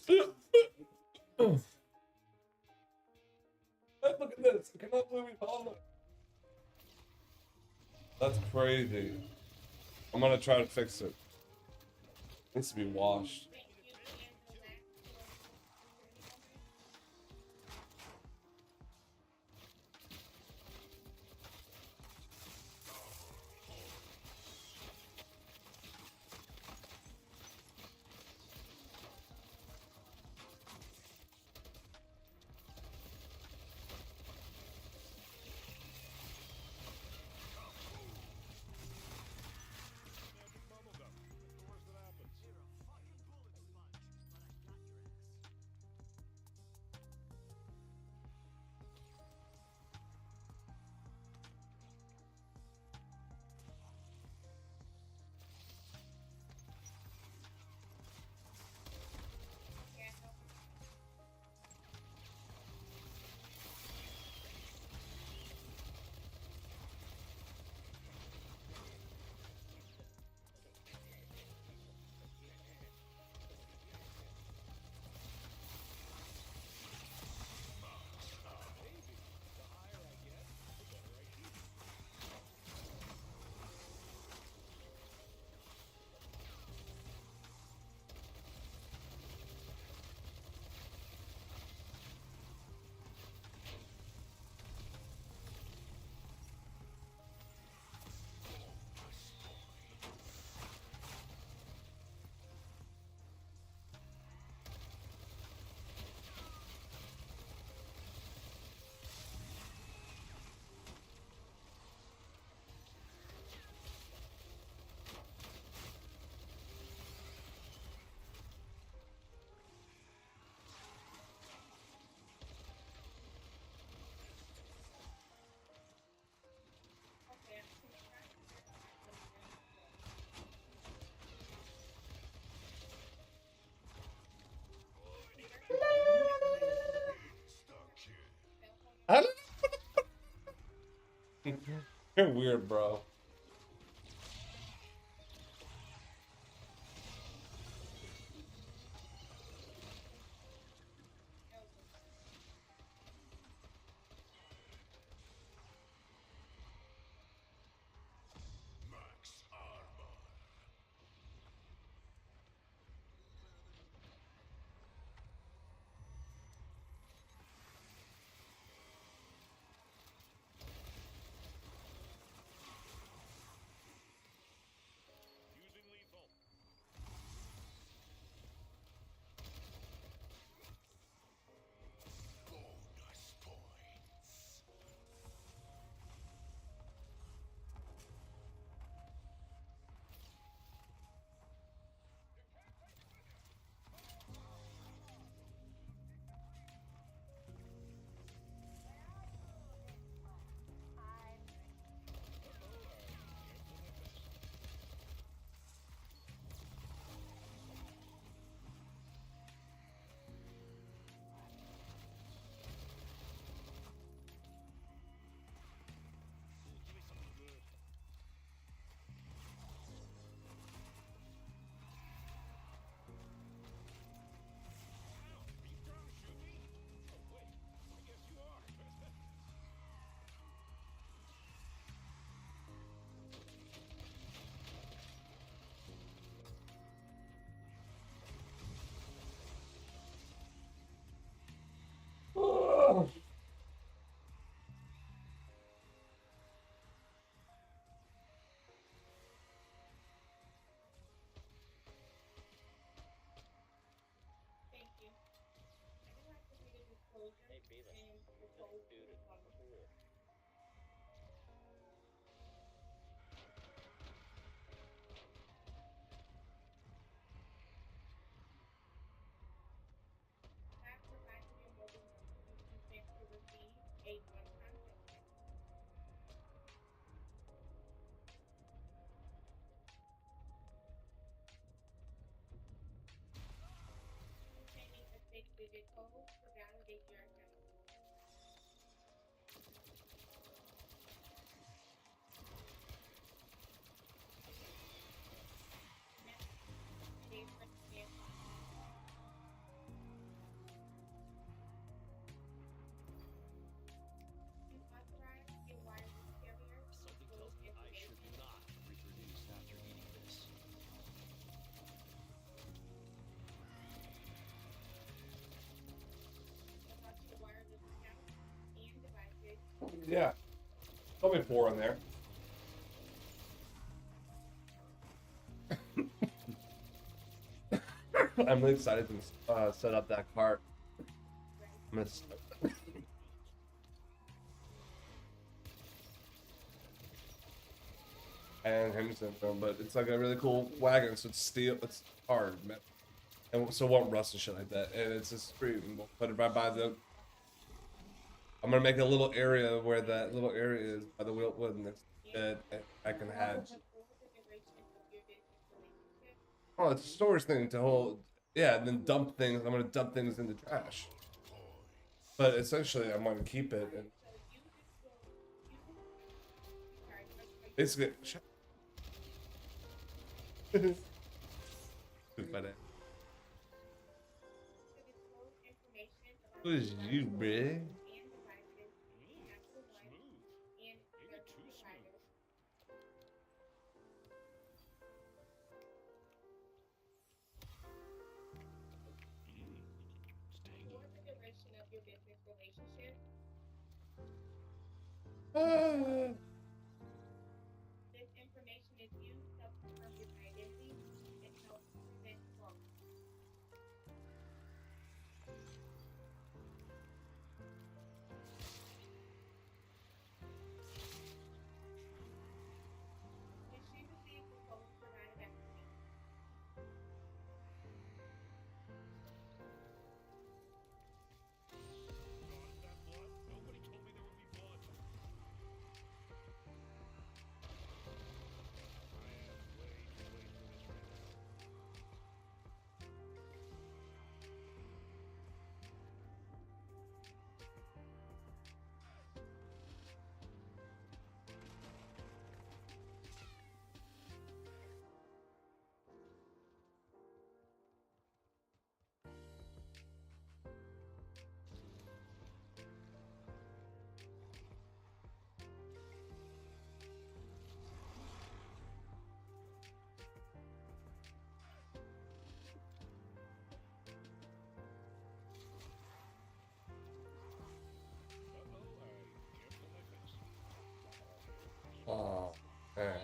S1: Hey, look at this. I cannot believe we found it. That's crazy. I'm gonna try to fix it. It needs to be washed. You're weird, bro.
S4: Something tells me I should not reproduce after eating this.
S1: Yeah. Probably 4 in there. I'm really excited to set up that cart. And Henderson film, but it's like a really cool wagon, so it's steel, it's hard, man. And so it won't rust and shit like that. And it's just free. We'll put it right by the. I'm gonna make a little area where that little area is by the Wiltwood, and I can have. Oh, it's a storage thing to hold. Yeah, and then dump things. I'm gonna dump things into trash. But essentially, I'm gonna keep it and basically. Who is you, bruh? Oh, man.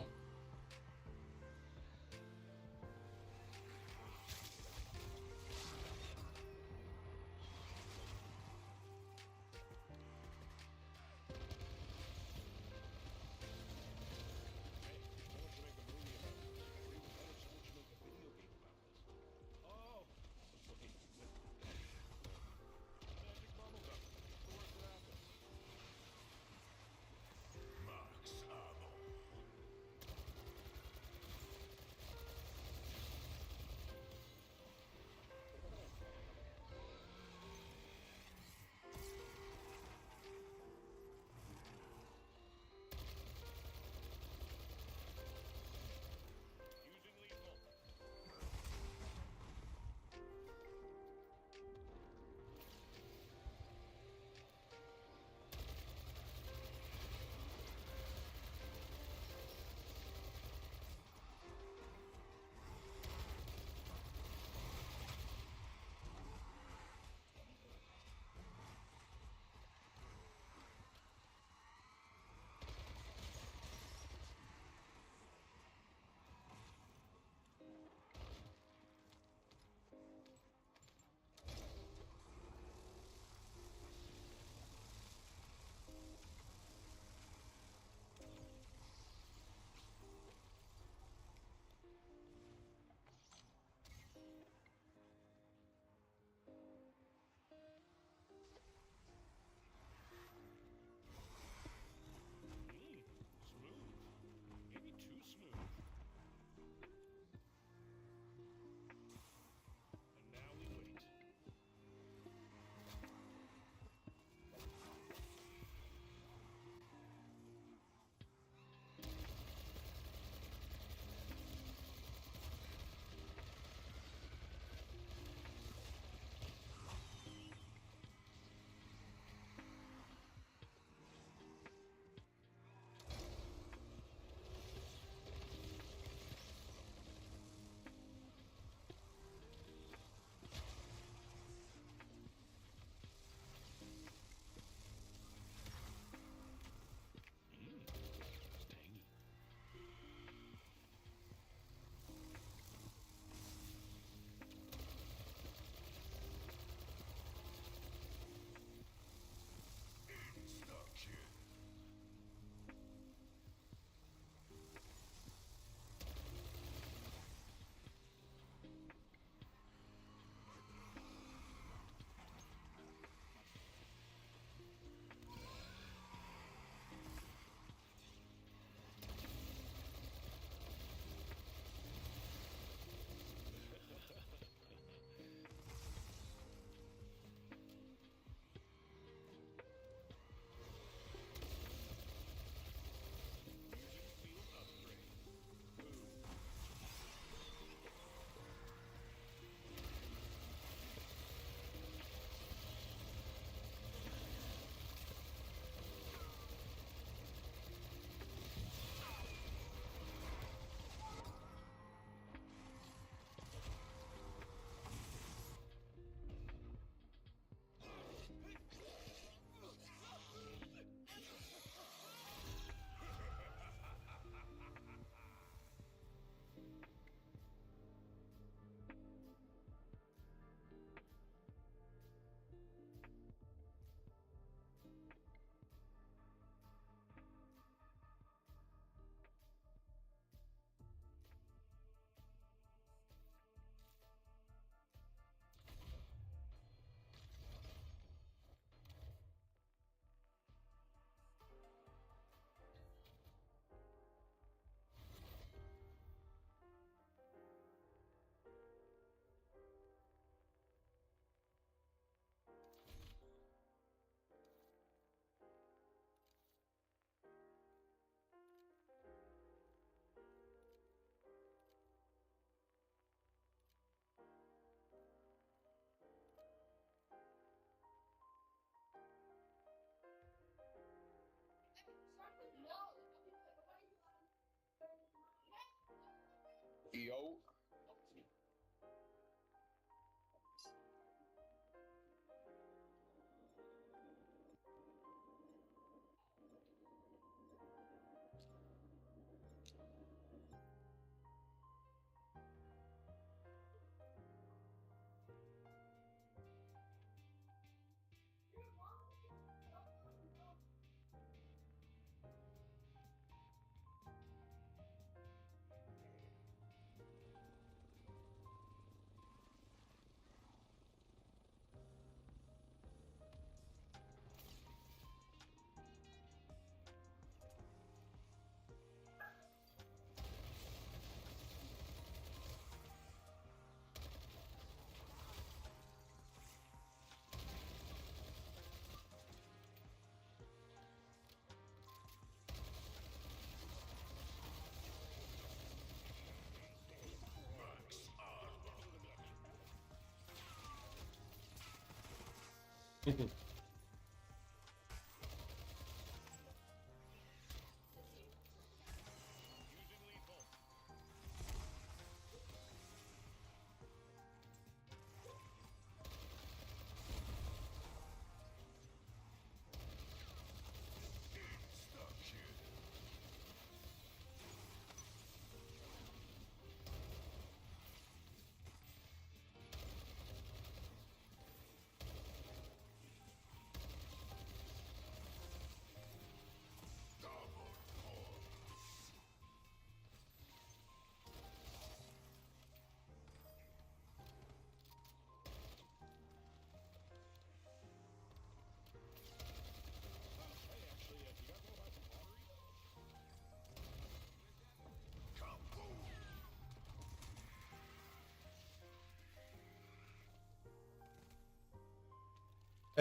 S1: Hey,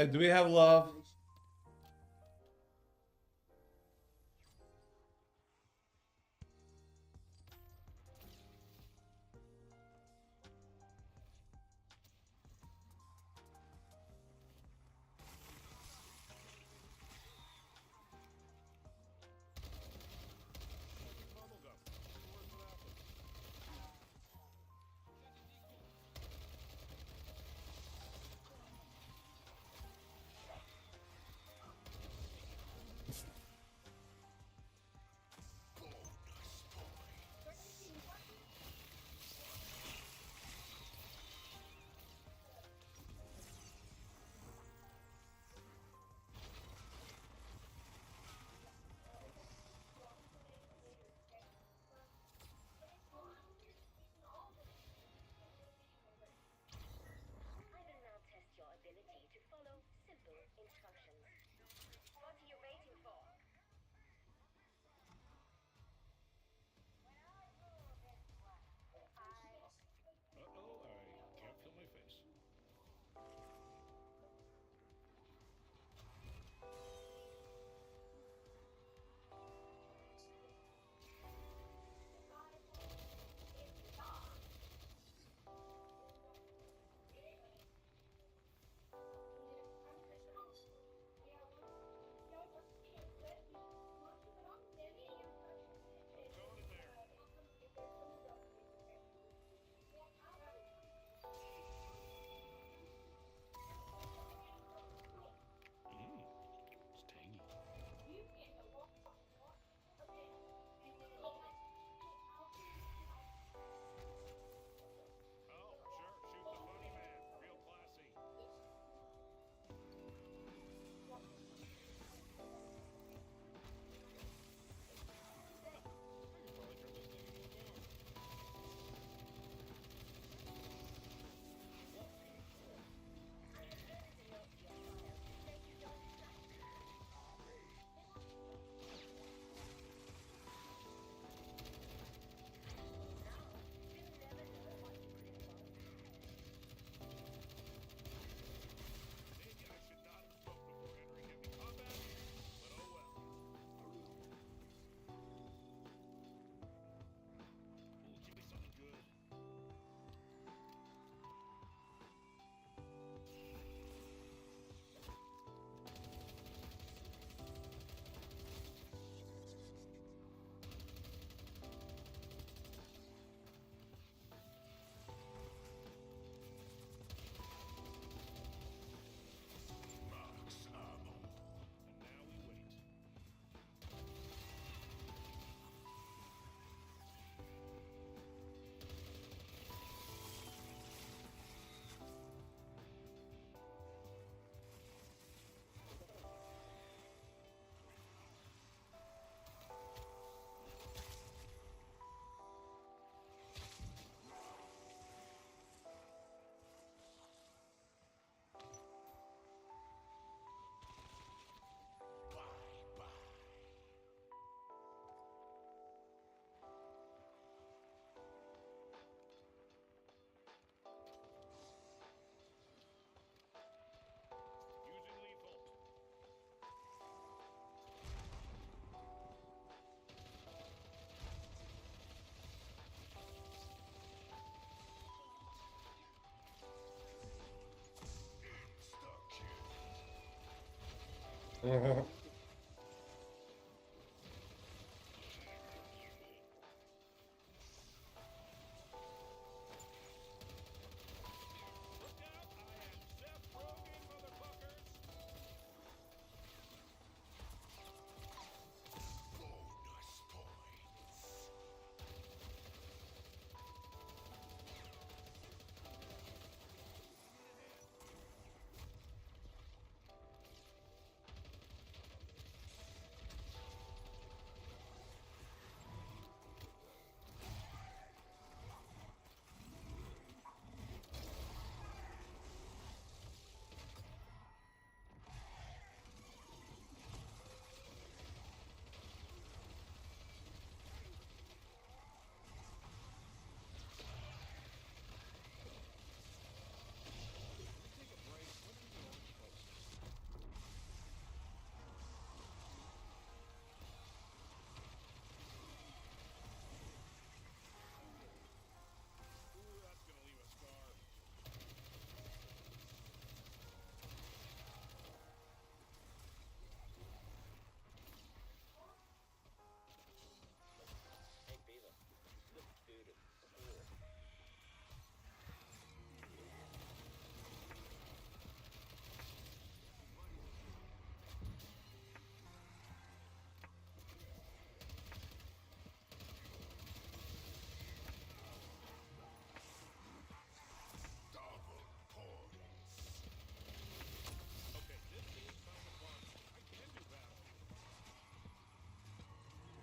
S1: do we have love?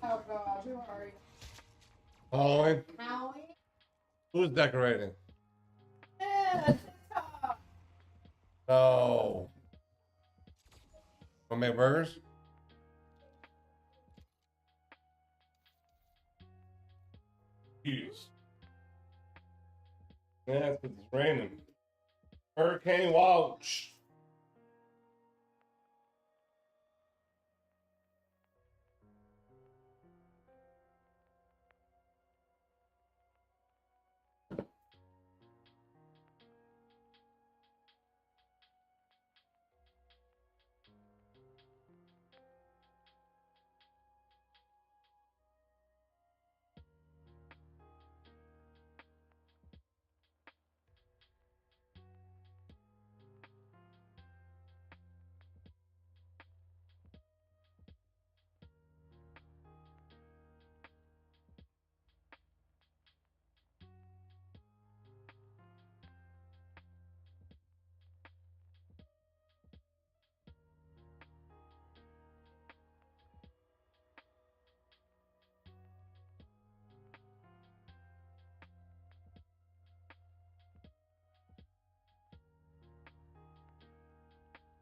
S3: Oh God, who are you?
S1: Halloween?
S3: Howie?
S1: Who's decorating?
S3: Yeah, TikTok.
S1: Oh. Want to make burgers? Yes. Yeah, it's 'cause it's raining. Hurricane watch.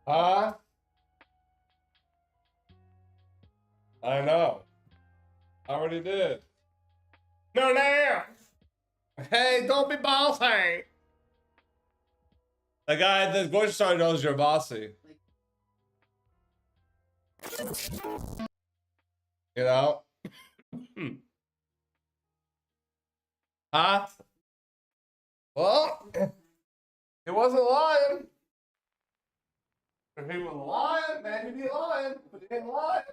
S1: Huh? I know. I already did. No, now. Hey, don't be bossy. The guy at the grocery store knows you're bossy. You know? Huh? Well, he wasn't lying. If he was lying, man, he'd be lying. But he ain't lying.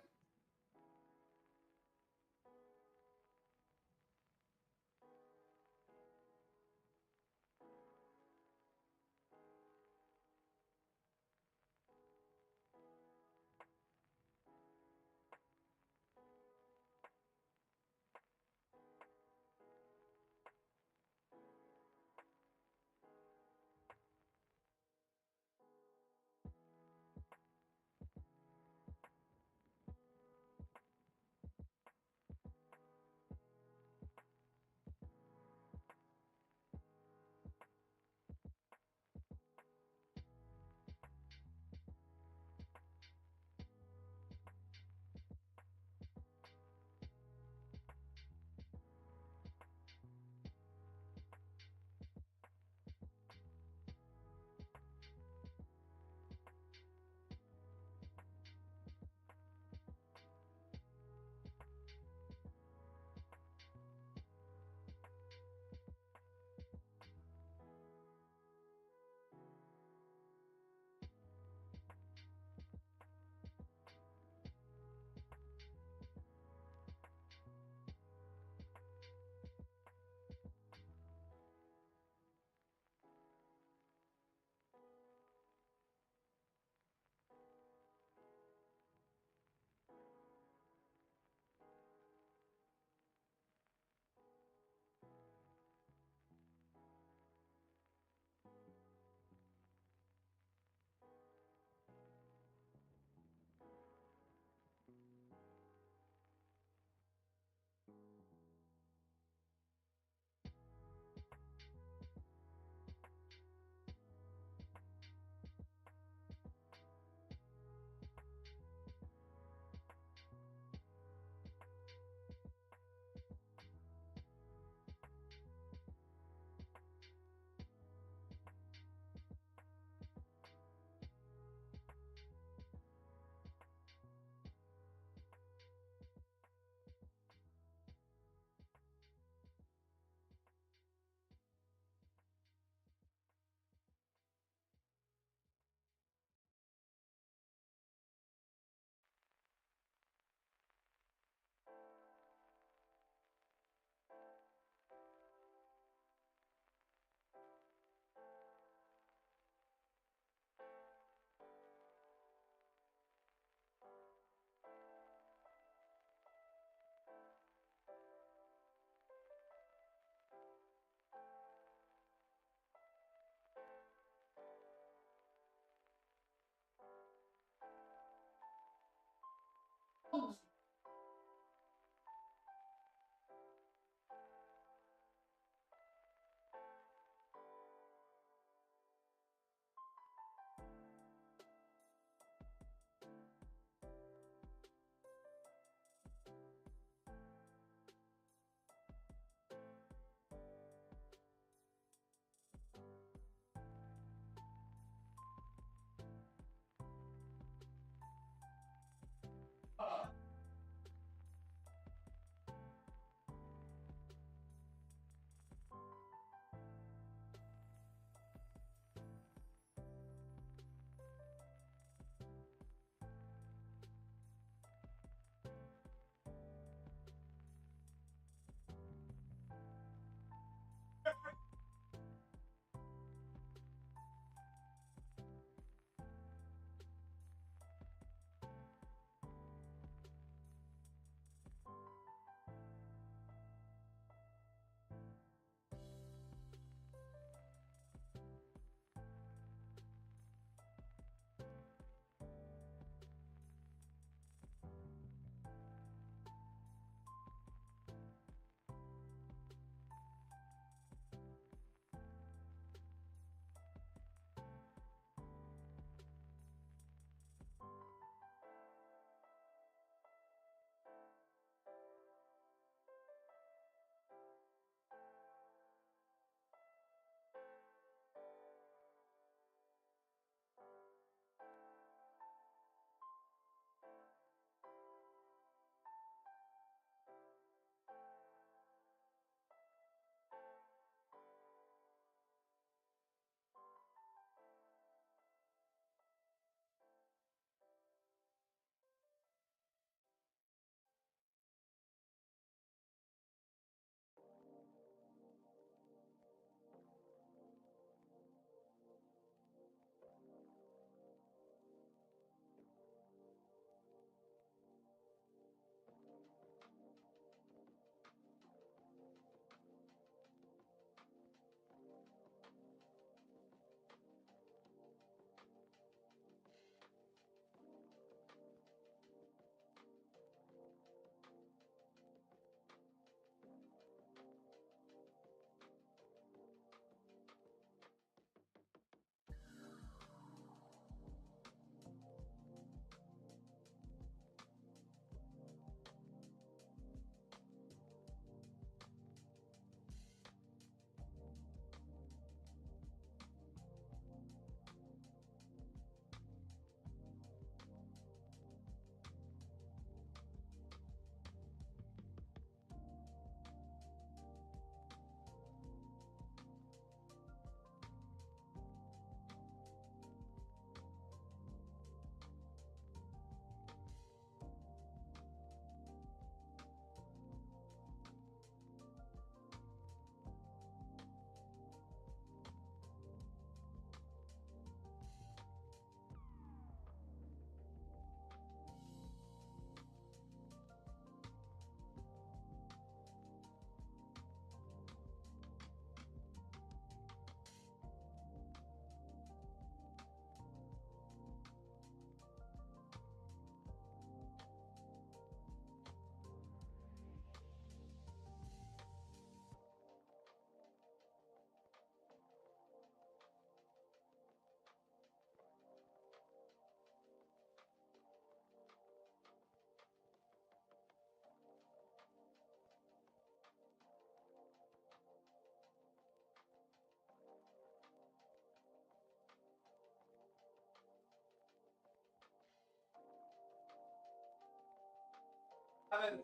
S1: I'm in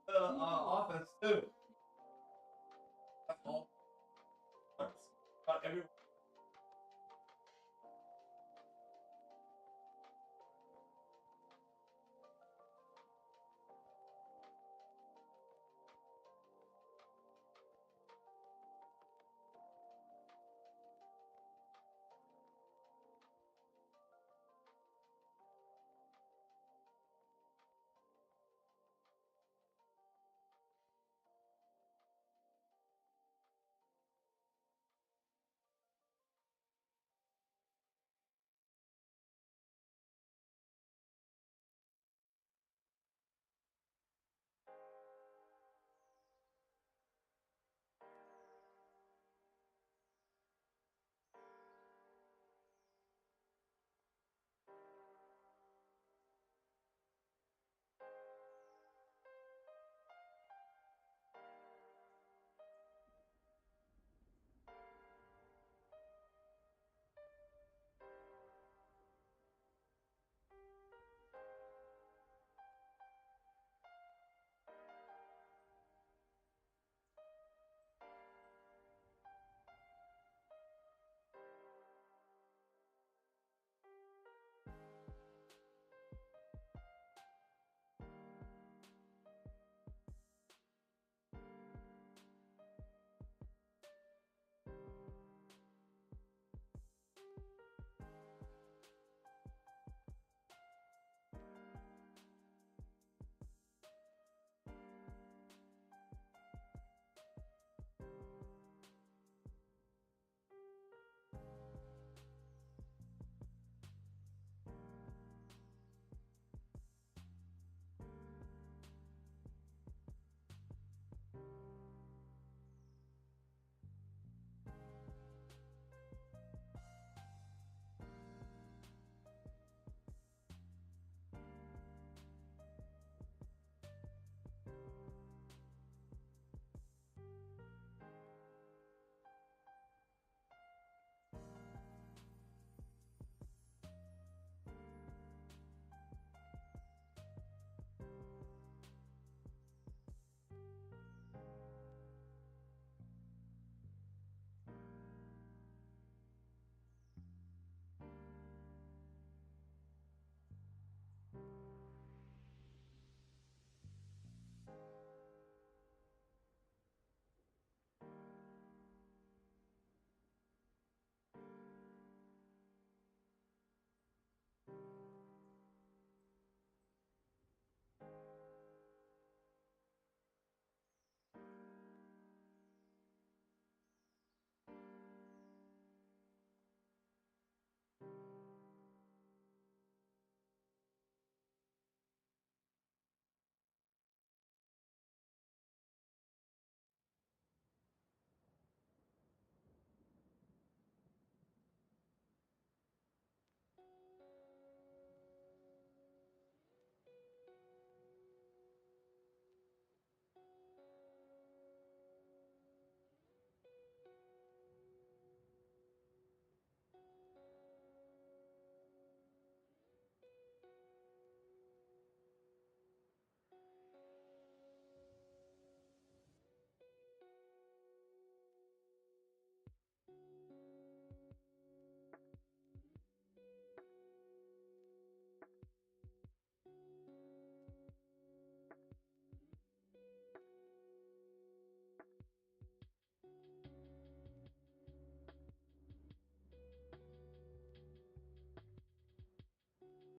S1: the office too. That's all.